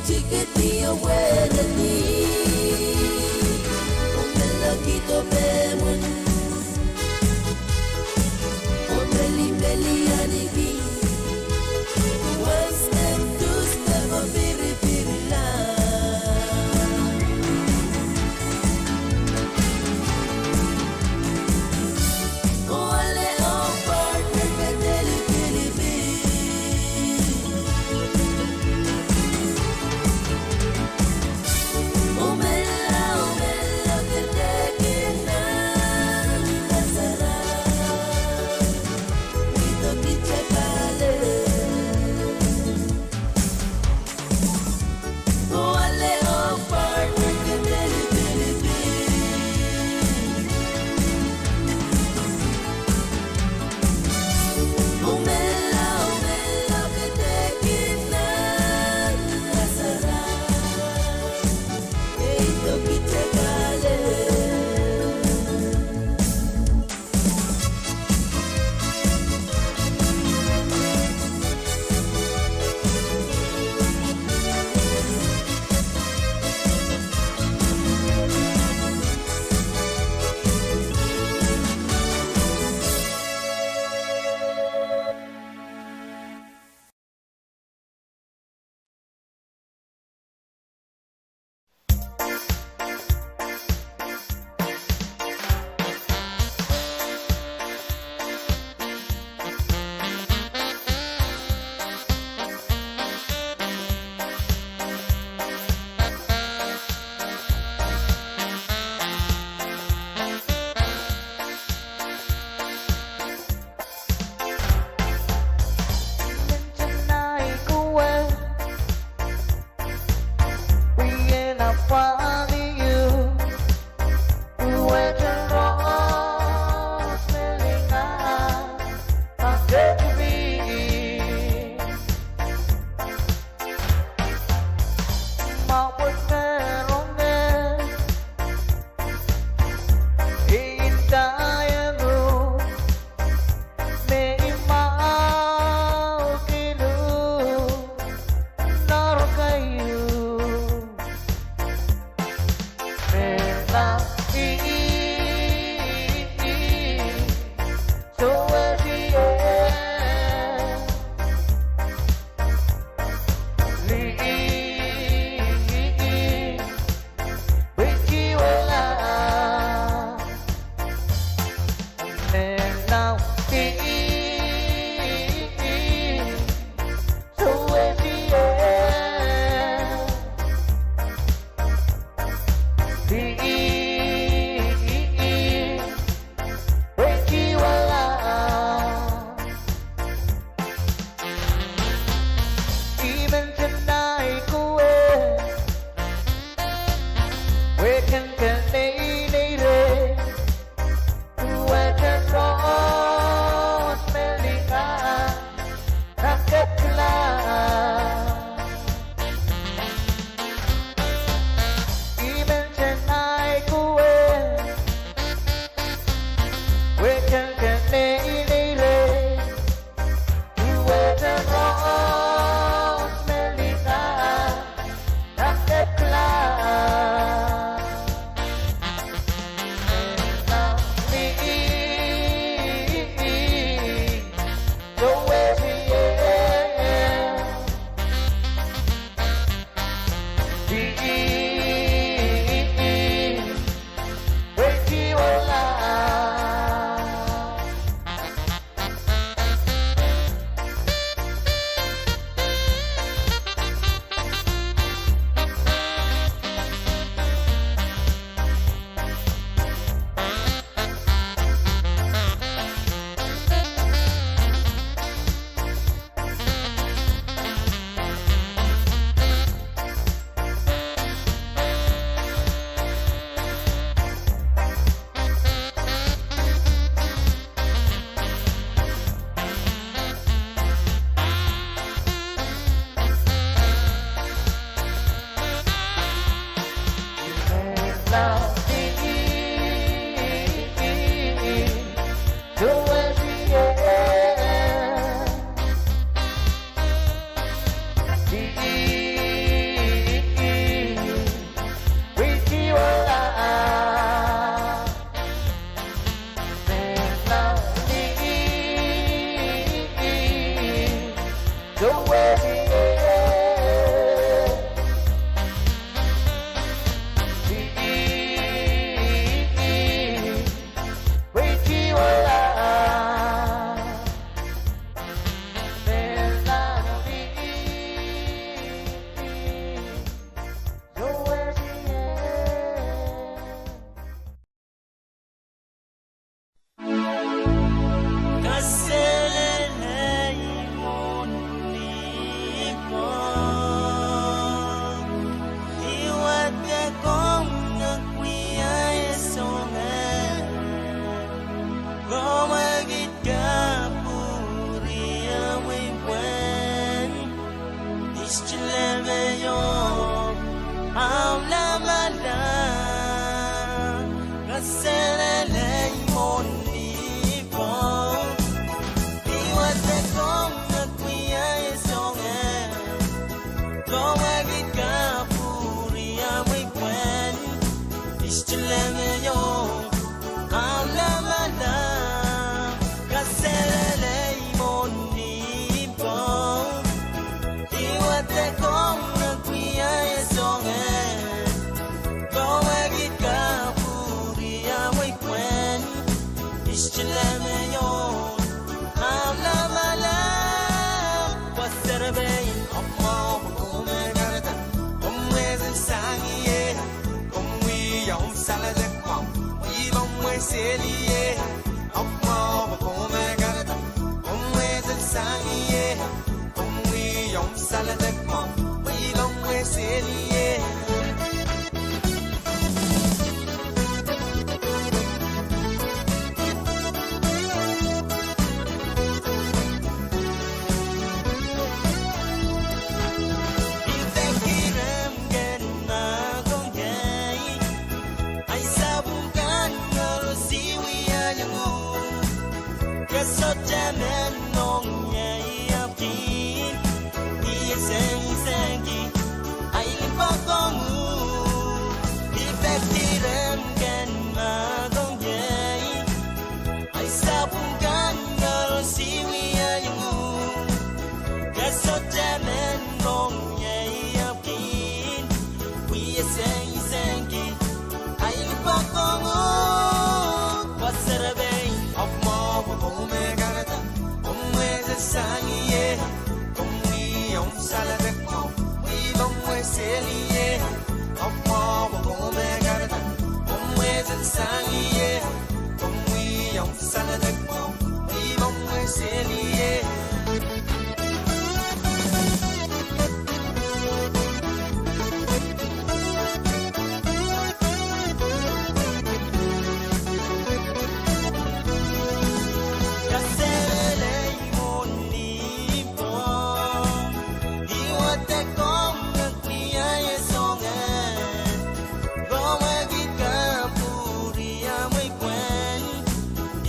ticket me away the need. Kita bemun, oh meli anigi, one step, two step, oh biri la. Oh ale oh partner kadeli pili.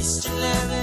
It's 11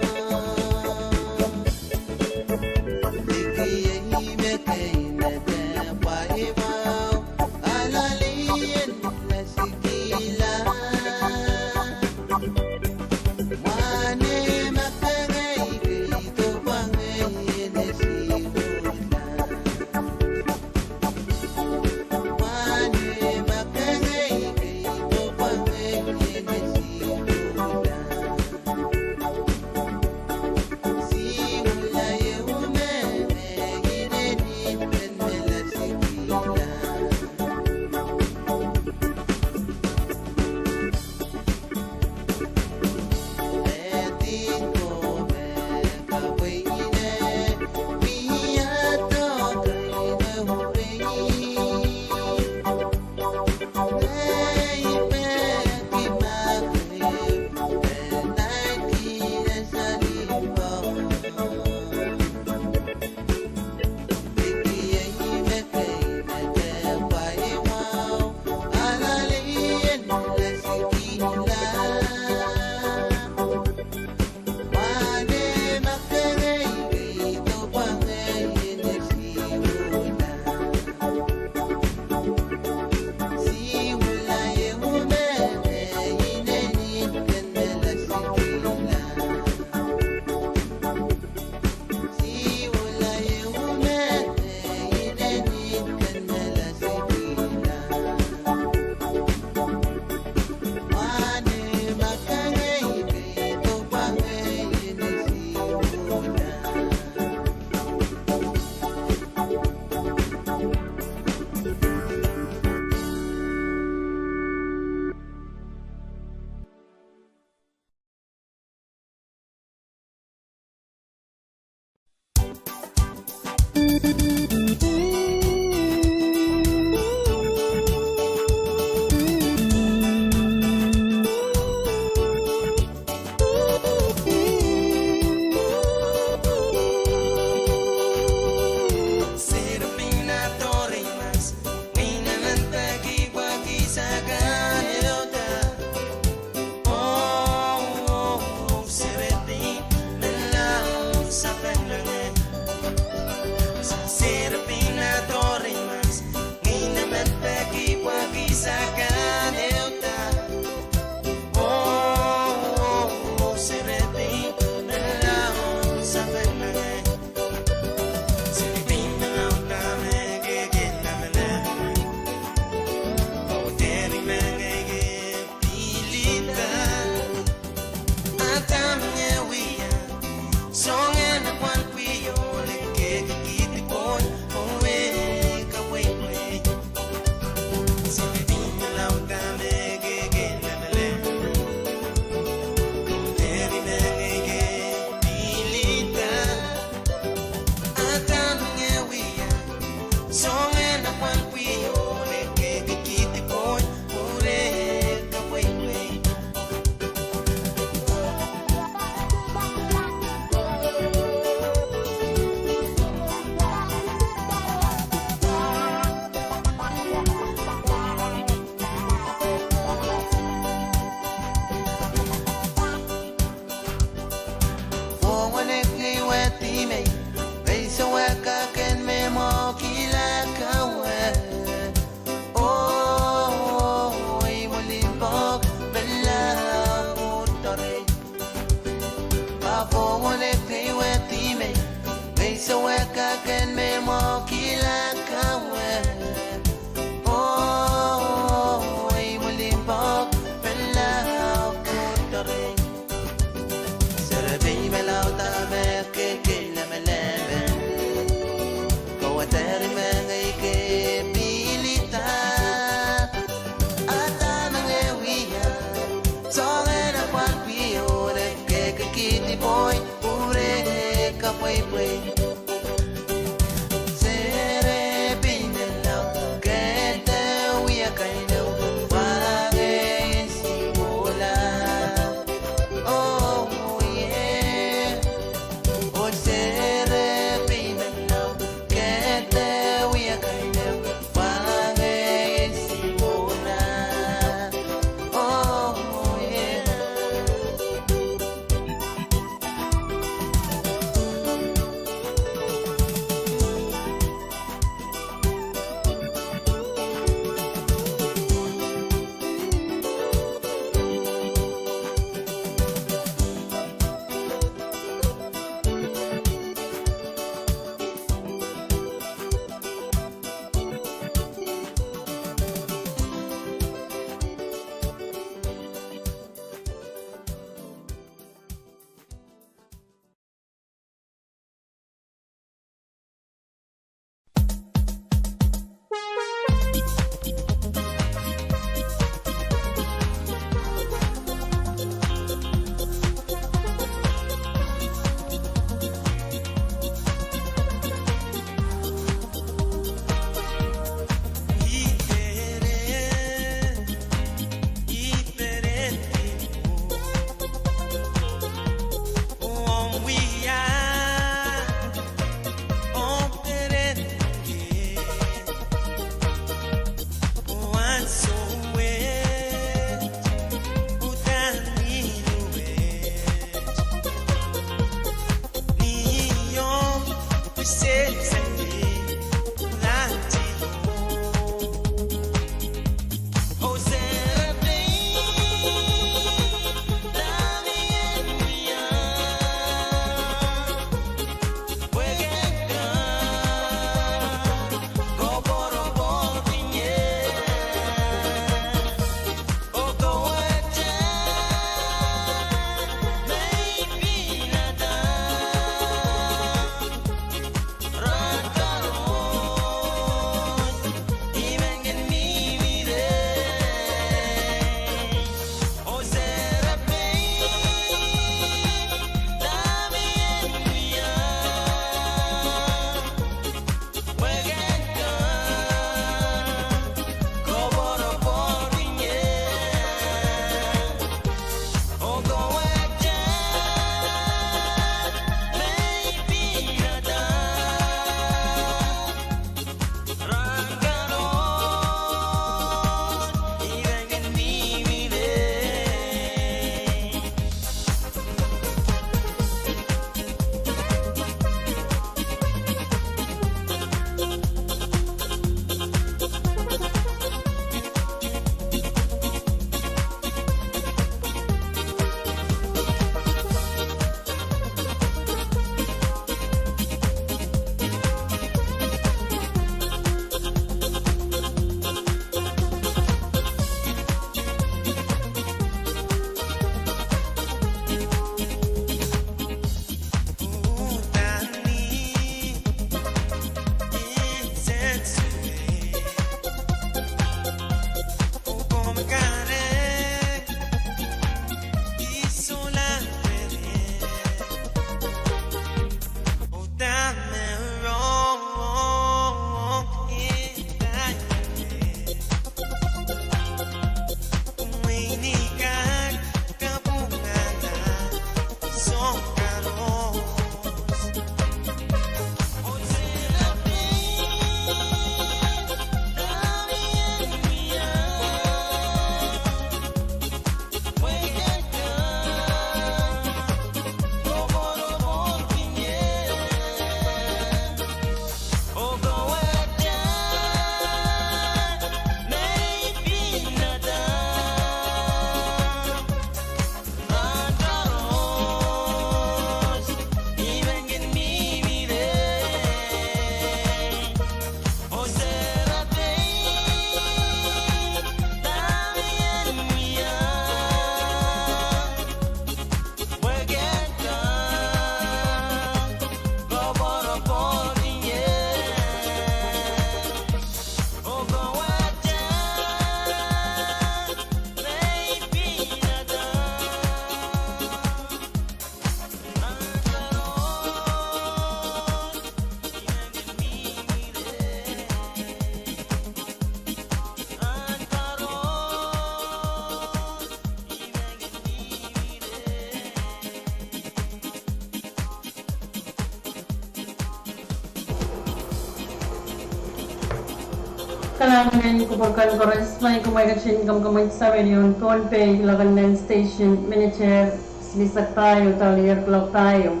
Kalangan ko pagkan koras may kumagashin kam kamay sa radio konpe lagan station manager slisak tayo talier clock tayo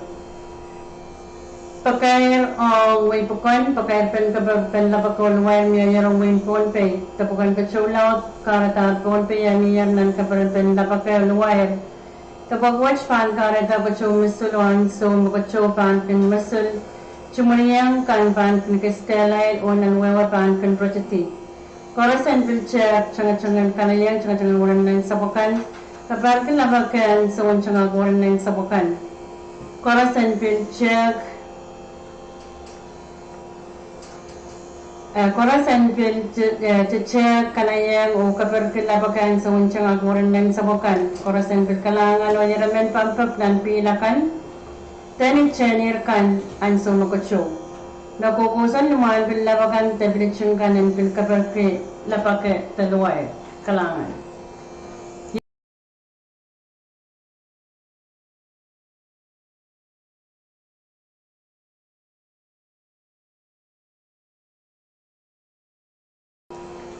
pagkair way pagkan pen pen labakon way miyayarong way konpe tapukan ka chulaut karata konpe yan nan kaparan pen labakal way tapag watch pan karata ka chu misuluan so makacho pan pen masul Cumuriang kan pan kestelai onan wewa pan kan projecti. Korasan bilcek cangan-cangan kanayang cangan-cangan orang lain sabukan. Kapal kan labakan sewan cangan orang lain sabukan. Korasan bilcek korasan bilcek kanayang o kapal kan labakan sewan cangan orang lain sabukan. Korasan bilkalangan o yaramen pampap dan pilakan. Tani chenir kan anso makocho. Nakukusan lumayan bil labakan tablichung kanin bil kabarke lapake taluay kalangan.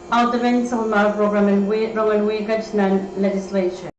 Outdated sa mga program and rongan wikaj ng legislation.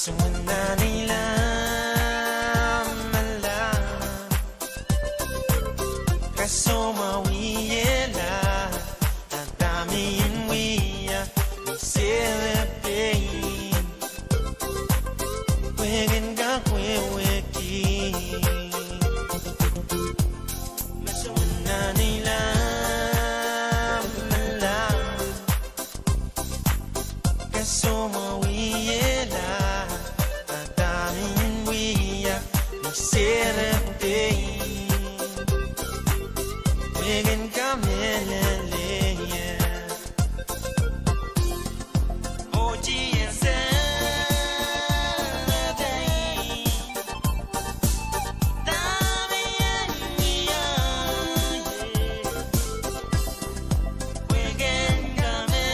Masumananila mala Kasoma wiyela Adami and we celebrate Wegen ga kwe weki Masumananila mala Kasoma wiyela celebrate Wegen kamelele Oji and Saturday Dami and Mia Wegen kamelele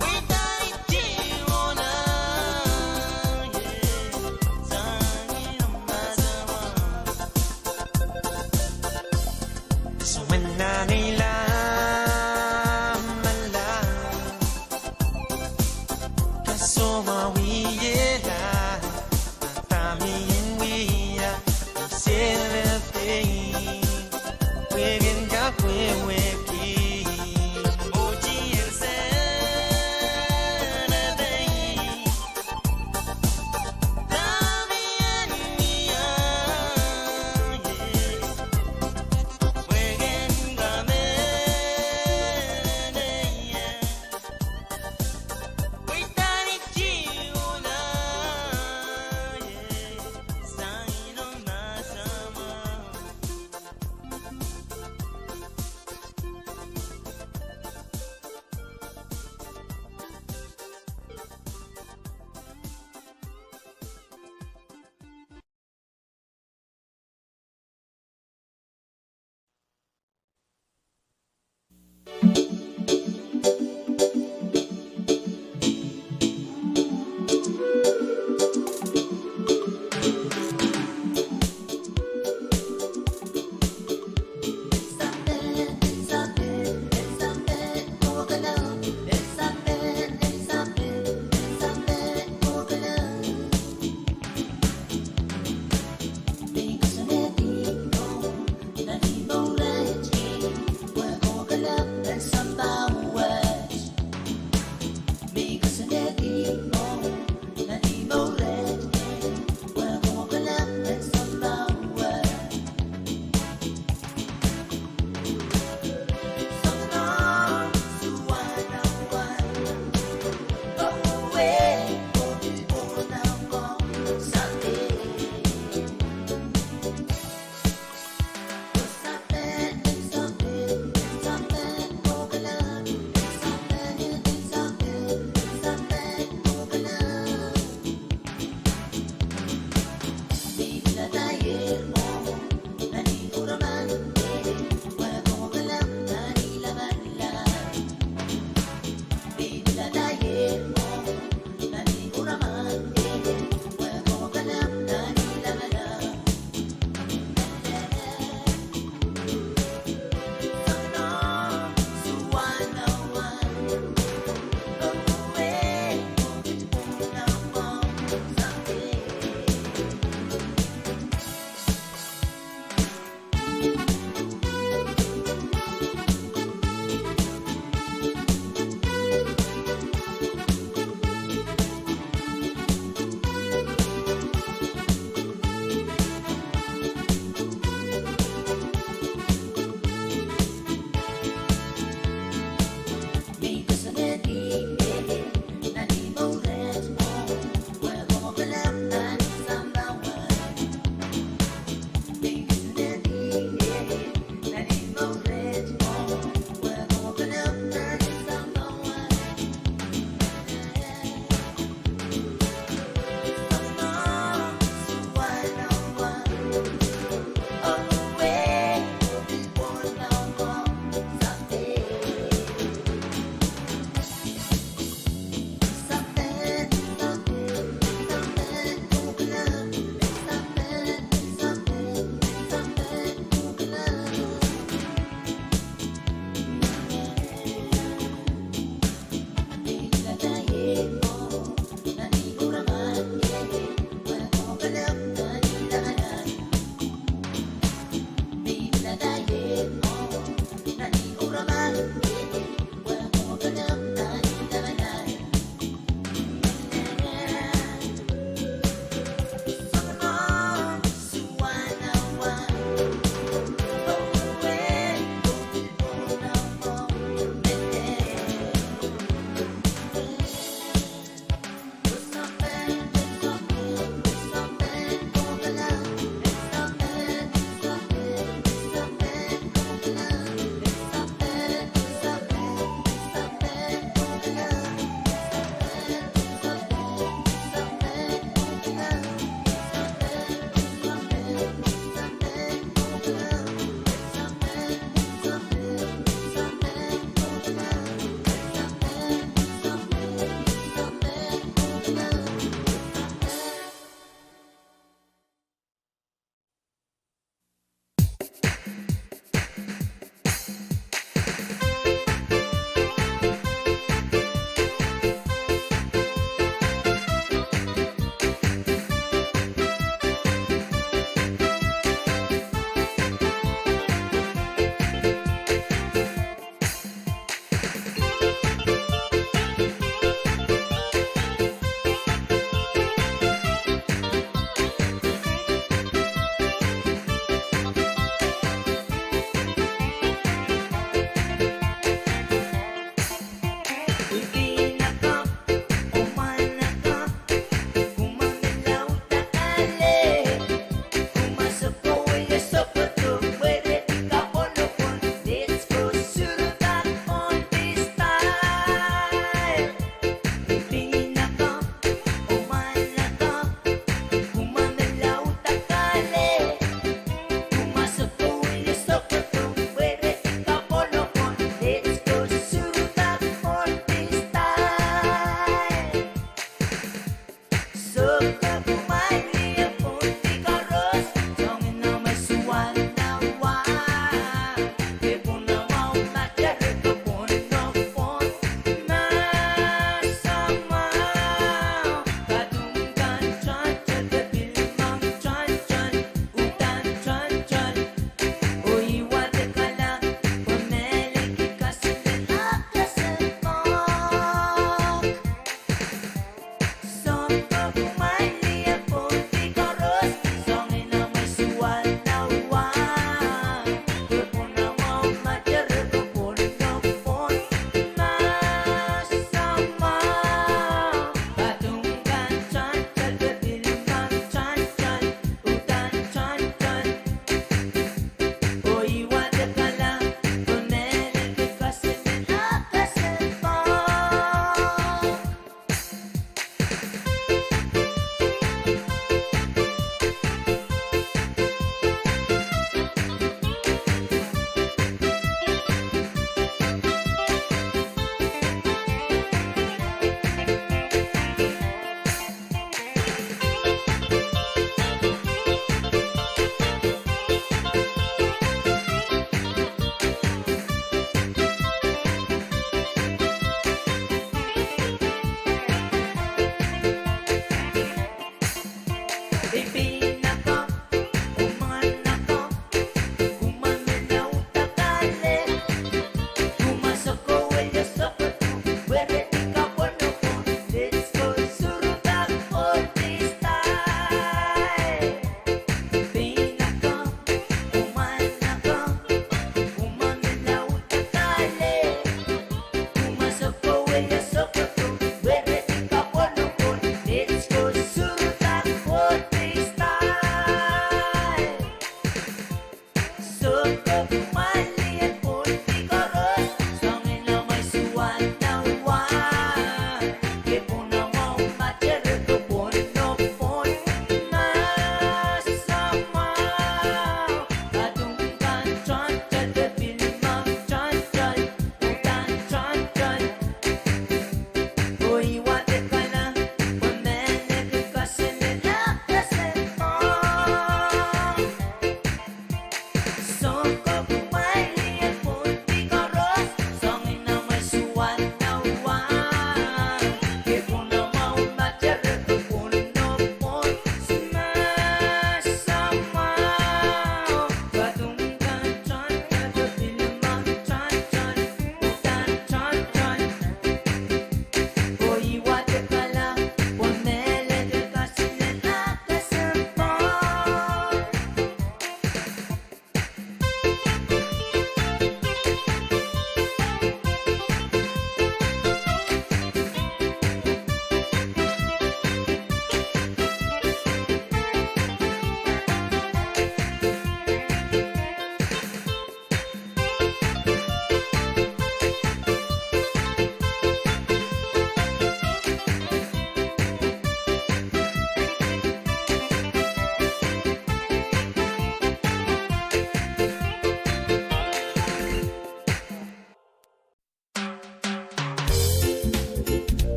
We died Tiwana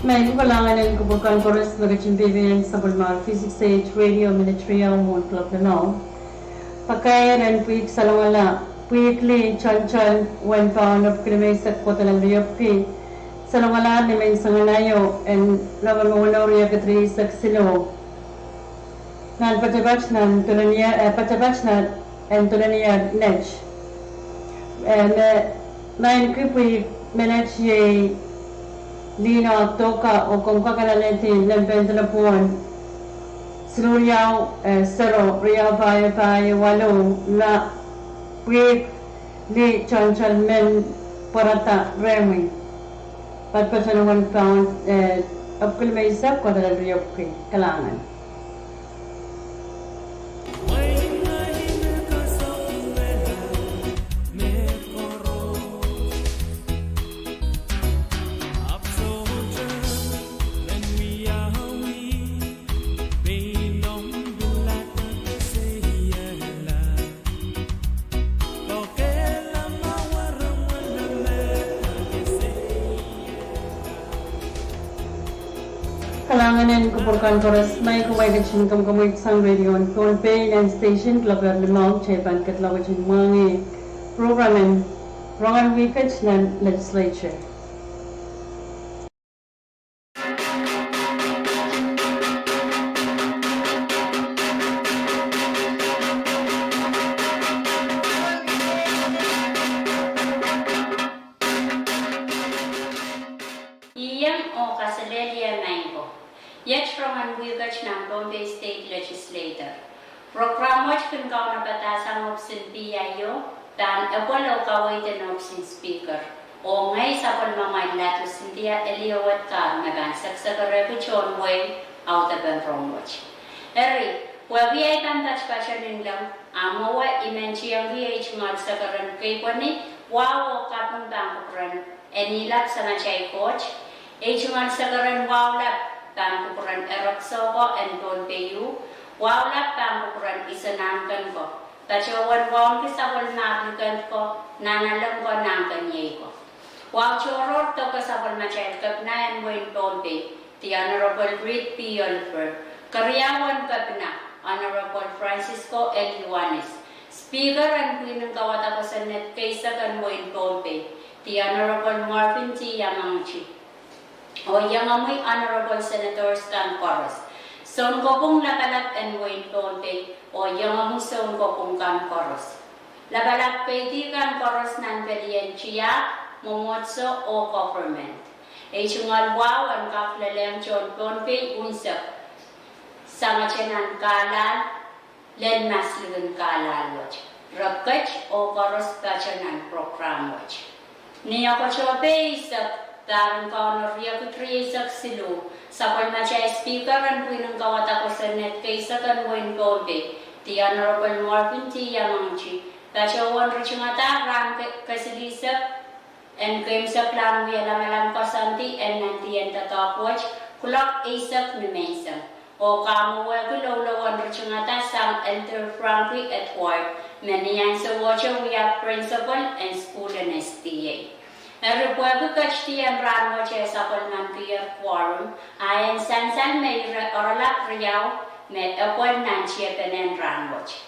May kulangan ng kubukan chorus nagachimpibinan sa Bulmar Physics Age Radio Military Moon Club na Pakay ran puik salawala puikli chan when pound of kilometers kota ng Riyopki salawala ni may sanganayo and laban mo riya katri saksilo nan patabach nan tulania patabach nan and tulania nech and nine kipui manage ye Lina toka o kung kakanalenti lampen telephone Suryaw Sero Ria Paya Walo La Puik Li Chanchan Men Porata Remi Patpasanungan found Apkul may isap ko na Riyopki Kalangan Ranganen kupurkan koras may kumaigachin kamkamay sang radio on phone pay and station klabar limang chepan katlawachin mangi programan Rangan Wikach nan legislature. Yet from Anguigach ng Bombay State Legislator. Program watch kung kao na batasang opsin PIO, dan abolo kawaitan opsin Speaker. O ngay sa pagmamay lato Cynthia Eliowat ka nagansak sa karepusyon way out of the from watch. Eri, wabi ay tantach pa siya rin lang, amawa imensi ang VH ngal sa karan kay pani, wawo kapong bangkukran, enilap sa machay coach, ngal sa karan wawlap, Bangkukuran erok soko and don payu, wawlap bangkukuran isanangkan ko. Tachawan wawang kisawal nablikan ko, nanalam ko nangkan yay ko. Waw choror to kasawal machay kapna and win Bombay, the Honorable Reed P. Olfer, Karyawan Kapna, Honorable Francisco L. Juanes, Speaker and Queen ng Kawata ko sa net kaysa kan win Bombay, the Honorable Marvin T. Yamangchi. O yang amoy Honorable Senator Stan Corus. Son ko pong labalap and Wayne Bombay o yang amoy son ko pong kan Corus. Labalap pwede kan Corus ng Pelienchia, Momotso o government. E chungal wawan kaklalem John Bombay unsak. Sama chenan kalal, len masligan kalal wach. Rakach o Corus kachanan program wach. Niya ko chobe isak. Darang kaunor ya kutri isak silu. Sapal machay Speaker and Queen ng Kawata ko sa net kaysa kan Wayne Bombay. The Honorable Marvin T. Yamangchi. Kachawan rachungata ram kasilisak and game sa plan wiyalamalam kasanti and nantiyan tatakwach kulak isak numaysam. O kamuwa kulawlawan rachungata sang Elder Frankie Edward. Maniyan sa watcher we have principal and school and STA. Repuego kachtian rano che sa palmantier quorum, ayan sansan may oralak riyaw, may apol nanchia penen ranwoch.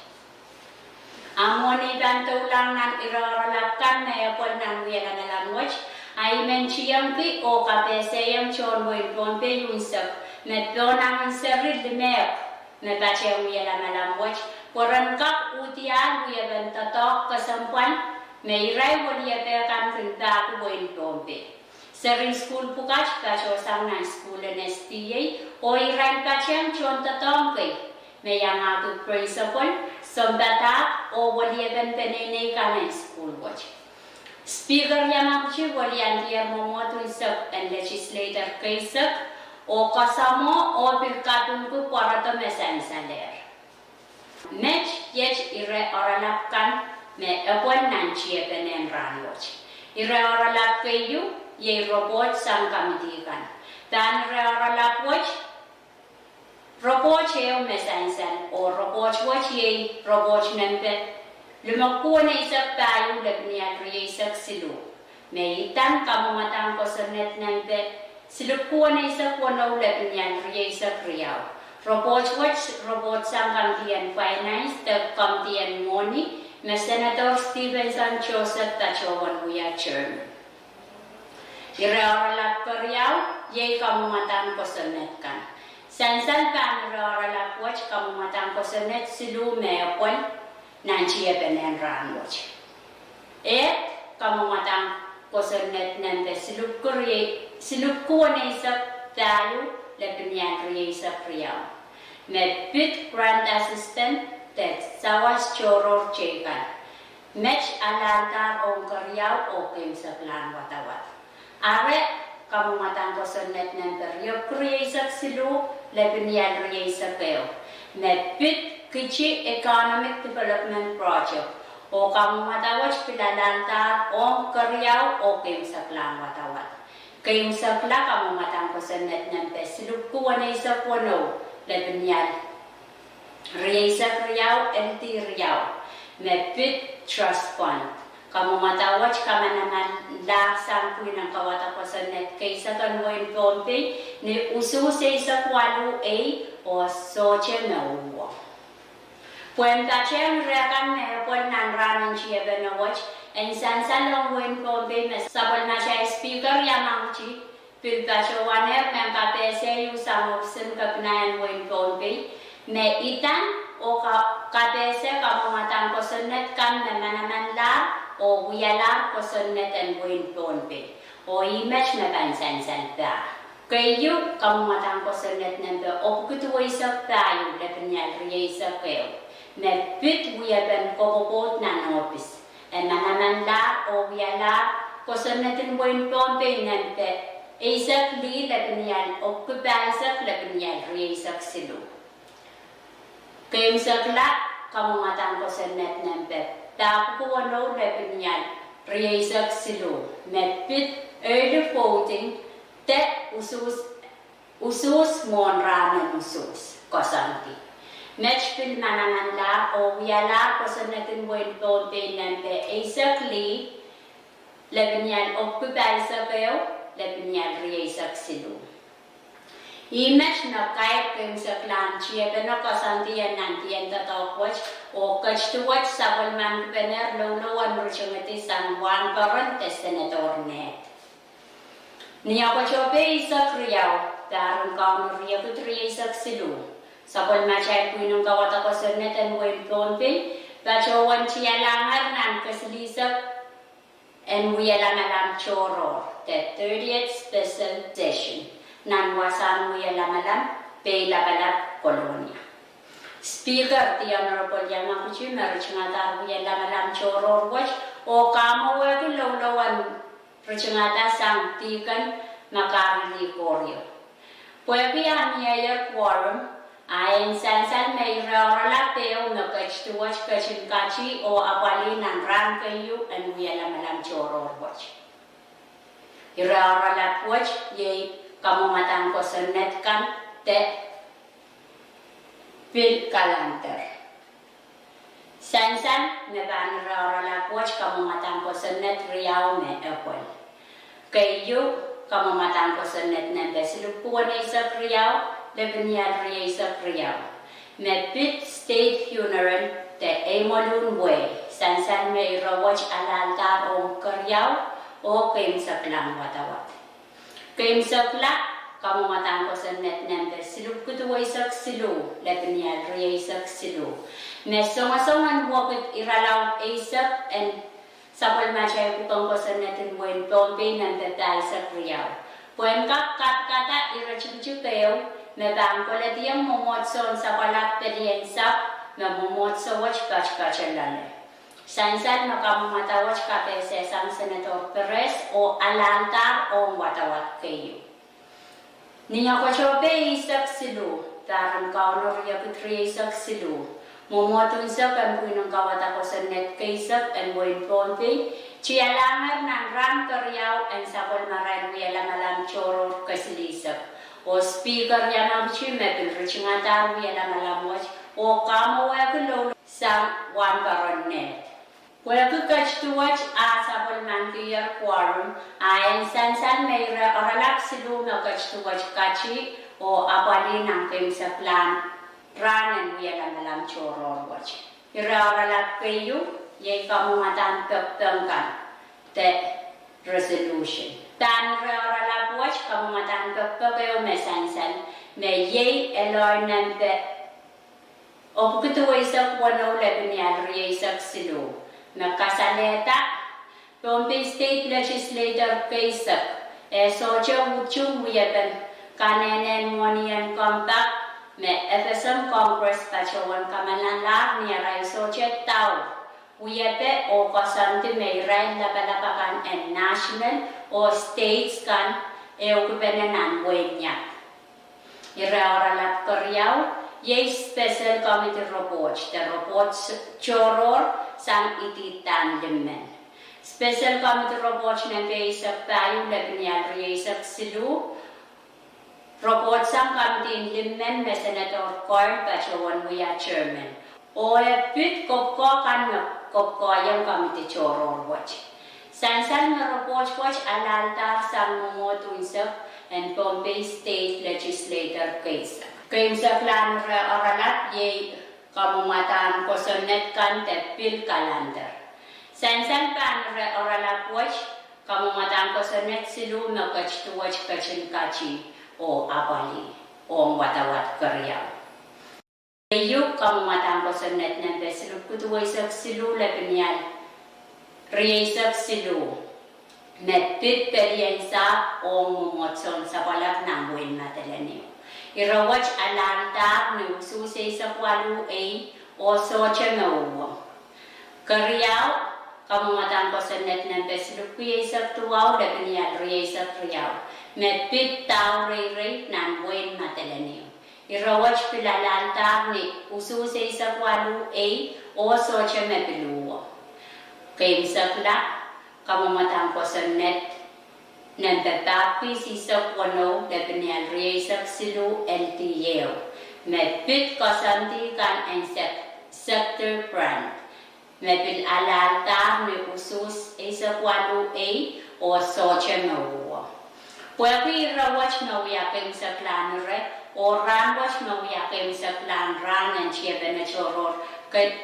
Amoni banto lang nan iroralakan may apol nan wiyala na lanwoch, ay menchiyang pi o kapeseyang chon win pompe yunsak, may donang seril limek, may bachayang wiyala na lanwoch, koran kak utian wiyagan tatok kasampan, may rai waliya pekan kinta ko Wayne Bombay. Sering school pukach kacho sang nan school and STA o iran kachang chon tatongkay. May yang ako principal, sombata o waliya gan penene kanan school watch. Speaker yang ako waliyan tiyer momotun sak and legislator kaysak o kasamo o pilkatun ko para to mesan saler. Match yech ire oralapkan me apon nanchia penen ranwoch. Ire oralap kayu ye robot sang kamitikan. Dan ire oralap watch robot yeo mesansan o robot watch ye robot nempe. Lumakpo na isak tayo labniya kriya isak silu. Me itan kamumatang ko sa net nempe. Silukpo na isak wanaw labniya kriya isak riyaw. Robot watch robot sang kamtian finance tag kamtian money. Na Senator Stevenson Joseph Tachawan Huya Chairman. Iraoralap Koreaw, yay kamumatan ko sa net kan. Sansan kan iraoralap watch kamumatan ko sa net silu meapon nanchiya penen ranwatch. Kamumatan ko sa net nante silup ko na isap tayo labinyan kriya isap riyaw. May pit grant assistant text sawas choror chekan. Match alantar ong karyaw o kim sa plan watawat. Are kamumatan ko sa net number yung kriyasak silu labinyan kriyasak kayo. Medpit kichi economic development project o kamumatawat pilalantar ong karyaw o kim sa plan watawat. Kayong sa plan kamumatan ko sa net number silu kuwa na isa puno labinyan Riyasak Riyaw, LT Riyaw, Medpit Trust Fund. kamu matawach kamanaman laksang kuin ang kawata ko sa net kaysa kanwain pompe ni ususe sa kwalu o soche mauwa. Puenta chen rekan me pon nan ranan chia benawach en sansan long wain pompe me sabol na siya speaker yamangchi pilta chawaner me kapese yu samopsin kapnayan wain pompe me itan o kapese kamumatang ko sa net kam me manaman la o wiyalar ko sa net and wain pompe o image me pansansan ta. Kayo kamumatang ko sa net nembe o kutuway sa tayo lepenyal riyay sa kayo. Me pit wiyaben kokopot na nopis. E manaman la o wiyala ko sa netin wain pompe nembe isak li lepenyal o kupaisak lepenyal riyay sa silo. Kayo sakla kamumatang ko sa net nembe. Tapo ko ano lepenyal riyay sa silo. Me pit early voting te usus mon ramen usus kosanti match pin manaman la o wiala kosanetin wain pompe nembe exactly lebenyan occupy sa kayo lebenyan riyay silu image na kay kem sa clan chia bena kosanti yan nantiyan tatakwach o kachtuwach sa walman pener lolo ruchungati san wan parante senator net niya ko chope isak riyaw darun kaun riya ko tri isak silu sabol machay puinong kawata ko sa net and wain pompe bacho wan chia langar nan kaslisak and wiyalamalam choro the 30th special session nan wasan wiyalamalam pe labalap kolonia speaker the honorable yamakuchi marichingatar wiyalamalam choro watch o kamo wa ko lawlawan Rachungata sang tikan makarili koryo. Pwede ang mayor quorum ayon sansan may rarala peo na kachtuwach kachinkachi o apali ng ran kayo and wiyalamalang choror watch. Irarala watch yay kamumatang ko sa net kan te pil kalanter. Sansan me ban rarala watch kamumatang ko sa net riyaw me apol. Kayo kamumatang ko sa net nembe silupuan ay sa kriyaw, lebenyal riyay sa kriyaw. Me pit state funeral te emolun way, sansan me irawach alaltar o kriyaw o kaim sa klang watawat. Kaim sa klang, kamumatang ko sa net nembe siluputuway sa silu, lebenyal riyay sa silu. Me songasongan wakit iralaw asak and sapal machay kupang ko sa natin wain pompe ng tatay sa kriyaw. Puan kata irachuchu kayo, me bang ko la diyang mumotson sa palat periensap, me mumotso watch kach-kachalale. Sansan makamumatawach kapese sang Senator Perez o alantar o watawat kayo. Niya ko chope isak silu, tarang kaunor ya putri isak silu. Momotun sa kampunong kawata ko sa net kaysak and wain pompe, chialangar ng ram karyaw and sabol maran wiyalamalang choror kasilisak. O speaker yan ang chimepil richingatar wiyalamalang watch o kamo wakulo sa wan paron net. Waku kach to watch sabol man kiyar quorum ayon sansan mayra oralak silu na kach to watch kachi o apali ng kim sa plan ranan wiyalamalang choror watch. Iraralak kayo, yay kamumatan pagtangkan te resolution. Tan iraralak watch kamumatan pagpagayo mesansan me yay elor nante o pagkatuway sa kwanaw lebenyal riyay sa silu. Nakasaleta, Pompe State Legislator kaysak socha uchung wiyaban kanenen monian compact me FSM Congress pachawan kamalan lar ni ray soche tau uyepe o kasanti me ray labalapakan and national o states kan okupenan buenya ira lap koryaw ye special committee report the reports choror sang ititan lemen special committee report na kaysa tayo lebenyal riyay silu report sang committee limmen me Senator Corn pachawan wiya chairman. O pit ko kan kop koyam kami te choror watch. Sansan meropos watch alaltar sang momotu insep and Pompey State Legislator case. Kaimsa klan oralat ye kamumatan kosonet kan tepil kalender. Sansan pan oralat watch kamumatan kosonet silu makach tu watch kachin kachi o abali o watawat karyao. Ayuk kamumatan kosonet nembe silu kutuwaisak silu lepenyal. Riesak silu. Metpit periensa o mumotson sa balak ng buwan matalanyo. Irawach alantar ni ususay sa kwalu ay o socha mauwa. Karyaw, kamumatan ko sa net ng beslupiyay sa tuwaw na pinyal riyay sa kriyaw. Metpit tao ray ng buwan matalanyo. Irawach pilalantar ni ususay sa kwalu ay o socha mapiluwa. Kaimsakla, kamumatan ko sa net ng tatapi si sa kwano na pinalriyasak silu LTO. Mepit kasanti kan ang sector brand. Mepil alalta ni usus sa kwano A o socha mawa. Pwede rawach mawiyakim sa klanere o ranwach mawiyakim sa klan ran ang chiyaba na choror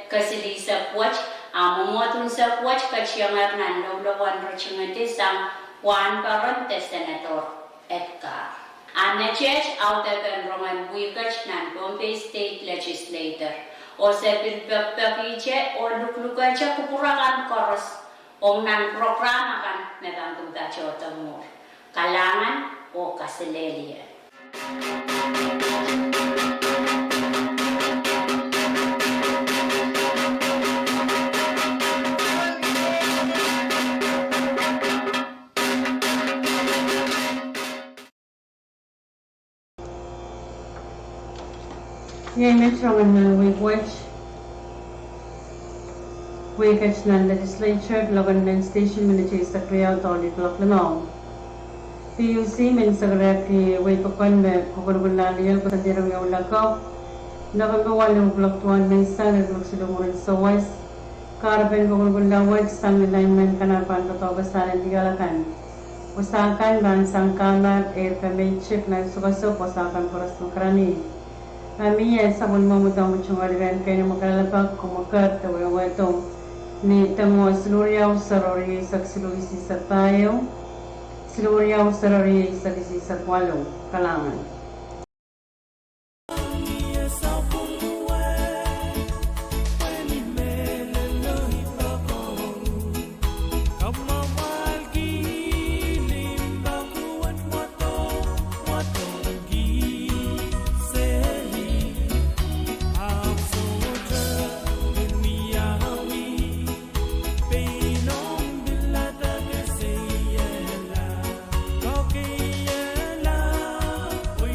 kasili sa kwach. Amumotun sa kwach kacyangar nan loblawan rachungante sang Juan Parente Senator Edgar. Ana church out of the Roman Wikach nan Pompey State Legislator. O sa pilpagpakiche o luklukacha kupurakan koros o nan programa kan mebangkong tachotamur. Kalangan o Kasilelia. Ngayon ng Wikach ng legislature, laban ng station military sa Kriyaw Tawli Klok Lanong. PUC min sa Greki Wipakon me kukulgulaliyal ko sa dirang yung lakaw. Nakagawal ng Klok ng isang nagluksilumunan sa West. Karapan kukulgulawad sang alignment kanapan katobasan ng tigalakan. Usakan bansang kamar air permit chief ng sukasok usakan poras ng karani. Kami ay sabon mamutang muchungaran kayo na makalapag kumakat tawawatong ni tamo siluriyaw sarori sa silurisi sa tayo siluriyaw sarori sa isi sa kwalo kalangan. We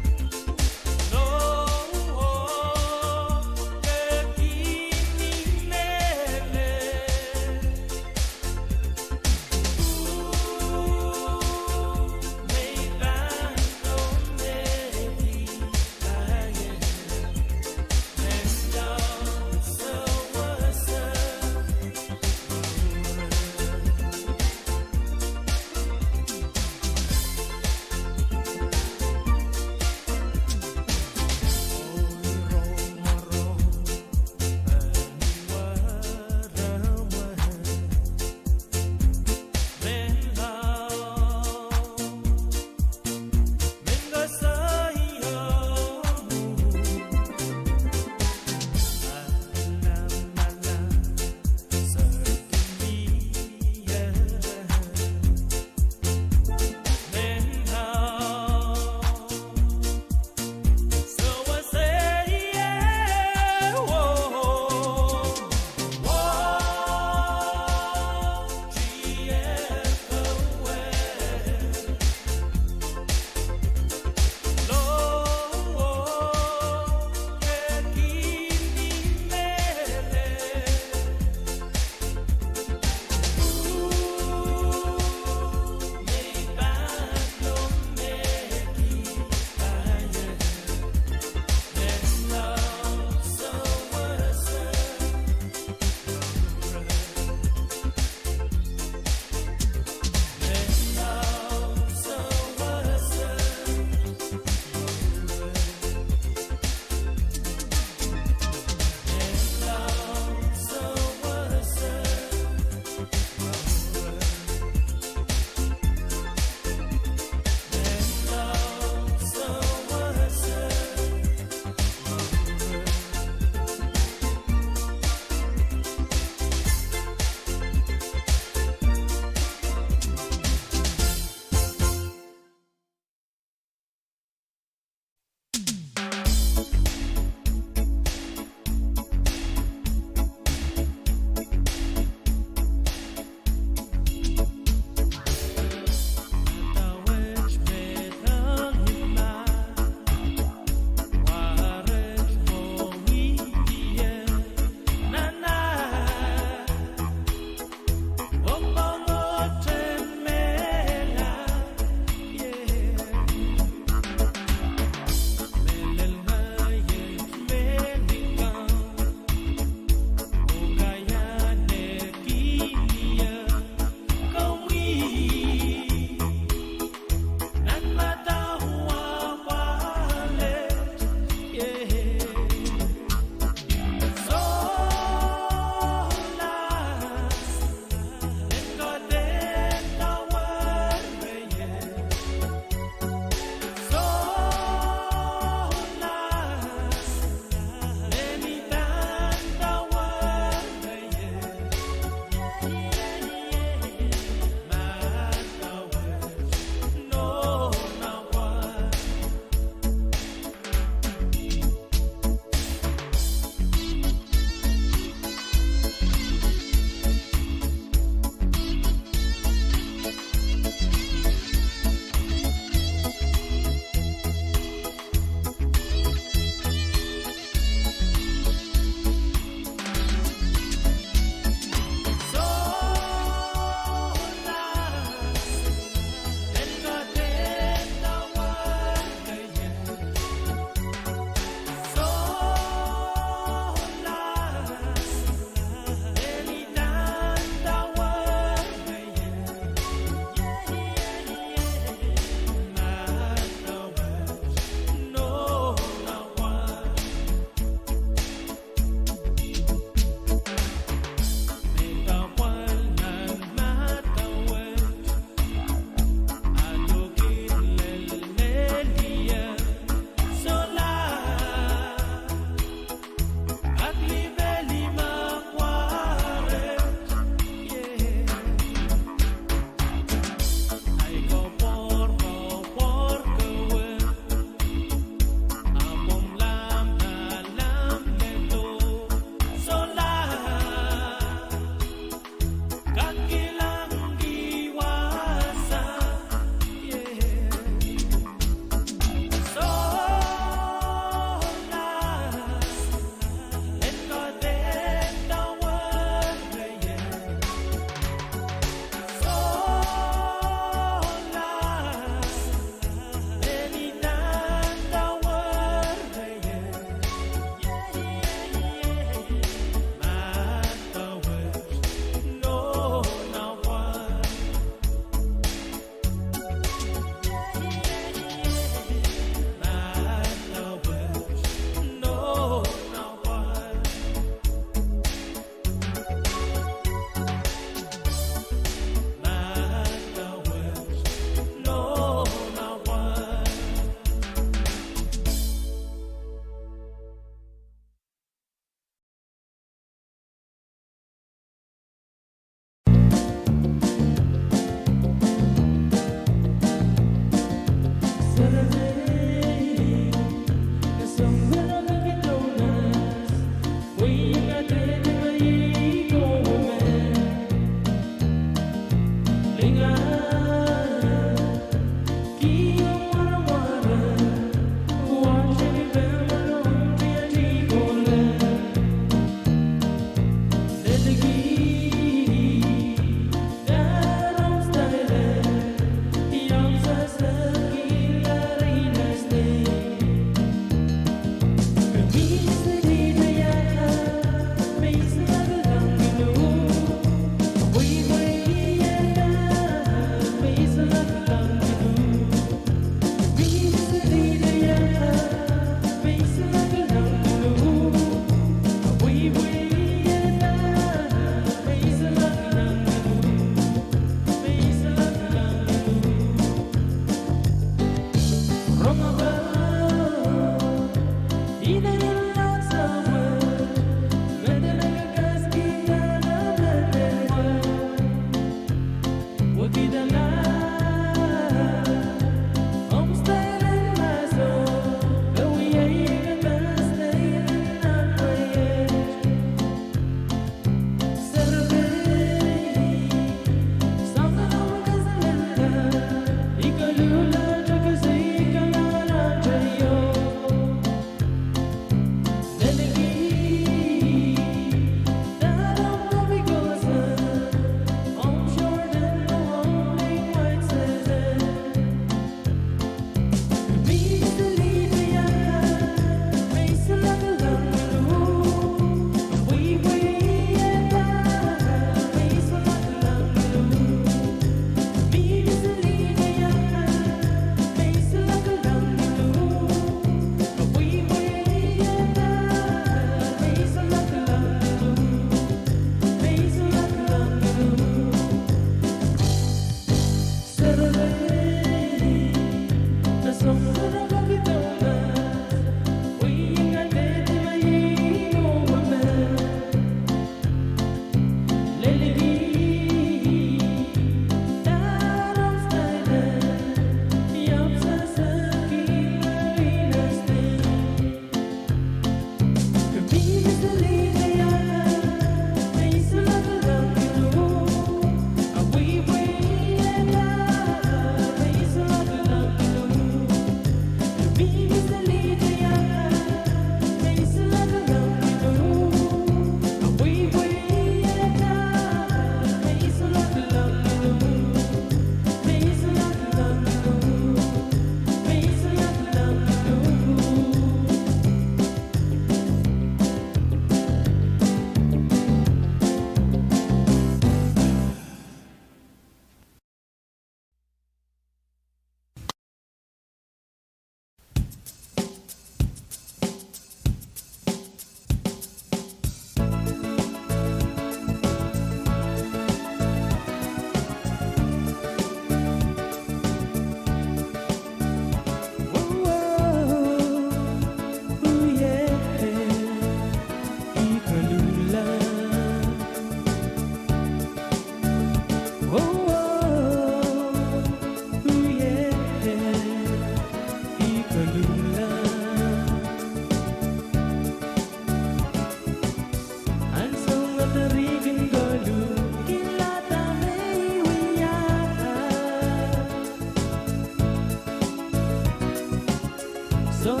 Welly,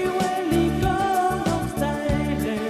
welly, come, stay.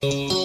Thank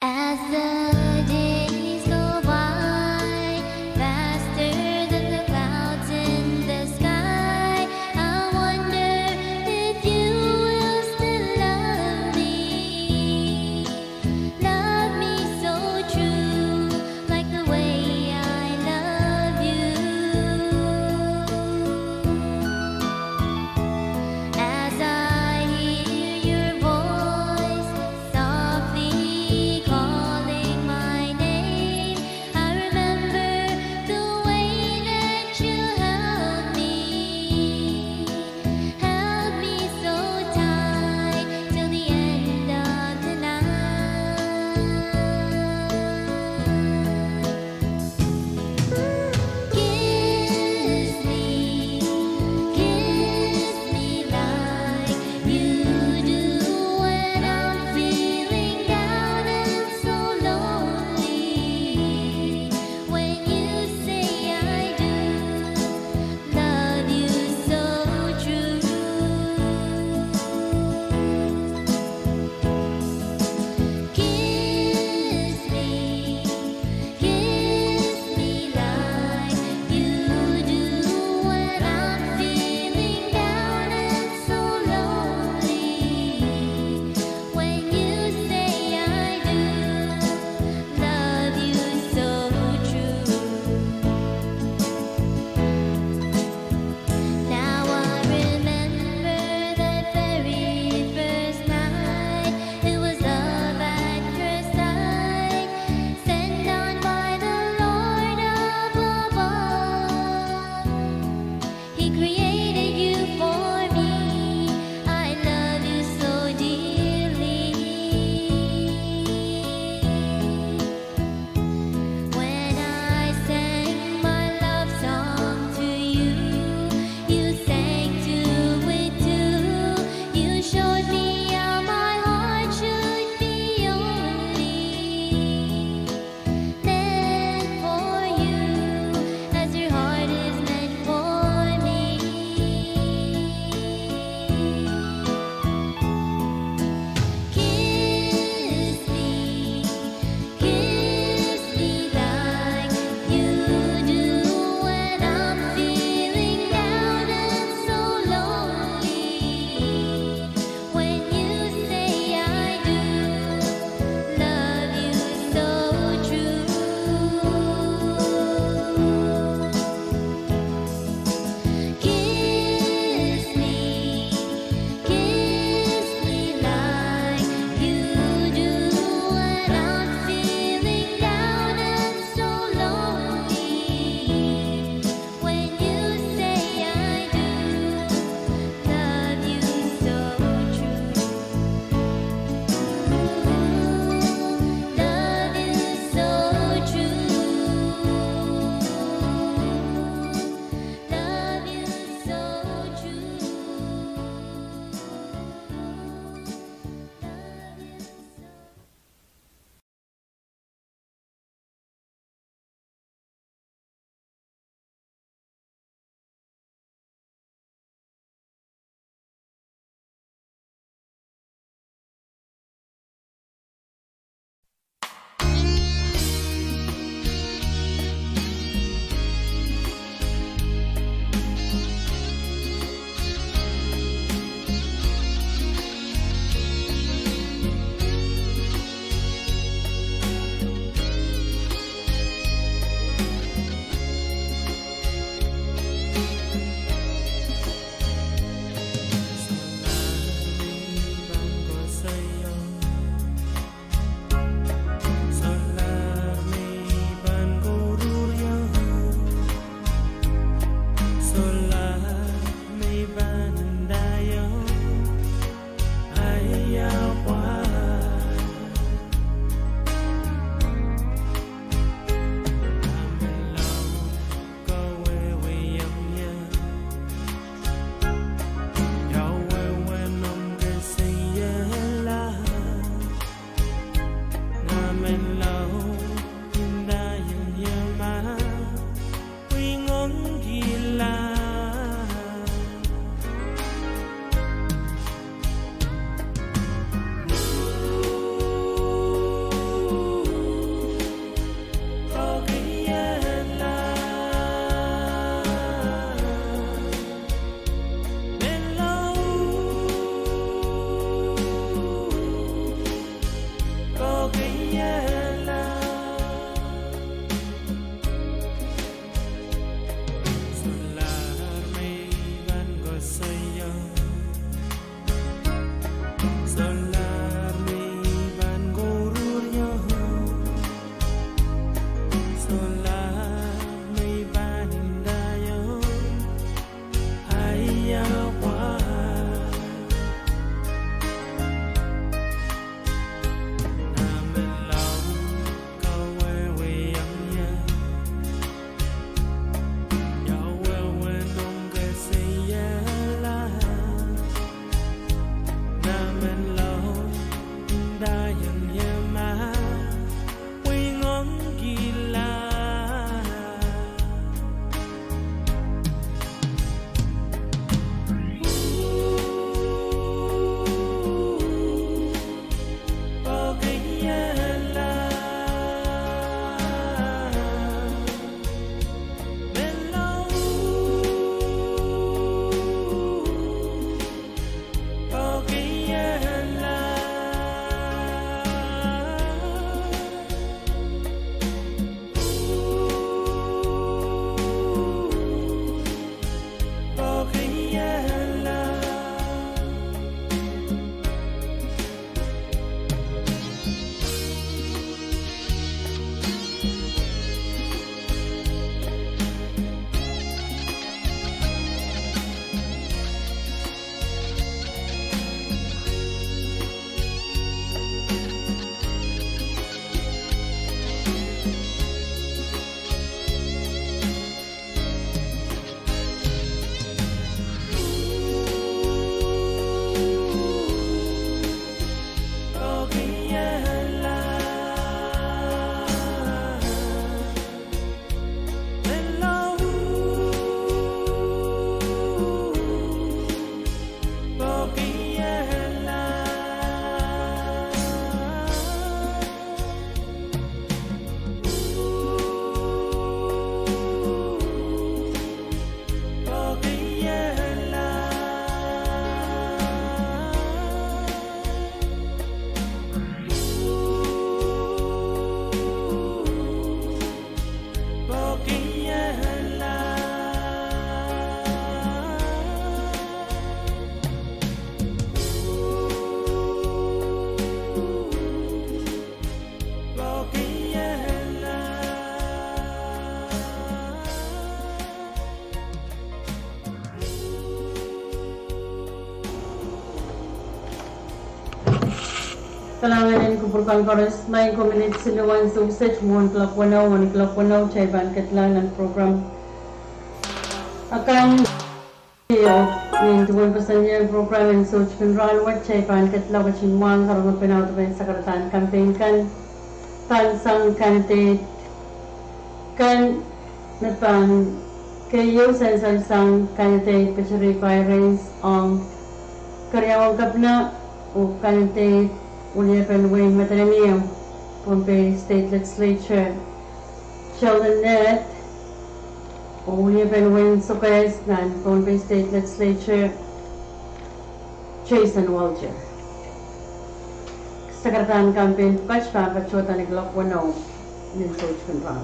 As the days go by, faster than the clouds in the sky, I wonder if you will still love me so true, like the way I love you. As I hear your voice softly calling Kalanganin ko purkang koras may kumilit siluan sausage mo klak wanaw chay ban katlang ng program akan nin tuwan pasan niya program and search kunral wat chay ban katlaw kachinwang karong pinaw to sa karatan campaign kan tansang kante kan napan kayo sa sang kante pachari virus ang karyawang kapna o kante William Wayne Matanio, Pompey State Legislature, Sheldon Nett, William Wayne Socas, and Pompey State Legislature, Jason Walter. Secretary Campaign Pachpa Pachota Niglok Wano, Nin Soch Control.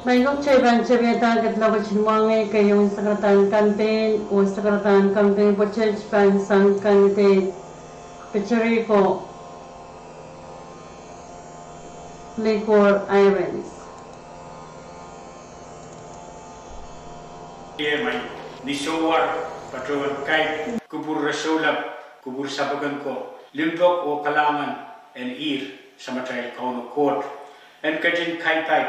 May gok chay ban chabeta katla ko chinwange kayong sakratan campaign o sakratan campaign po church ban sang candidate Pachari ko Liquor Irons. Iya mai nisowar patrowan kai kubur rasulap kubur sabagan ko limbok o kalangan and ir samatay kauno court and kajin kai pai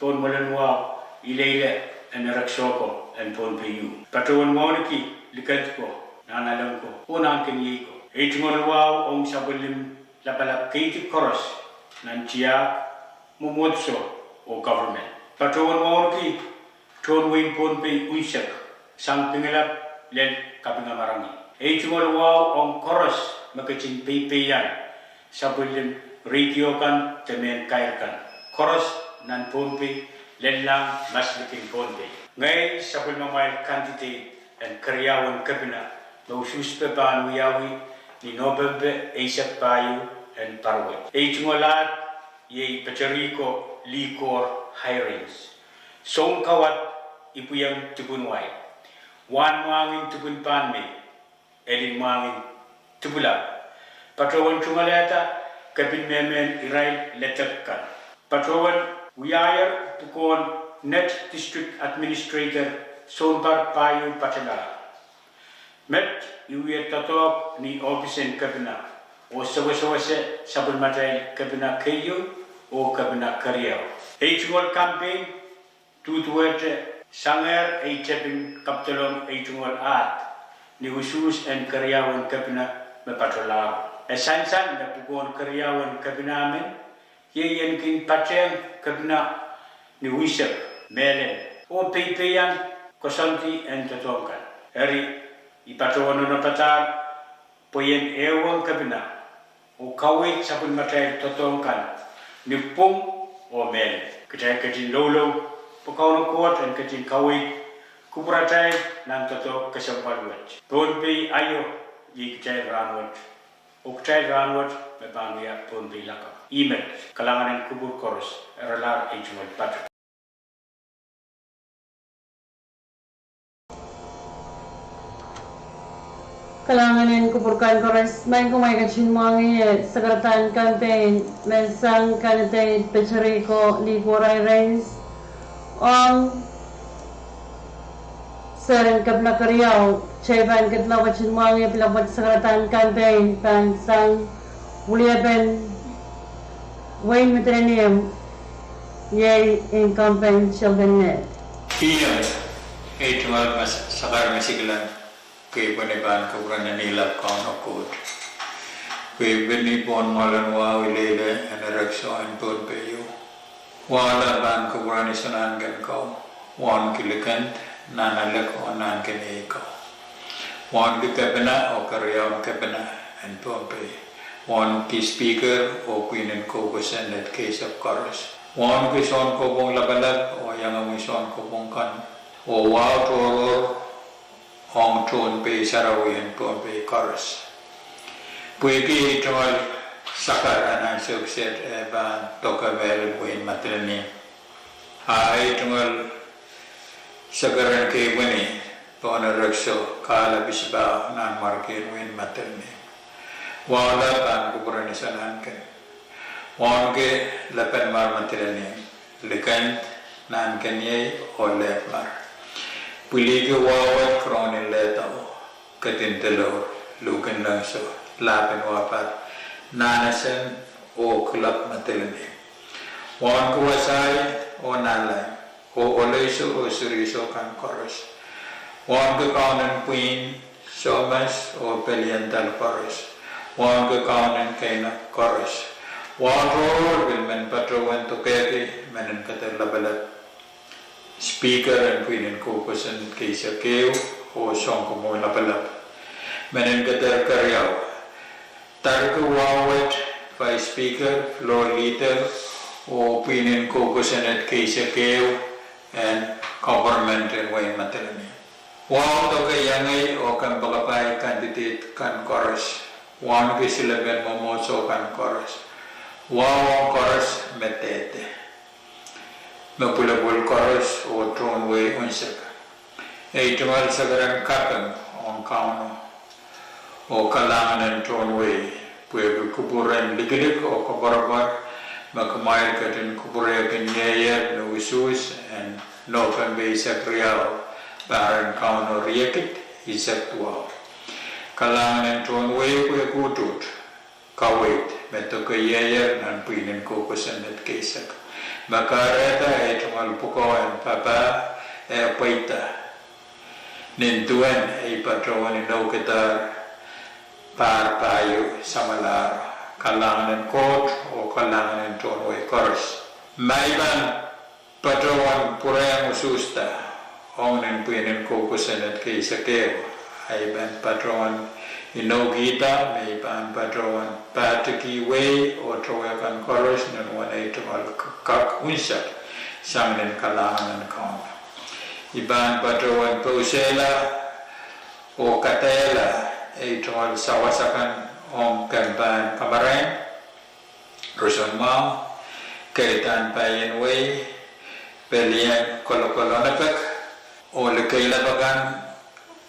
ton malanwa ileile and raksoko and ton payu patrowan moniki likat ko nanalang ko unang kinyi ko itmolwa om sabulim lapalak kiti koros nantia mumotso o government patrowan moniki ton wing pon pe uisak sang pingalap len kapingamarangi itmolwa om koros makachin pipiyan sabulim radio kan temen kairkan koros nan pompe lela maslikin pompe ngai sabul mamal candidate and karyawan kabina no suspe ban wiyawi ni nobembe eisak payu and parwe eichmolat ye pachariko likor hirings song kawat ipuyang tubunwai wan mangin tubun panme elin mangin tubula patrowan chumaleta kapin memen irail letakkan patrowan Uyayar Pukon Net District Administrator Sonbar Payu Patala Met Uye Tatok ni Office Kabina o Sawasawase Sabul Matai Kabina Kayu o Kabina Kariao. H1 campaign Tutuet Sanger H7 Kaptalong H1 Art ni Usus and Kariawan Kabina Mepatala. A Sansan the Pukon Kariawan Kabina men. Yen king pateng kabina ni wisap melen o pepeyan kosanti en tatongkan eri ipatawano na patar poyen ewang kabina o kawit sapun matay tatongkan ni pum o melen kajay kajin lolo pokawno kuat en kajin kawit kupuratay nan tato kasampalwat pon pe ayo yi kajay ranwat o kajay ranwat mebangya pon pe laka email kalangan kubur koros RLR H1 Patrick. Kalanganin kubur koros main kumai kacin mangi sekretaran campaign mensang kanite pecerico liporai rains seren kapla kariau ceban ketla kacin mangi pelabat sekretaran campaign pansang uliaben Wayne Mediterranean, yay in campaign Shelganet. Here, H1 Sakar Masiglan, Kapaneban, Kubrana Nila, Kono Code. We've been Nippon Malanwa, Lele, and Erection and Podpeyu. Wala Ban Kubrani Sanangan Ko, 1 Kilikant, Nanalek or Nankaneko. 1 Kapana or Karion Kapana and Podpay. 1 key speaker or Queen and Kokosan at case of chorus. 1 Kishon Kobong Labalak or Yangamishon Kobong Kan or Wow Toror Hong Tone Pay Sarawi and Pompe chorus. Puiki Tomal Sakar and I said Ban Tokavel Wayne Matrani. I Tomal Sakar and K Winnie Pona Rexo Kala Bisba Nan Market Wayne Matrani. Wala kan kuburan isanan kan. Wan ke lepen mar materani, lekan nan kenye o lepmar. Puli ke wawat kronin letao, ketintelo, lukan langso, lapen wapat, nanasen o klap materani. Wan kuwasai o nalay, o oleso o suriso kan koros. Wan ke kaunan queen, somas o peliantal koros. Wan ke kaunan kaina chorus. Wan roar will men patrowan to kete men kata labalat. Speaker and queen and caucus and keisa keu o song ko labalat. Men kata karyao. Tarku wawet by speaker, floor leader o queen and caucus and keisa keu and government and way materani. Wan to kayangai o kan bagapay candidate kan chorus. 1 kisilagan momoso kan chorus. Wow chorus metete. Mapulabul chorus o throne way unsak. Eitumal sagaran kapang on kauno. O kalangan and throne way. Puebe kuburan ligilik o kabarabar. Makamayar katin kuburayakin yayer no usus and no kan be sakriao. Baran kauno riyakit isak wow. Kalangan and tron way kue kutut, kawit, meto ke yayer nan pinin kukusan at kesak. Makareta etungal puko and papa paita. Nintuan patrowan in lokitar par payo samalar. Kalangan and court o kalangan and tron way chorus. Maiban patrowan purayang ususta, ong nan pinin kukusan at kesakeo. Aiban patron inogita may pan patron pataki way or troyakan chorus nan one tumal kak unsak sangin kalangan ng kaon. Iban patron pausela o katela ay tumal sawasakan om kampan kamaran roson mau kaitan payen way pelian kolokolonapak o lekailabagan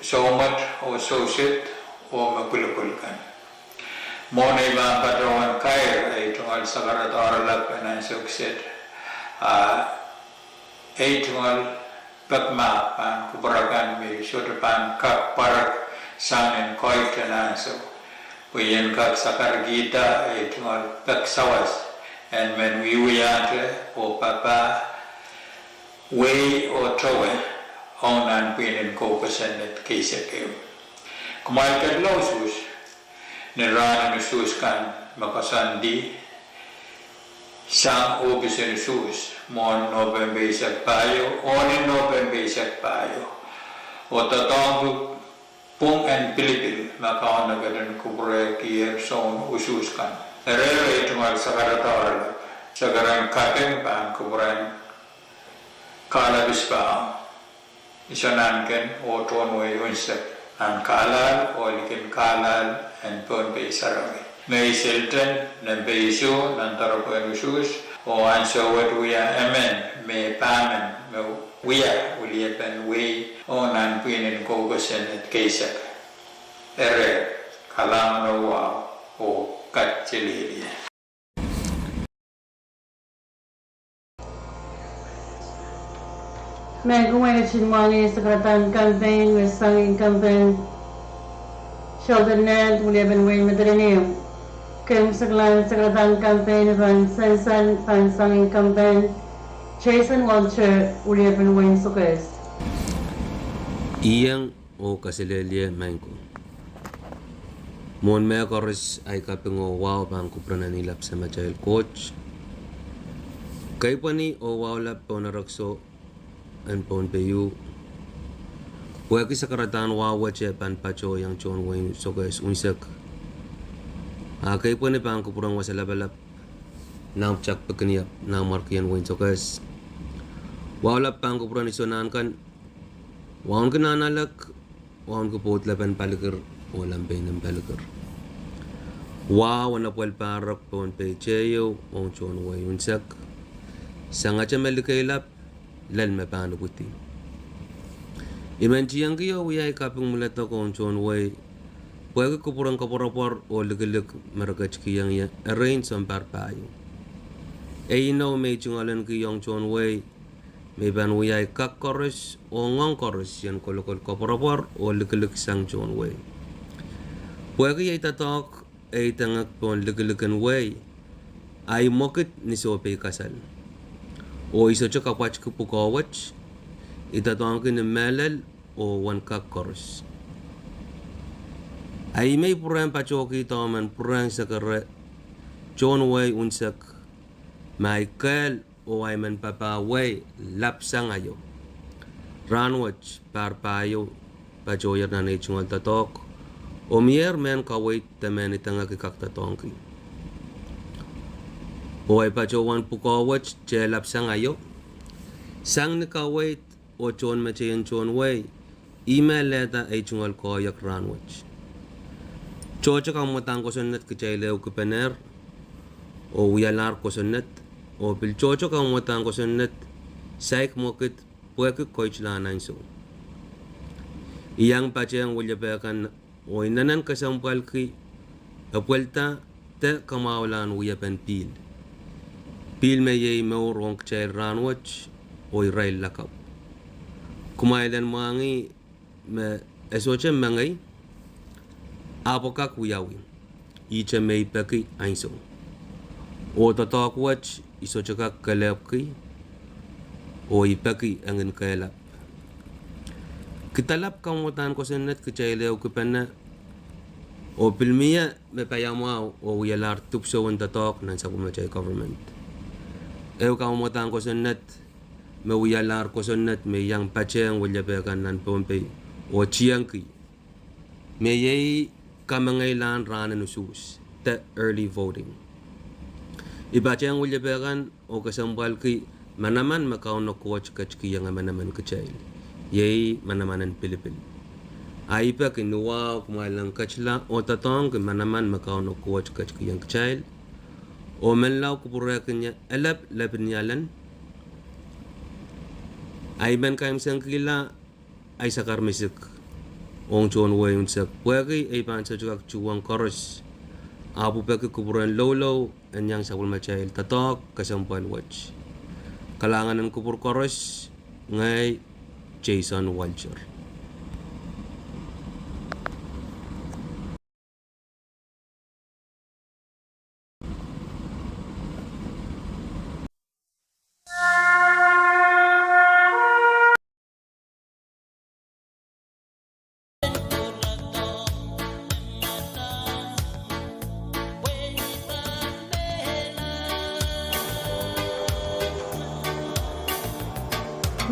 Somat o sosit o mapulapulkan. Moni ba patrongan kair ay tungal sakarat oralap na sukset. Ay tungal pagma pan kuparagan mi sudapan kak parak sangin koi tenaso. Puyen kak sakar gita ay tungal pagsawas. And when we wiyante o papa way o towe onan pinin ko pasanet kisa kayo. Kumain ka lausus nirana nusus kan makasandi sang obisin nusus mon November isak payo onin November isak payo o tatong pung and Pilipin makaon na gadan kubure kiyer son usus kan. Relo itu mal sakarator sakaran kapeng pan kuburan kala bispa isanan ken o tonwe unsep an kalal o likin kalal and pon be sarawi may selten nan be isu nan taroko usus o anso what we are amen me pamen me we are uliepen we o nan pinin kogosen et keisak ere kalamano wa o Kaciliria. Magaway Chinwangi Sakratan campaign with singing campaign Sheldon Ned William Wayne Madrineum Kim Saglan Sakratan campaign Van Sensan Van singing campaign Jason Walcher William Wayne Sukes Iyang o Kasilelia Mango Mon mea koris ay kapingo wow pang kuprana nilap sa majail coach. Kay pa ni o wow lap po narakso and pon peyu. Waki sa karatan wow wache pan pacho yang chon wayne so guys unsak. Kay pa ni pang kuprang wasalabalap nang chak pagkaniyap nang markian wayne so guys. Wow lap pang kuprang isonan kan waon ka nanalak waon ko po lapan palikir walang ng palagar. Wow, na po parak po ang pecheyo, ang chon way unsak. Sa nga siya malikailap, lal mapano puti. Imanchiyang kayo, uyay kaping mulat na kong chon way. Pwede ko purang kaporapor o ligilig maragach kiyang arrange ang parpayo. Inaw may chungalan kiyong chon way. May ban uyay kakkoros o ngang koros yan kolokol kaporapor o ligilig sang chon way. Pwede ay tatok ay tangak po ligiligan way ay mokit ni sope kasal. O iso siya kakwach ko po kawach itatong ko ng melal o wan kakkoros. Ay may purang pachoki taman purang sa kare John way unsak Michael o ay man papaway lapsang ayo. Ranwach parpayo pachoyer na naichungal tatok o mier men kawait tamen itanga kikakta tongki. O ay pachowan pukawach chelap sang ayo. Sang ni kawait o chon machayan chon way. Email leta ay chungal koyak ranwach. Chocha kang matang kosonet kachaylew kipener. O uyalar kosonet. O pilchocho kang matang kosonet. Saik mokit puwekik koichlanan so. Iyang pachayang ulyapekan o inanan kasampal ki apuelta te kamaulan uyapen pil. Pil me yey meurong kchay ranwach o irail lakap. Kumailan mangi me esoche mangay apokak uyawi. Icha may peki ainso. O tatakwach isoche kak kalep ki o ipeki angin kailap. Kitalap kamutan ko sanet kachaylew kipena o pilmiya me payamaw o uyalar tupso ang tatok ng sa kumachay government. Ew kamutan ko sanet me uyalar ko sanet me yang pacheng ulyabekan nan pompe o chiyangki. Me yay kamangailan ranan usus te early voting. Ibacheng ulyabekan o kasambal ki manaman makaon no coach kachki yang manaman kachayl. Yay manamanan Pilipin. Ay pa kinuwa kumalang kachla o tatong manaman makaon o coach kachki yang kachayl. O menlaw kupura kanya elap lapinyalan. Ay ben kaim sangkila ay sakar misik. Ong chon way unsak. Pwagi ay pansa chukak chuwang koros. Abu pe kuburan lolo and yang sabul macail tatok kasampal watch. Kalangan ng kubur koros ngay Jason Walcher.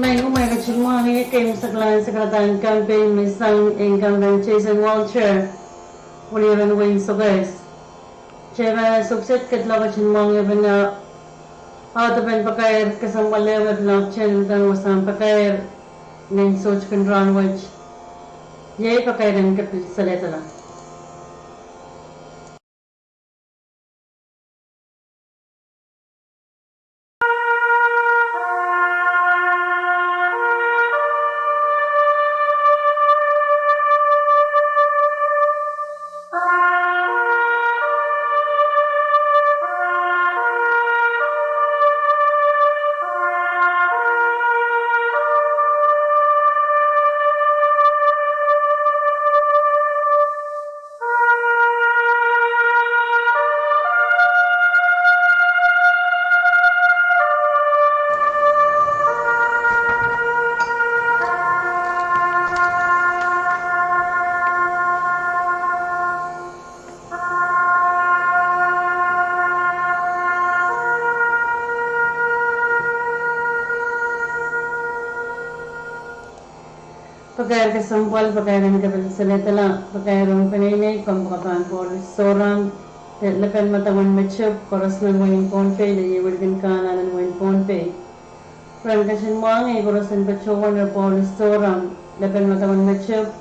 May kacilmangi kay Musaklan Secretary Campaign Misang Incumbent Jason Walcher Uliran Wayne Soges Cheva subset katla kacilmangi bina Atapan pakair kasambalewa blok chen dan wasam pakair nin soch kan wach Ye pakairan kapil saletala Pagkair kasampal, pagkairan kapil saletala, pagkairong pinay, pampakataan po soram, lepen matawan matchup, koros ng wayang ponpe, dayawagin kanan ng wayang ponpe. Pran kasin mangi, korosan pachowan ng po soram, lepen matawan matchup,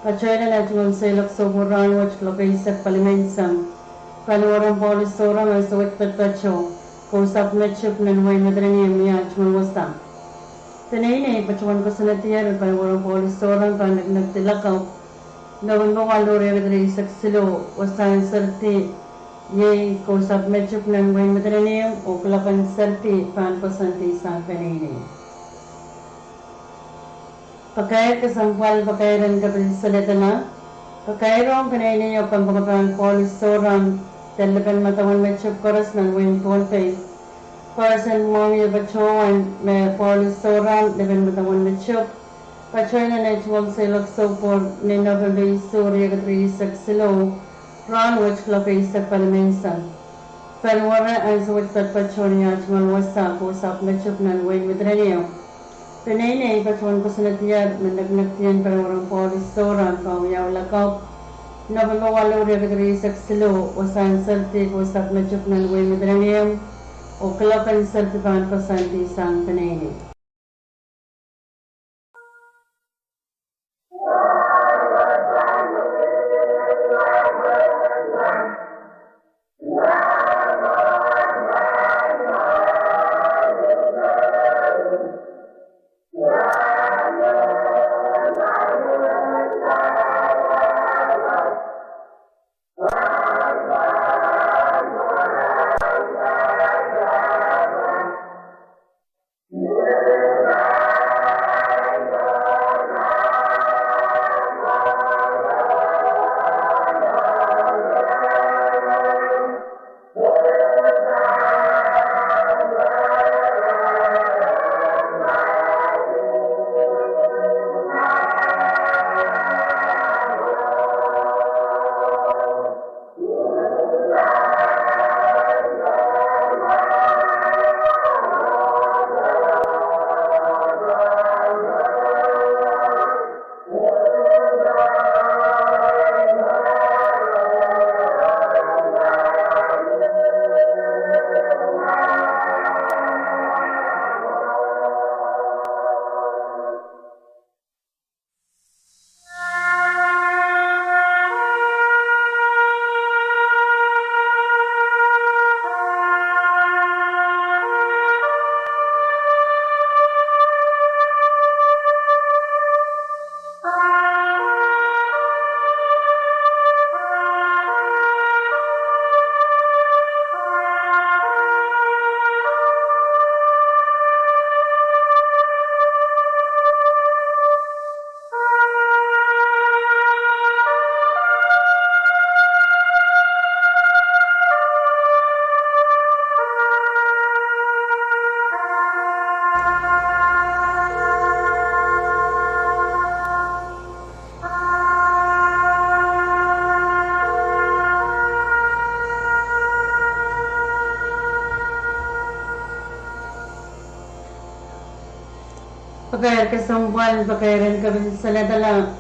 pachoy na natin silak soburan, watch lokaisak palimensam. Kalwarang po soram, ay sawit patpacho, kusap matchup ng wayang madraniam niya, chumawasta. Tanay pacuan ko sa natiyar para walang polis soran para nagtilakaw. Naman mo kalori at isak silo wasan sarti ye ko sab medjuk ng way madranium o kalapan sarti pan pasanti sa kanini. Pagkaya kasampal pagkairan kapil sa letala, pagkairong kanini yung pampakapan polis soran talagang matawan medjuk koras ng way ponpe. Person mommy pachuan may police soran leban matawan matchup pachuan na natural silok sopor ni November Surya katri isak silo ran which clock isak palamensan panwara ang suwit pachuan niya chumal wasa kusap matchup nan wayne madraniyo pinay pachuan ko sa natiyad mandagnagtiyan panwarang police soran pangyaw lakaw November waluri katri isak silo wasan sarti kusap matchup nan wayne madraniyo o kalapan sertifikan pasanti sang panini. Yeah. pakai kesembuhan pakai ren kebiasaan adalah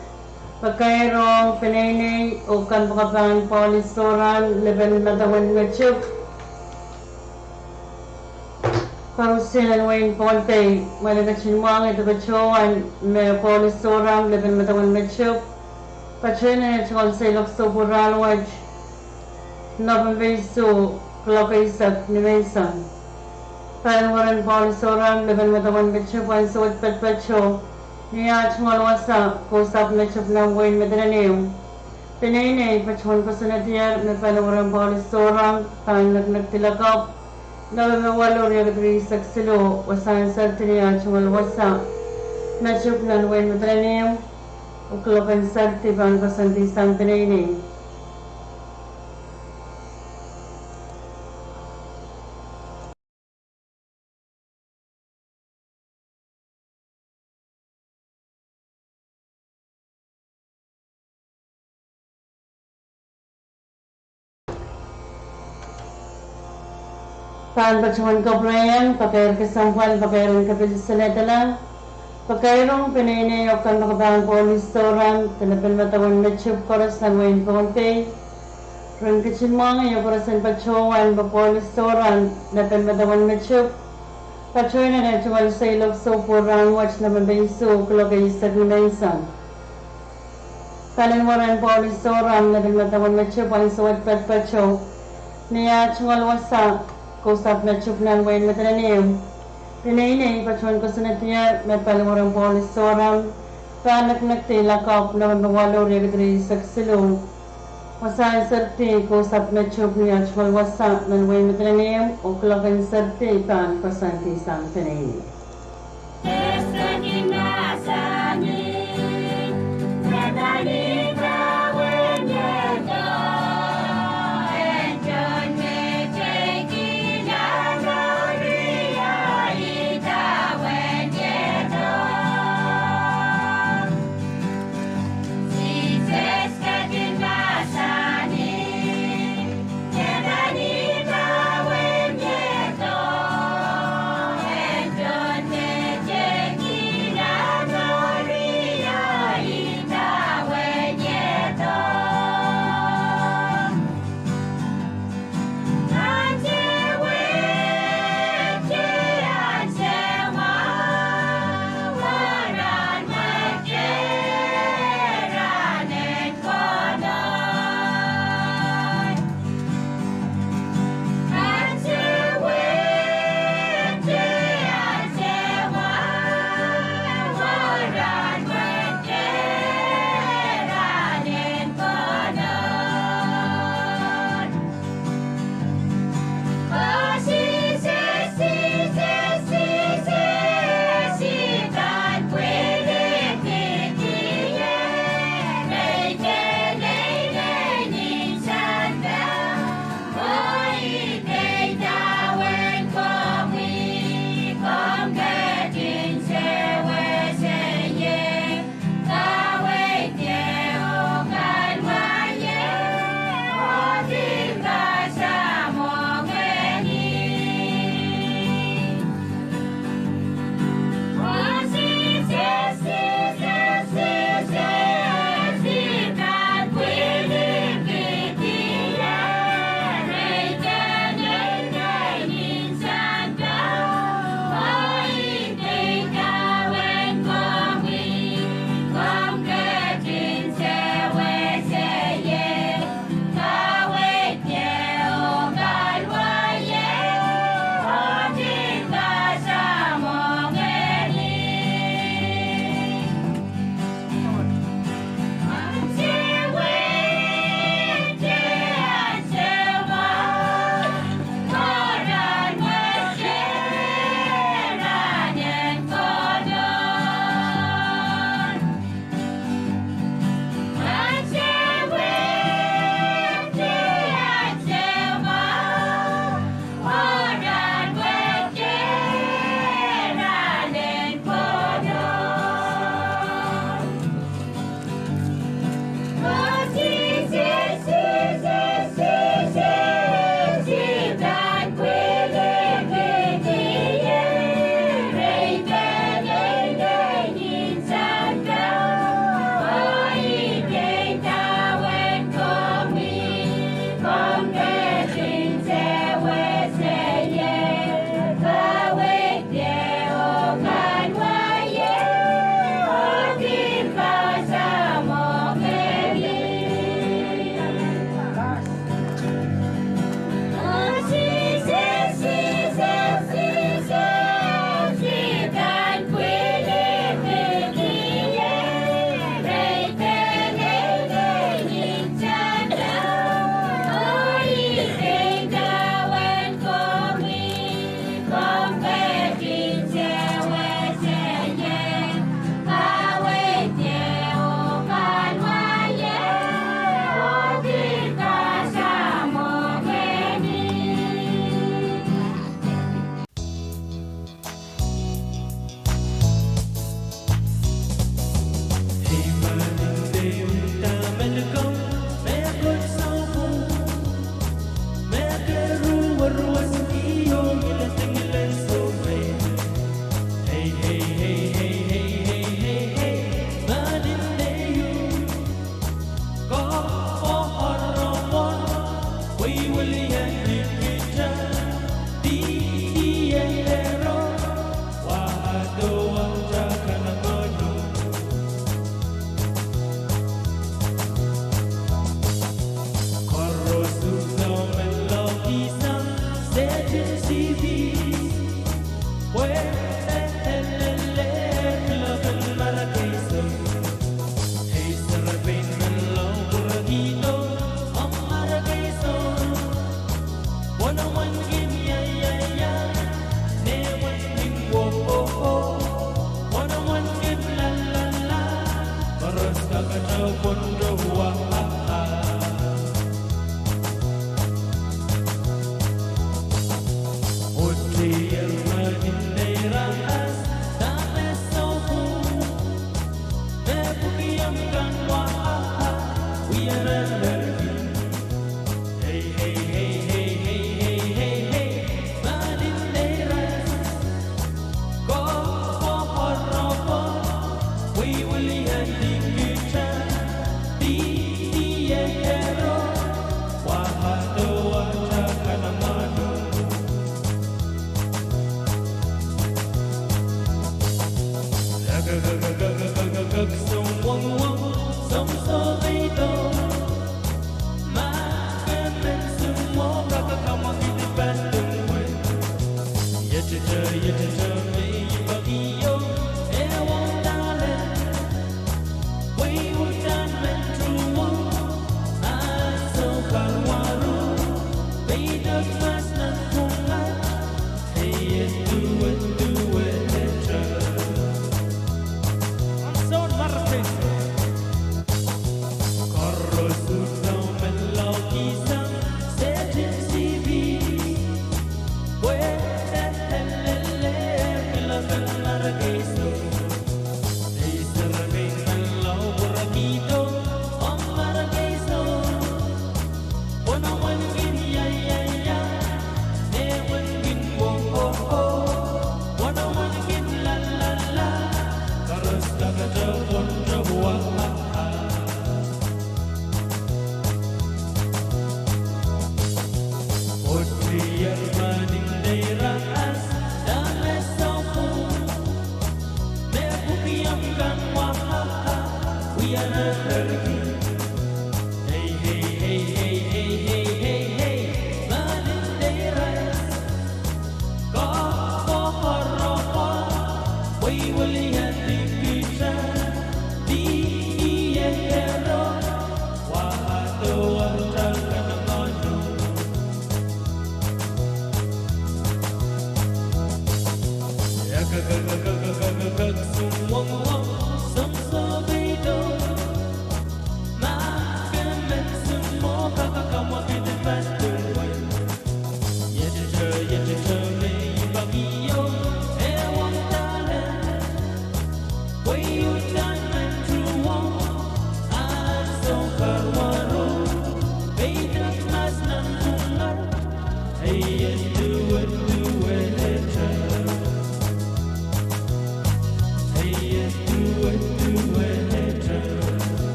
pakai rong penene ukan pakapangan polis soran level matawan ngecuk karusilan wain ponte malaga chinwang ito bachuan me polis soran level matawan ngecuk pachene chol selok so bural waj November Klokaisak Nimesan Palwaran Polisoram Leban Matawan Bishop and Sot Petpacho Niya Chmalwasa Kosap Mechup Namwain Medraneum Pinane Pachon Pasanatier Nepalawaran Polisoram Tan Nagtilakop Navawalo Regadri Saxilo Wasan Sartinia Chmalwasa Mechup Namwain Medraneum Uklokan Sartivan Pasanti San Pinane Pan pacuan kaprayan, pakai kesampuan, pakai ren kebiasaan adalah pakai rong penene akan makabangan polis soran, kenapan matawan mechup koras na wain ponte, ren kecil mga yung korasan pacuan ba polis soran, napan matawan mechup, pacuan na nacual sa ilog so purang watch na mabayso, kulagay sa gunaysan. Kanan waran polis soran, napan matawan mechup, ang suwat patpacho, niya chungal wasa, Kosap na chup ng wain matranim. Pinay pachuan ko sa natiyar, may palawang polis soram, panak nagtilakop na mabawalo regadri saksilong. Wasan sarti, kosap na chup niya chwal wasa ng wain matranim, o klakan sarti pan pasanti sang pinay. Enjoy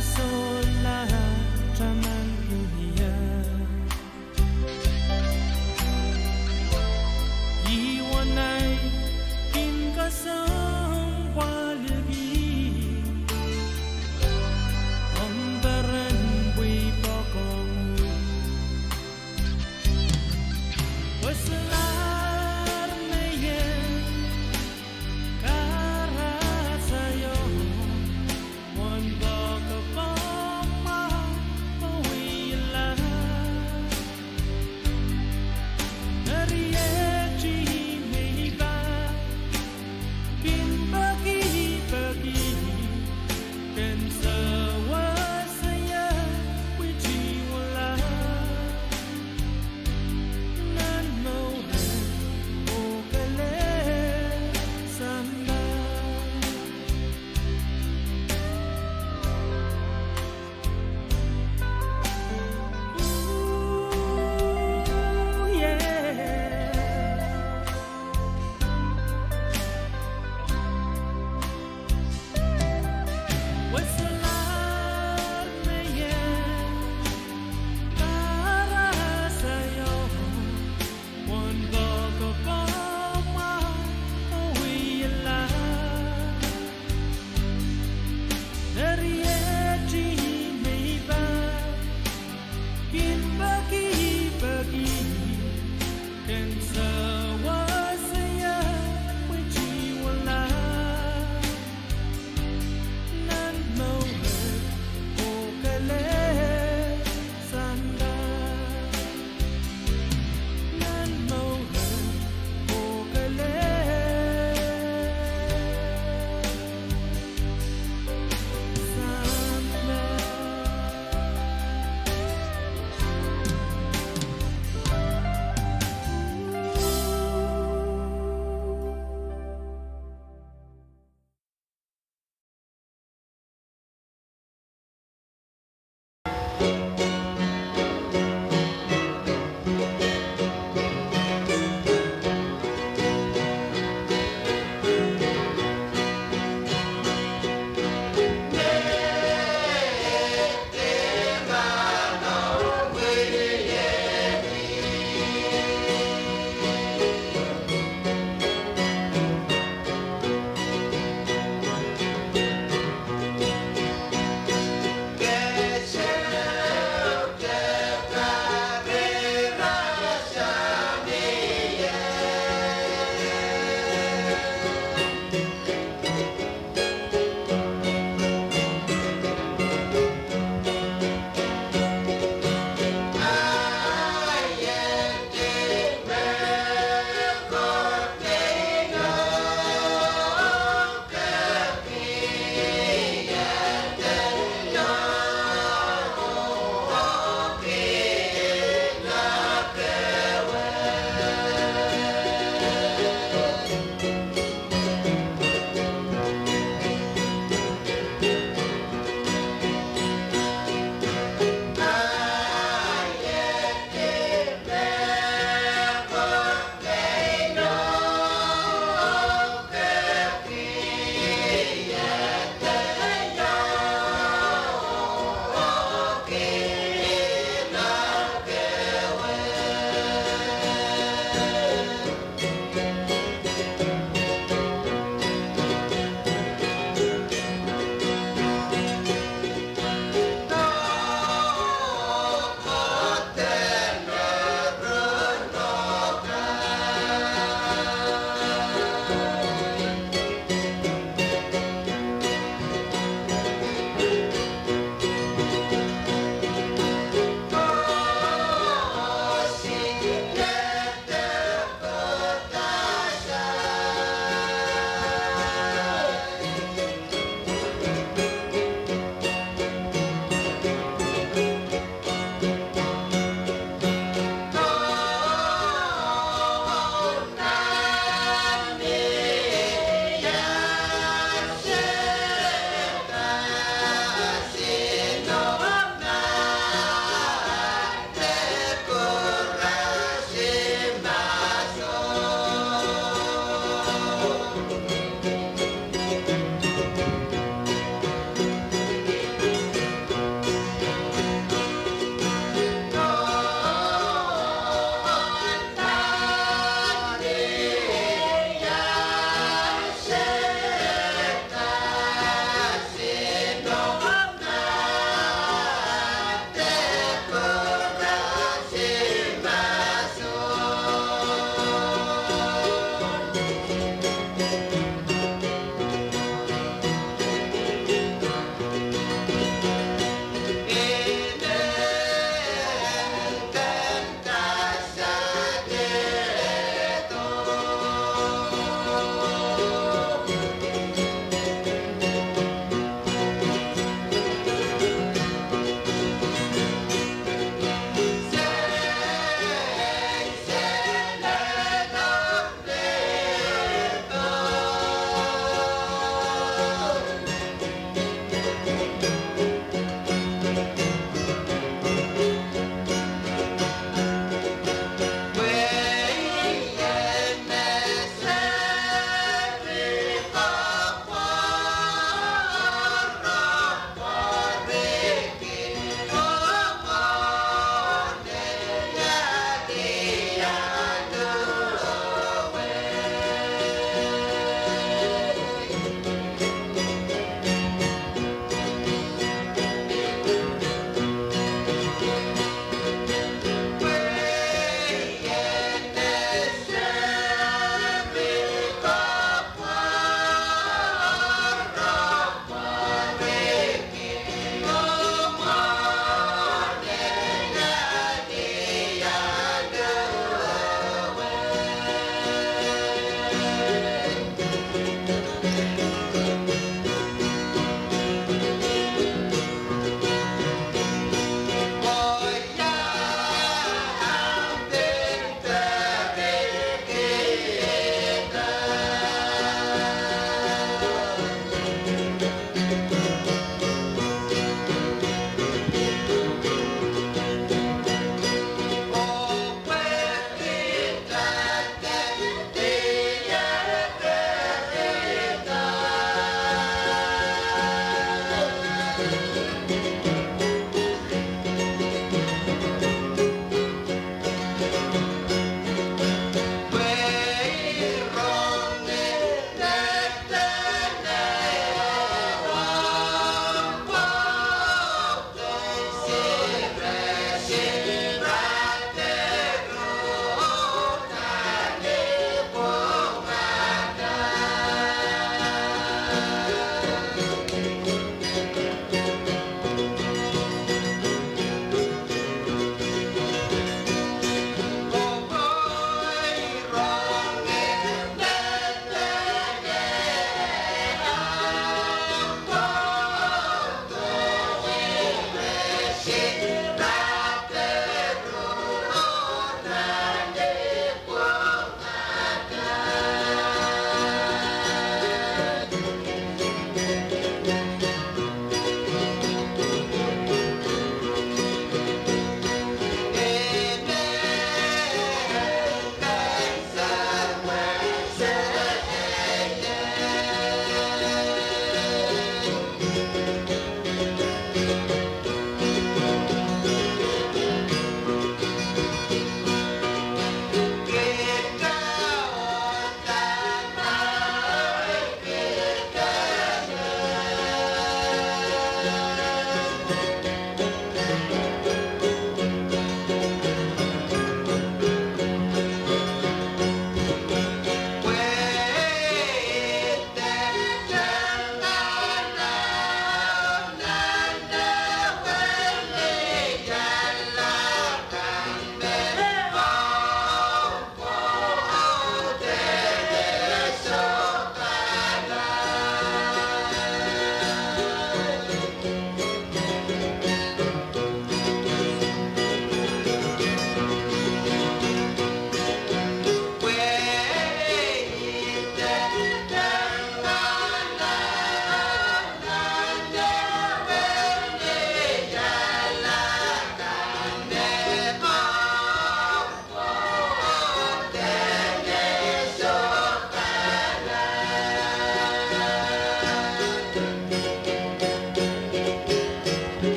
sola tramandunia Iwanay kin kasang walagi Ambaran bui pokong Wasalar na yan Kara sa'yo One block upon my way alive Nariyechi may ba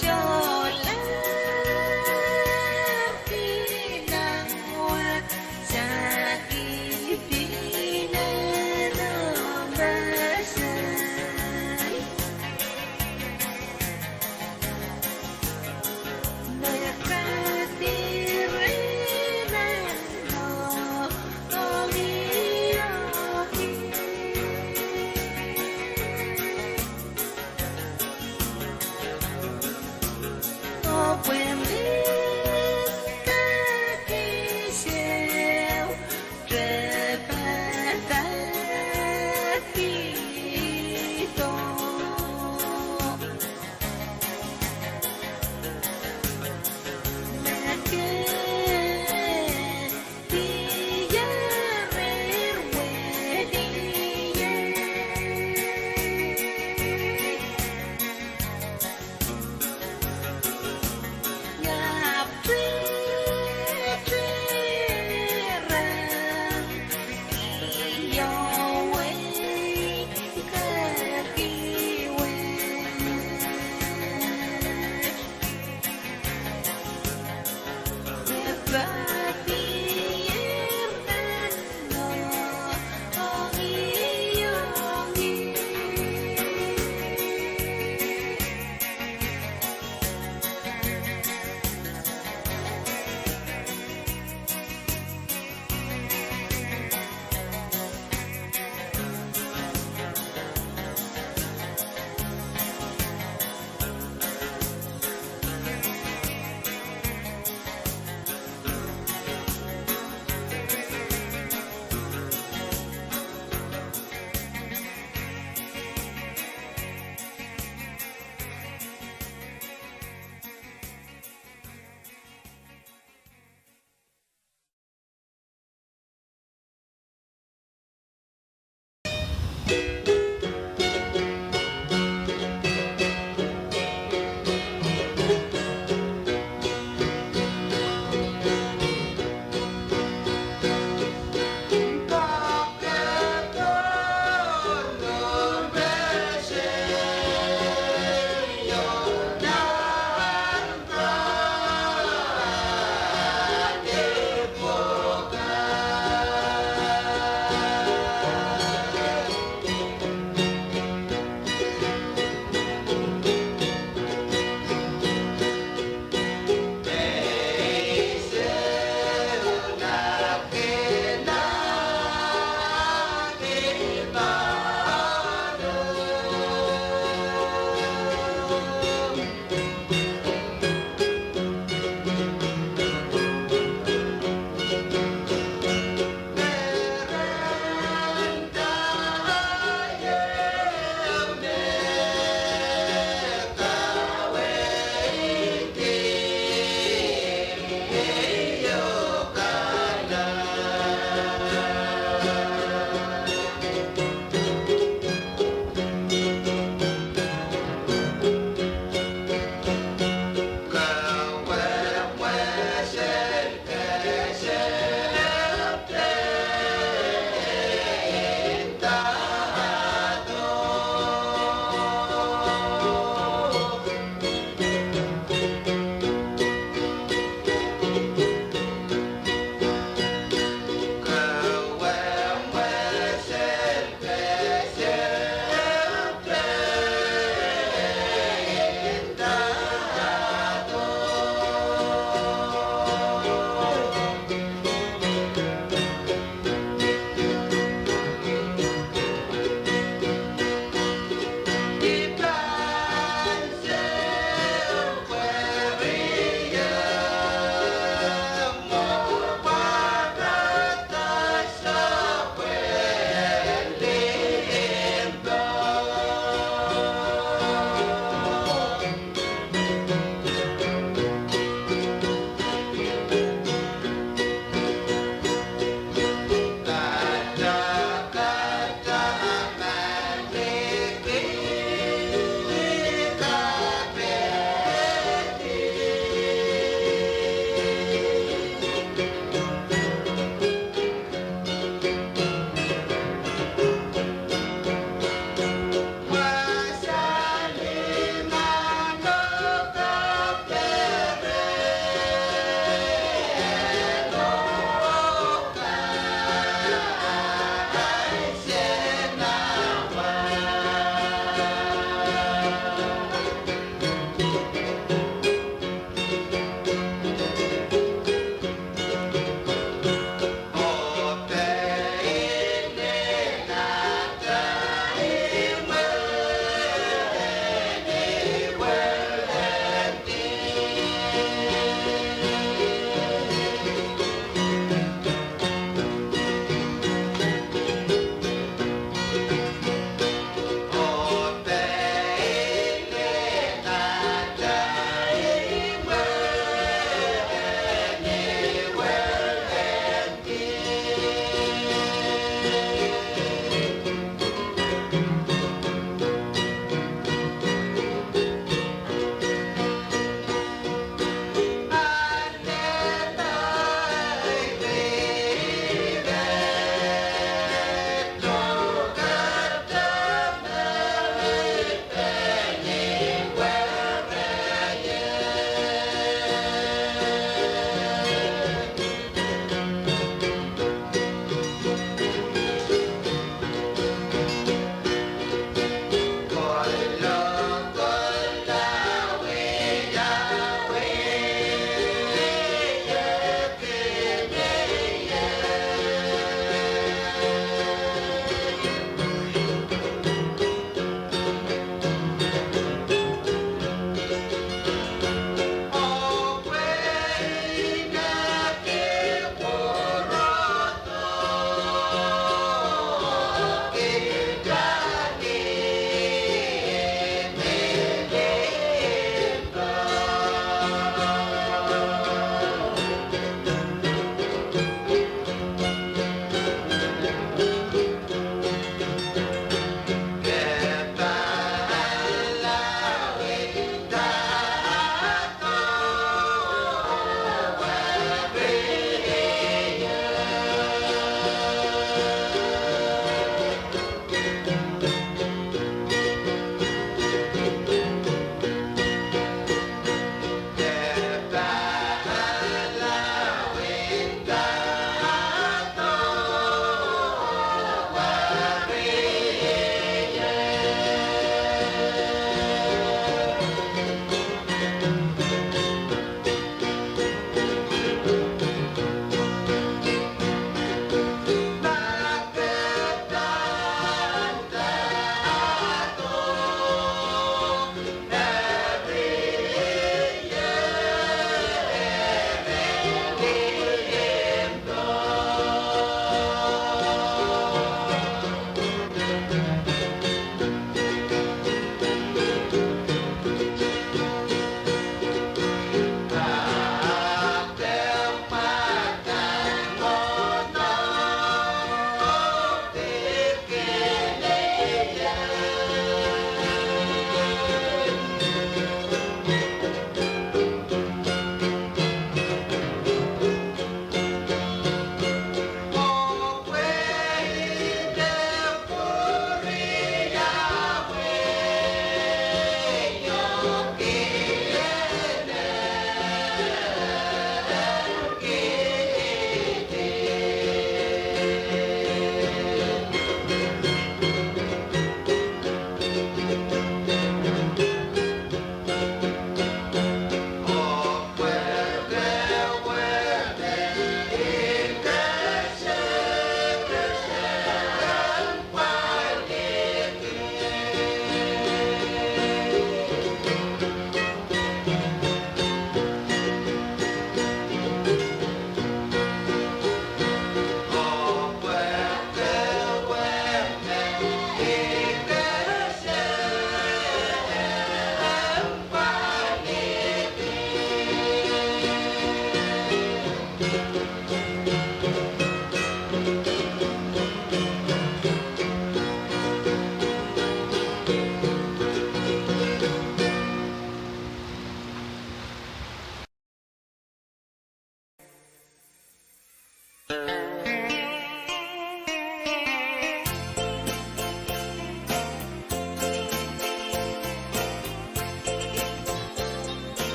Sure.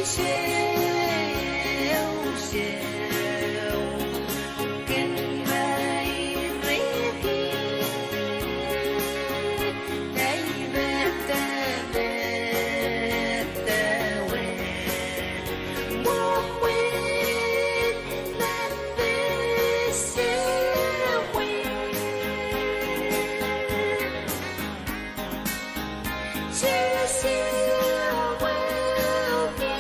Cheers, will be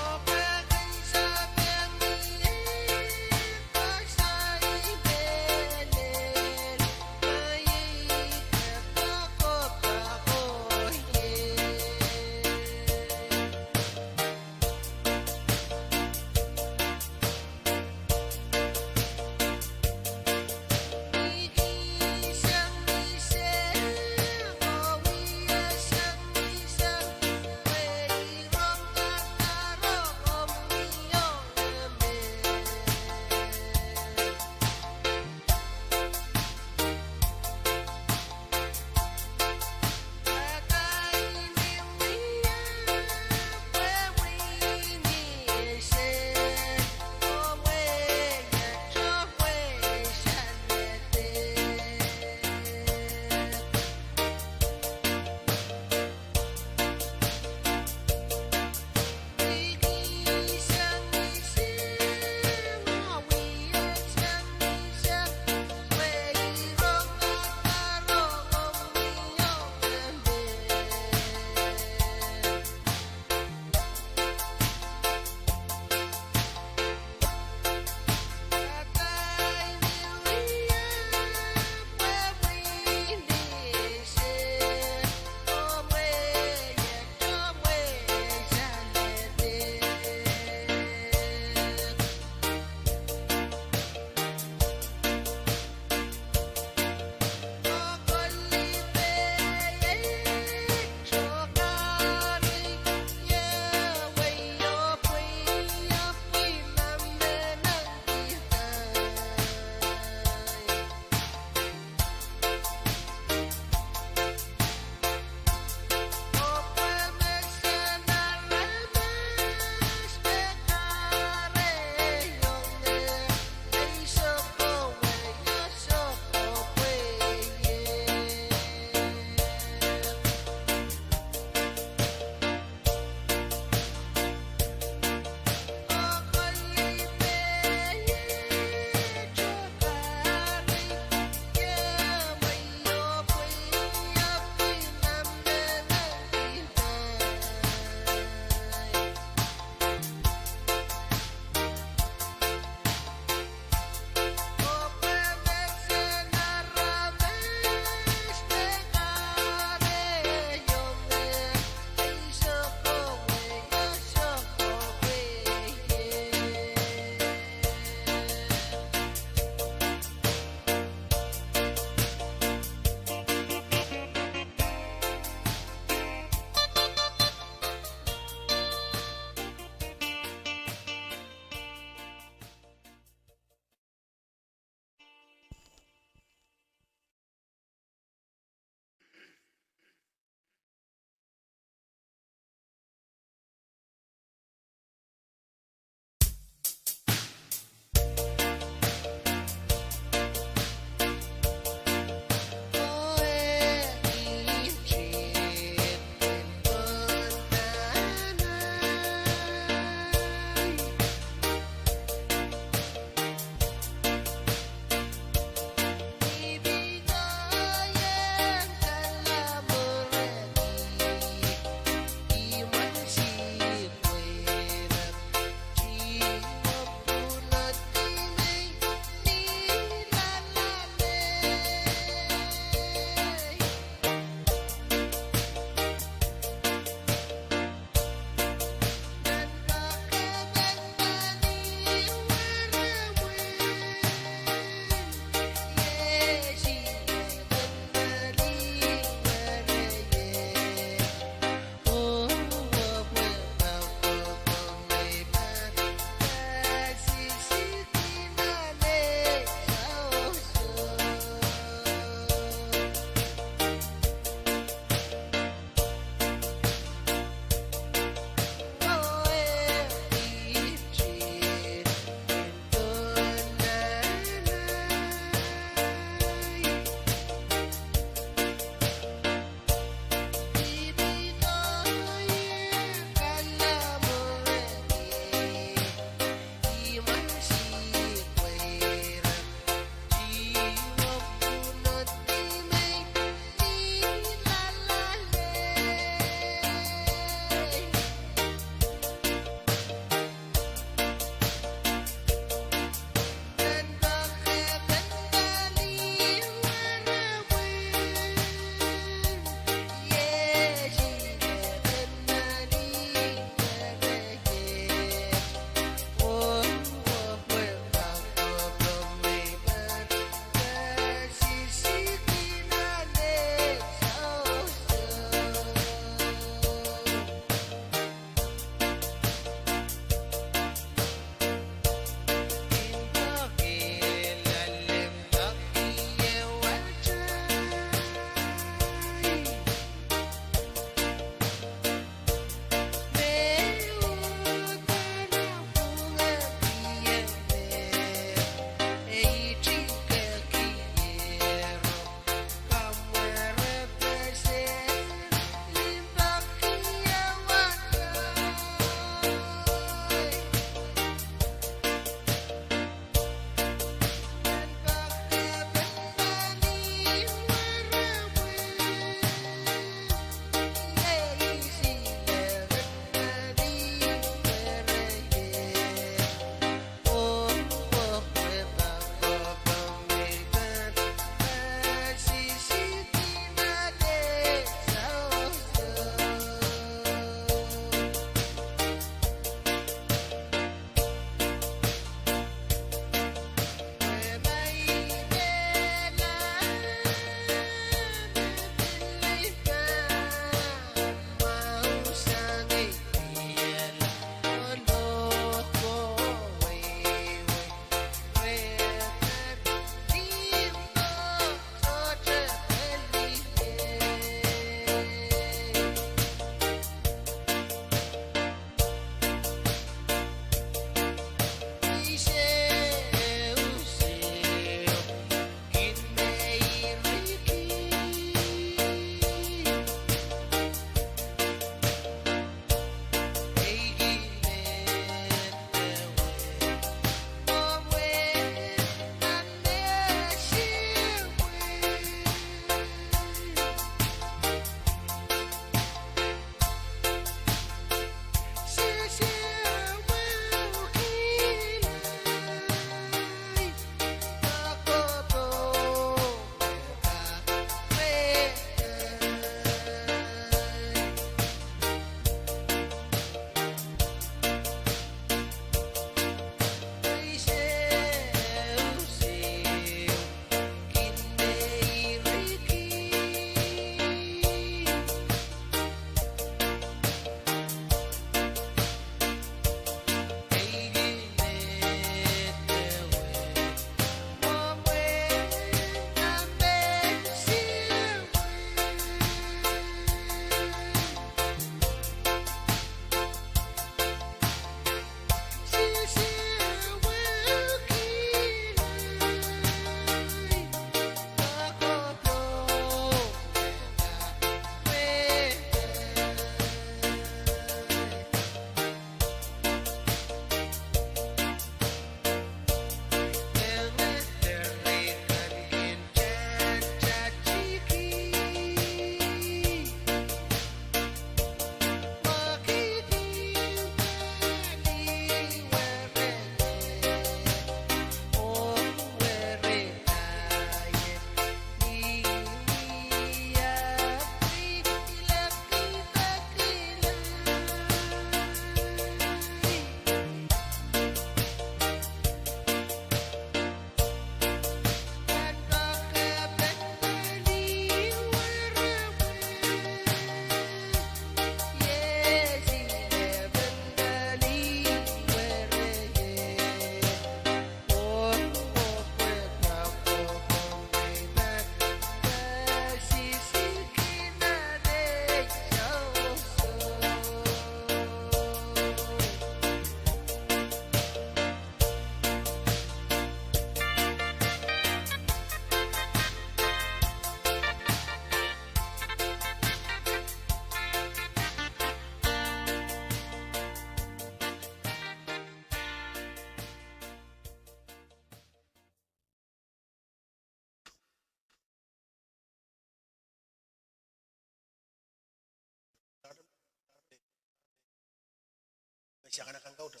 seakan-akan kau udah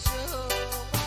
So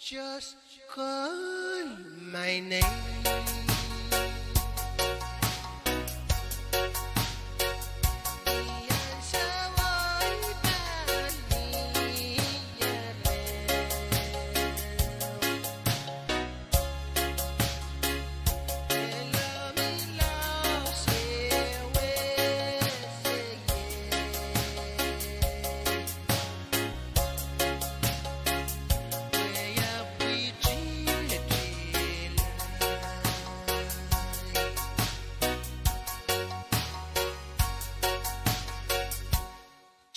Just call my name.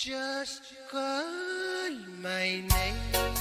Just call my name.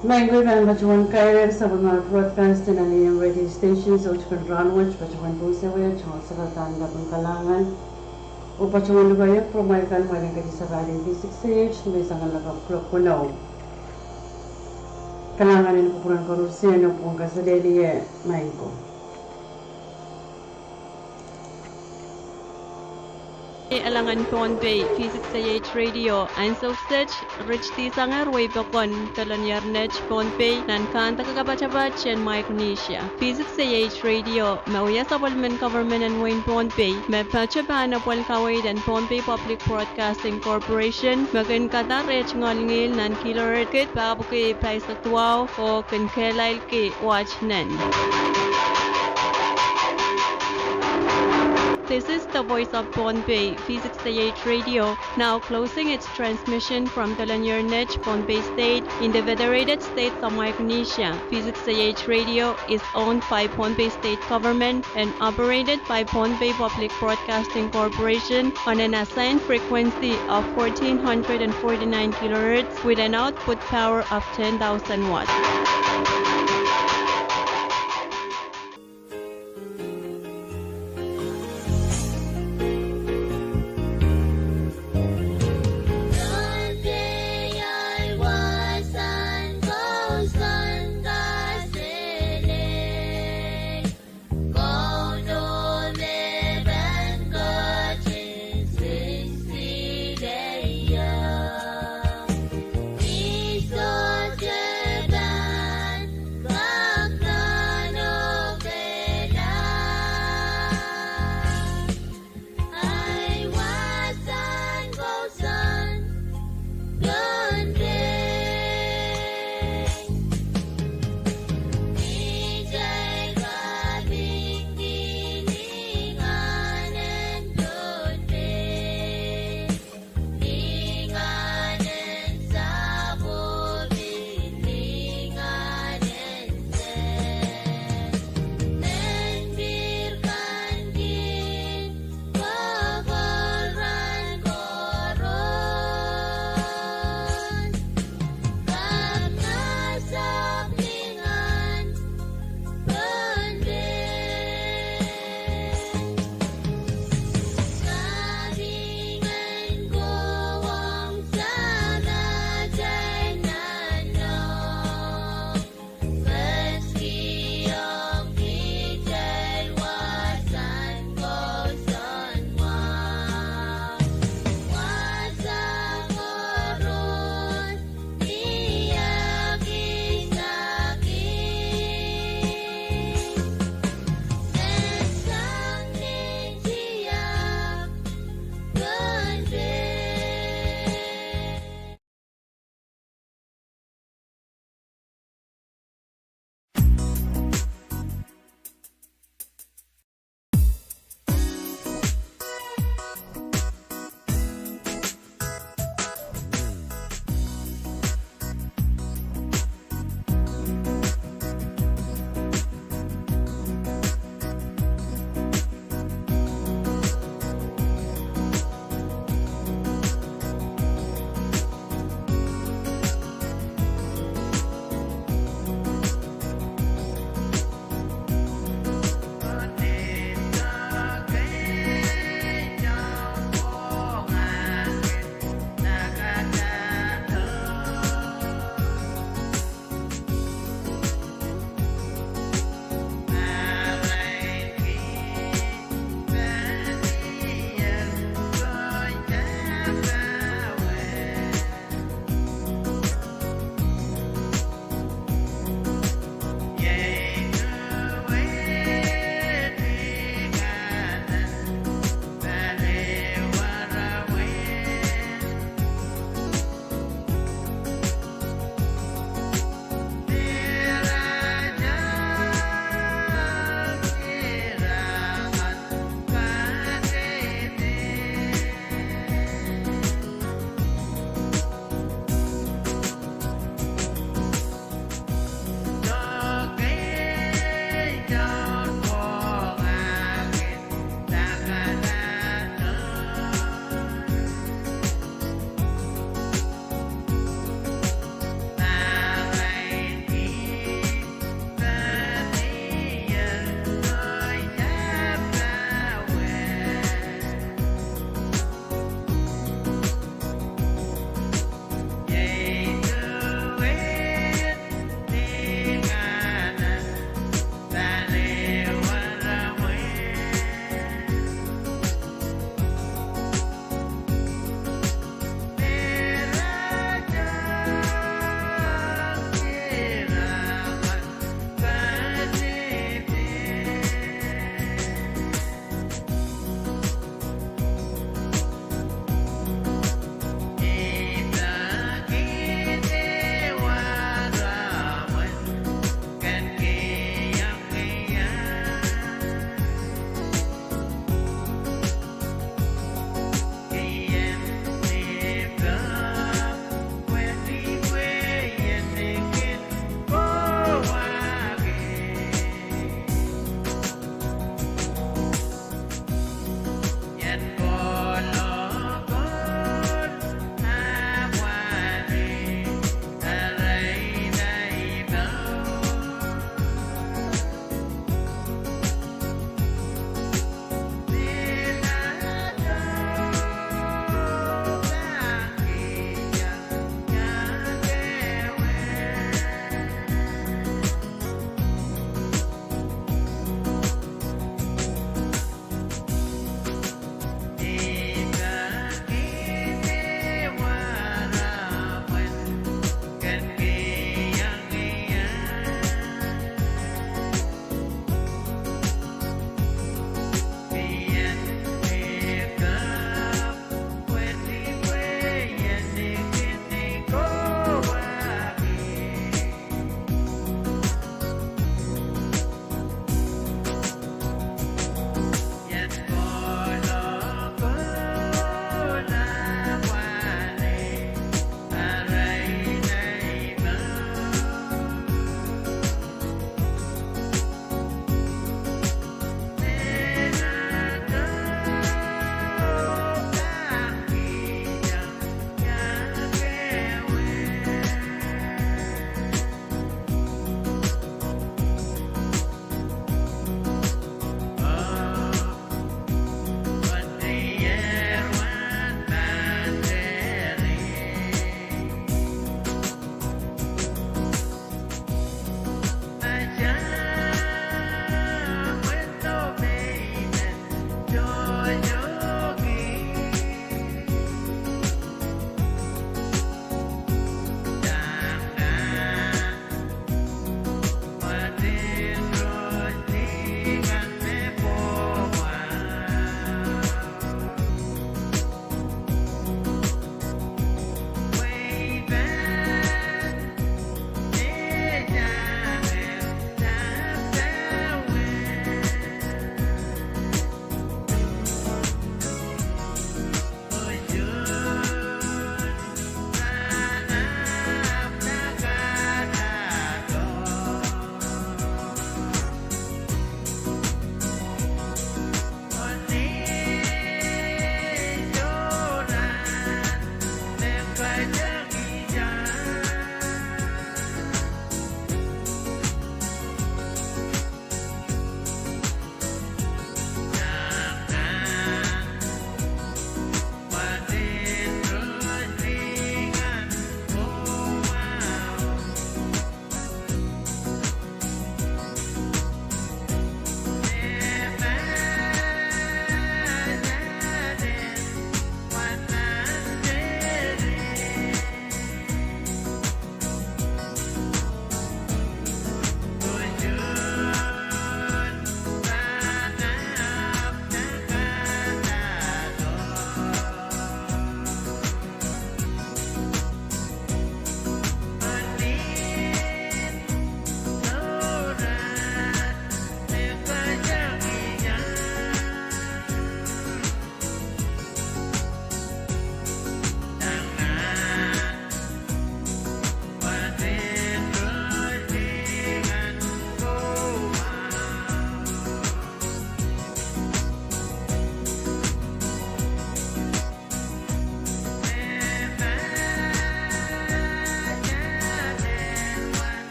Mango kan bacuan karir sa mga broadcast na niyang radio stations o chukun ranwach bacuan po sa waya chukun sa katanda pang kalangan o bacuan lugayak promaykan maling kati sa radio V6H may sangal na kaplok kunaw kalangan ni pupuran korusya no pong kasadeli mango. Alangan Ponpe, Physics AH Radio, and so such rich tisangar way bakon, Talanyar Nech Ponpe, Nankanta Kakabachabach and Micronesia. Physics AH Radio, Mauya Supplement Government and Wayne Ponpe, Mepachabana Polkawade and Ponpe Public Broadcasting Corporation, Magan Qatar Rech Ngolingil, Nan Killer Kit, Babuke Price of Tuau, or Kankelail K. Watch Nen. This is the voice of Ponpe, Physics AH Radio, now closing its transmission from Talanyar Nech, Ponpe State, in the Federated States of Micronesia. Physics AH Radio is owned by Ponpe State Government and operated by Ponpe Public Broadcasting Corporation on an assigned frequency of 1449 kHz with an output power of 10,000 watts.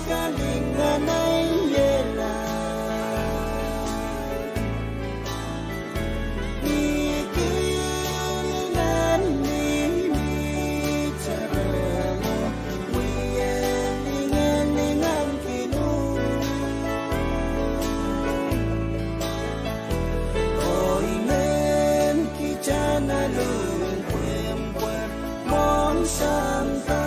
kalingan ay yela. Ikilingan ni Charamo, wiyelingan kinu. Oimen kichana lung puem mon santa.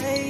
Hey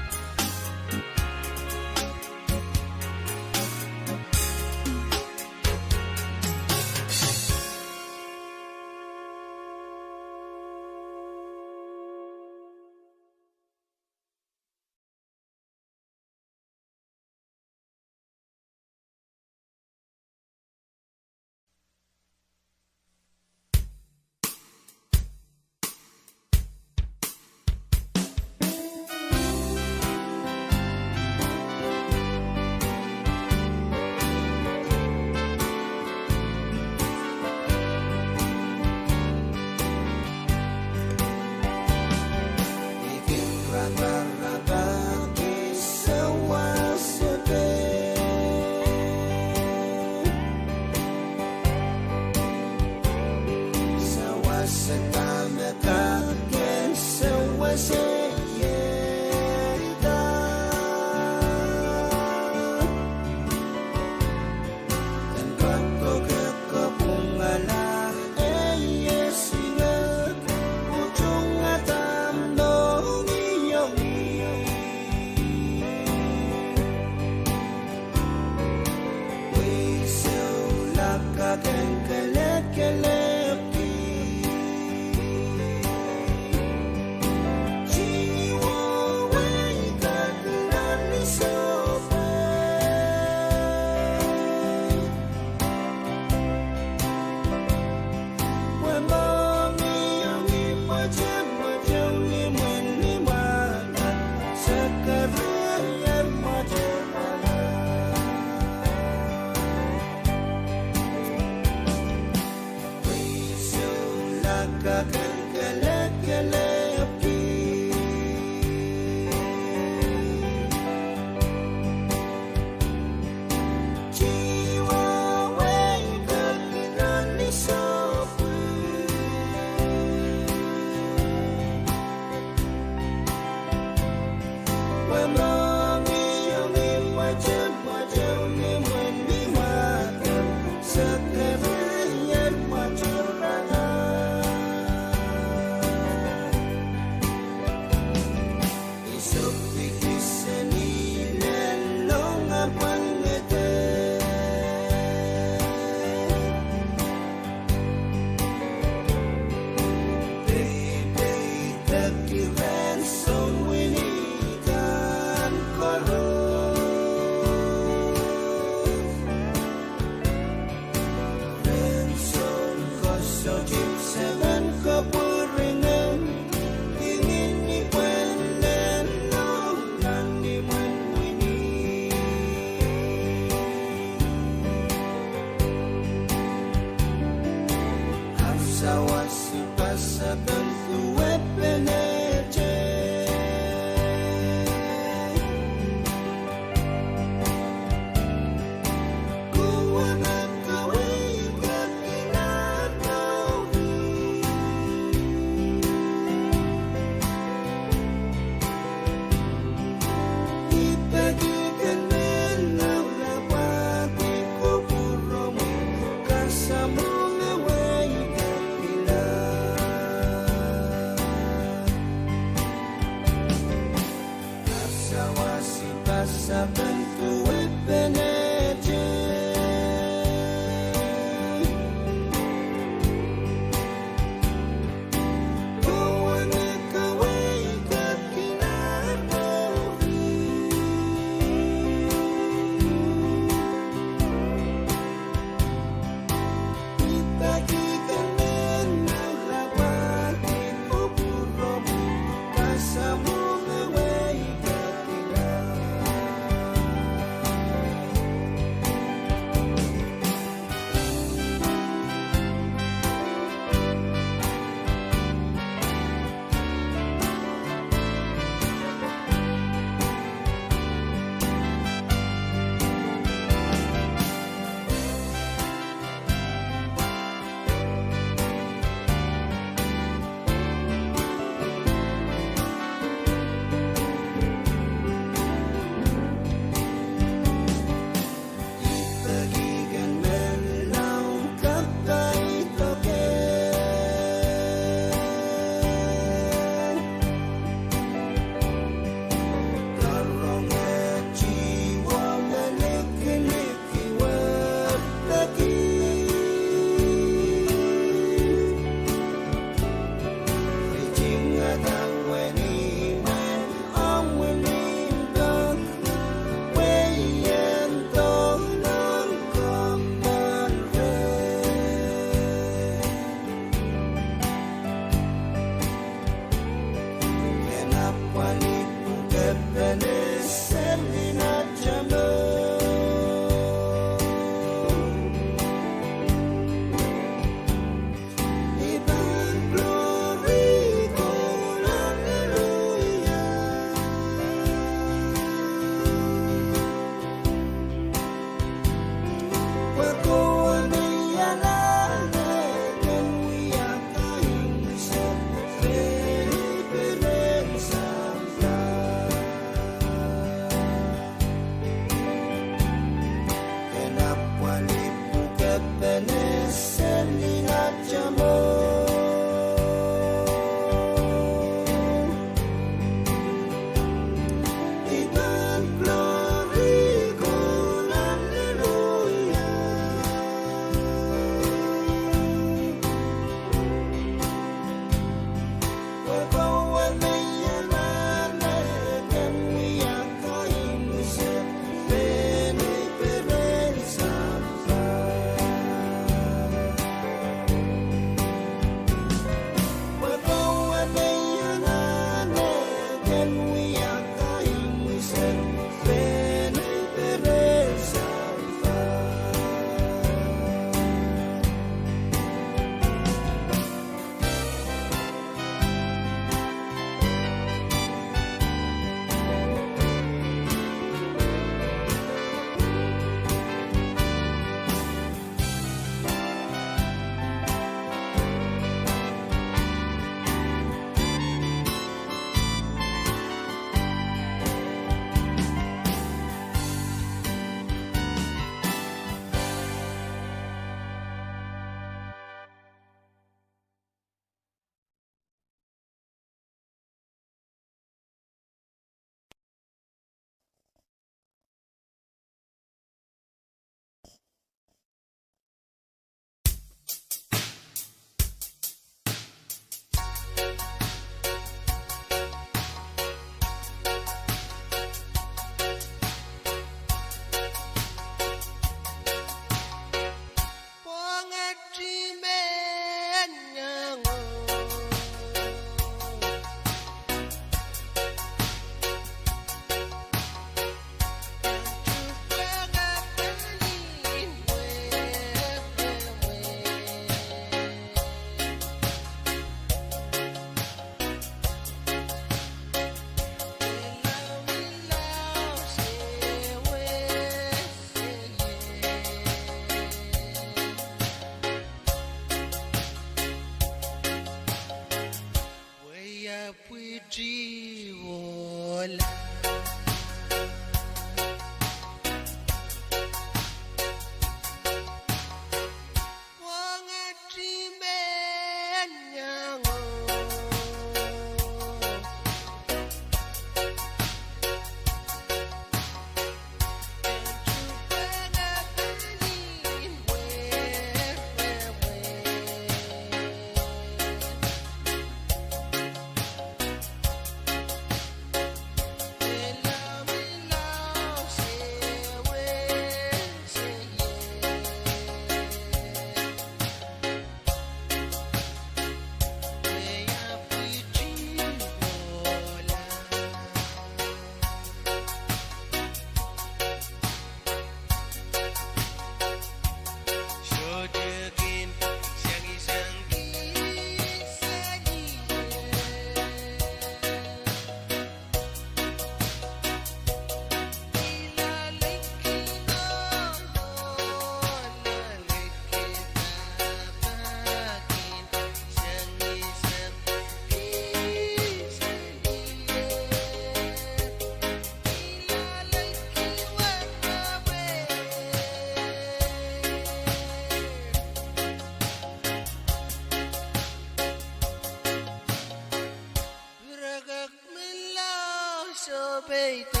peito.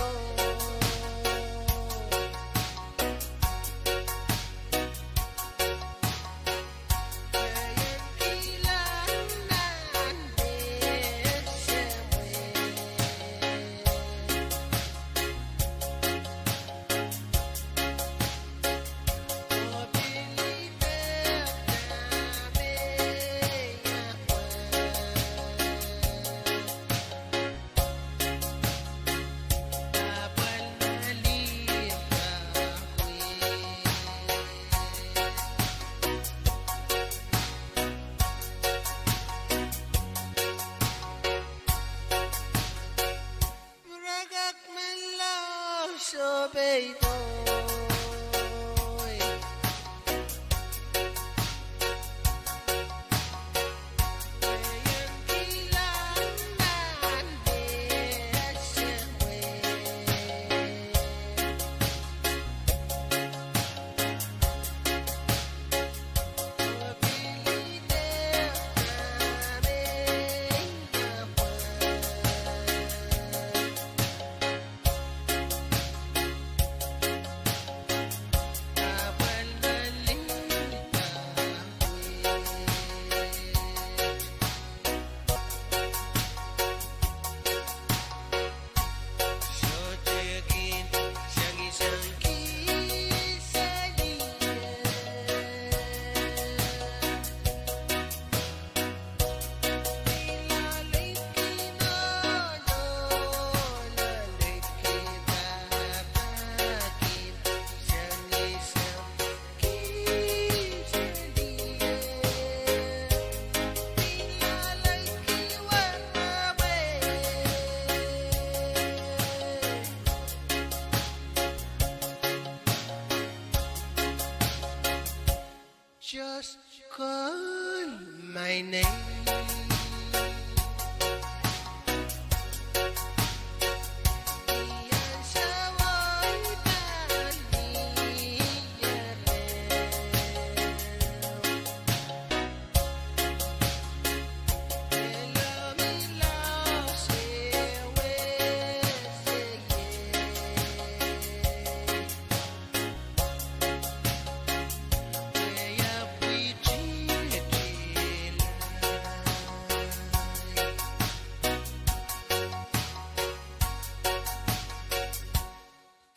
Just call my name.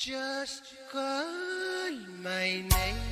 Just call my name.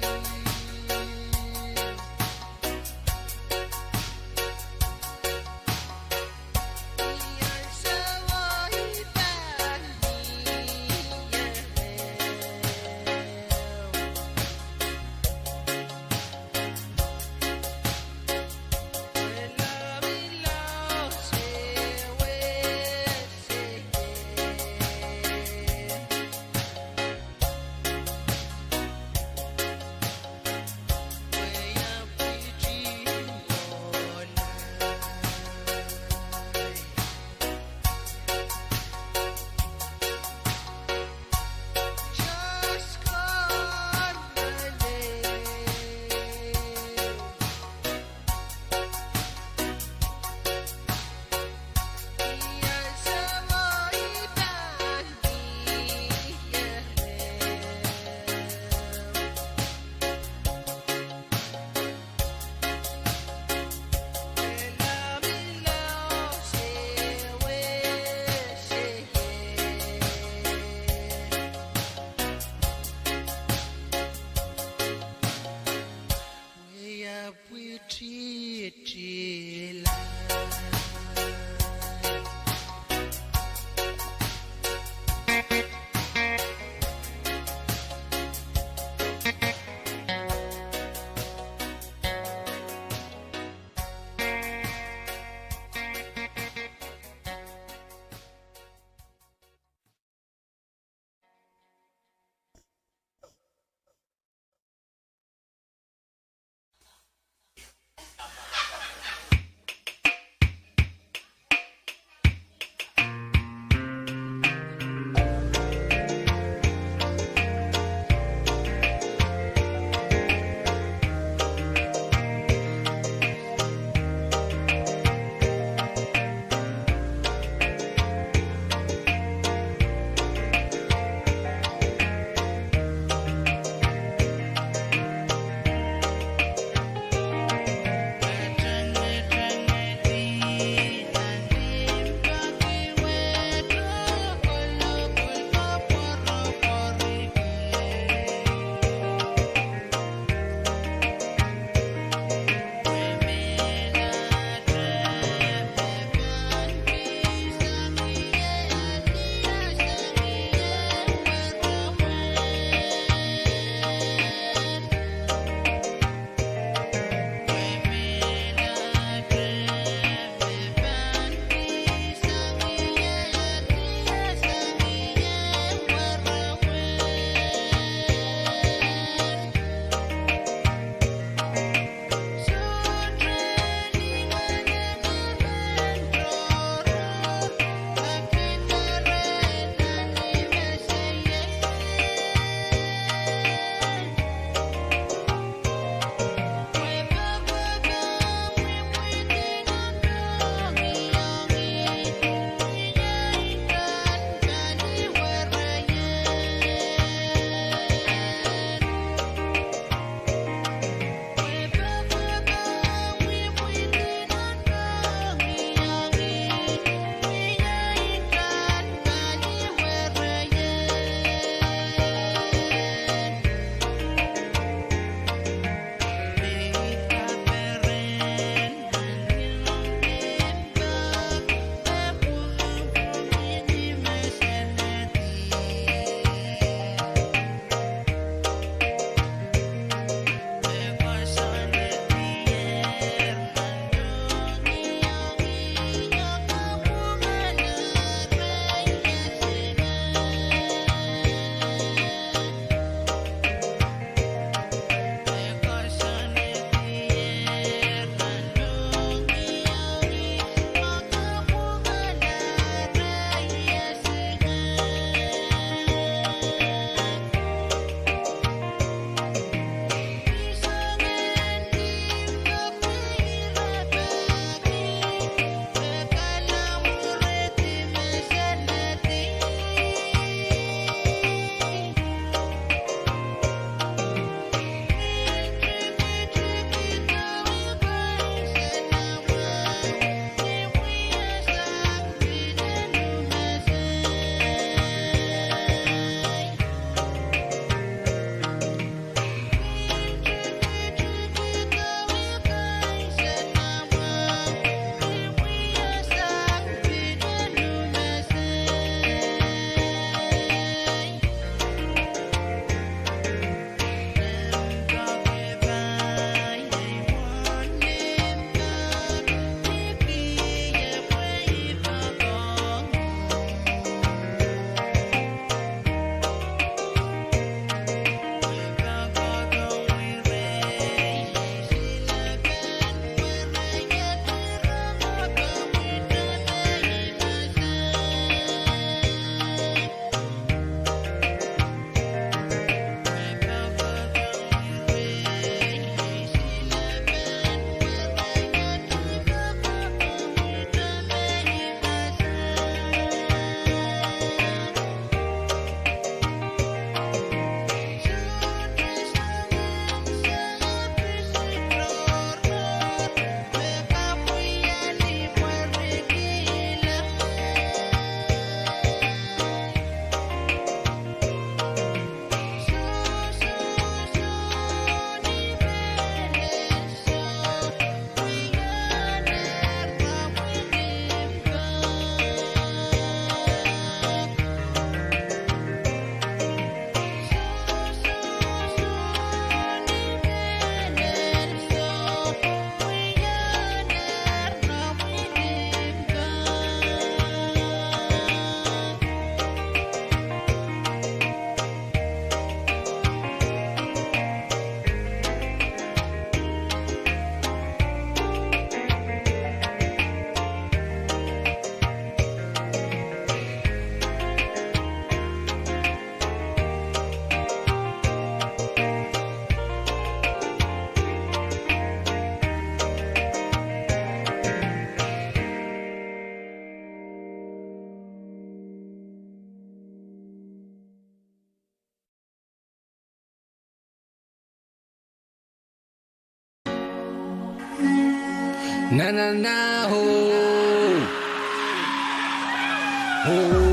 Na na na ho. Ho.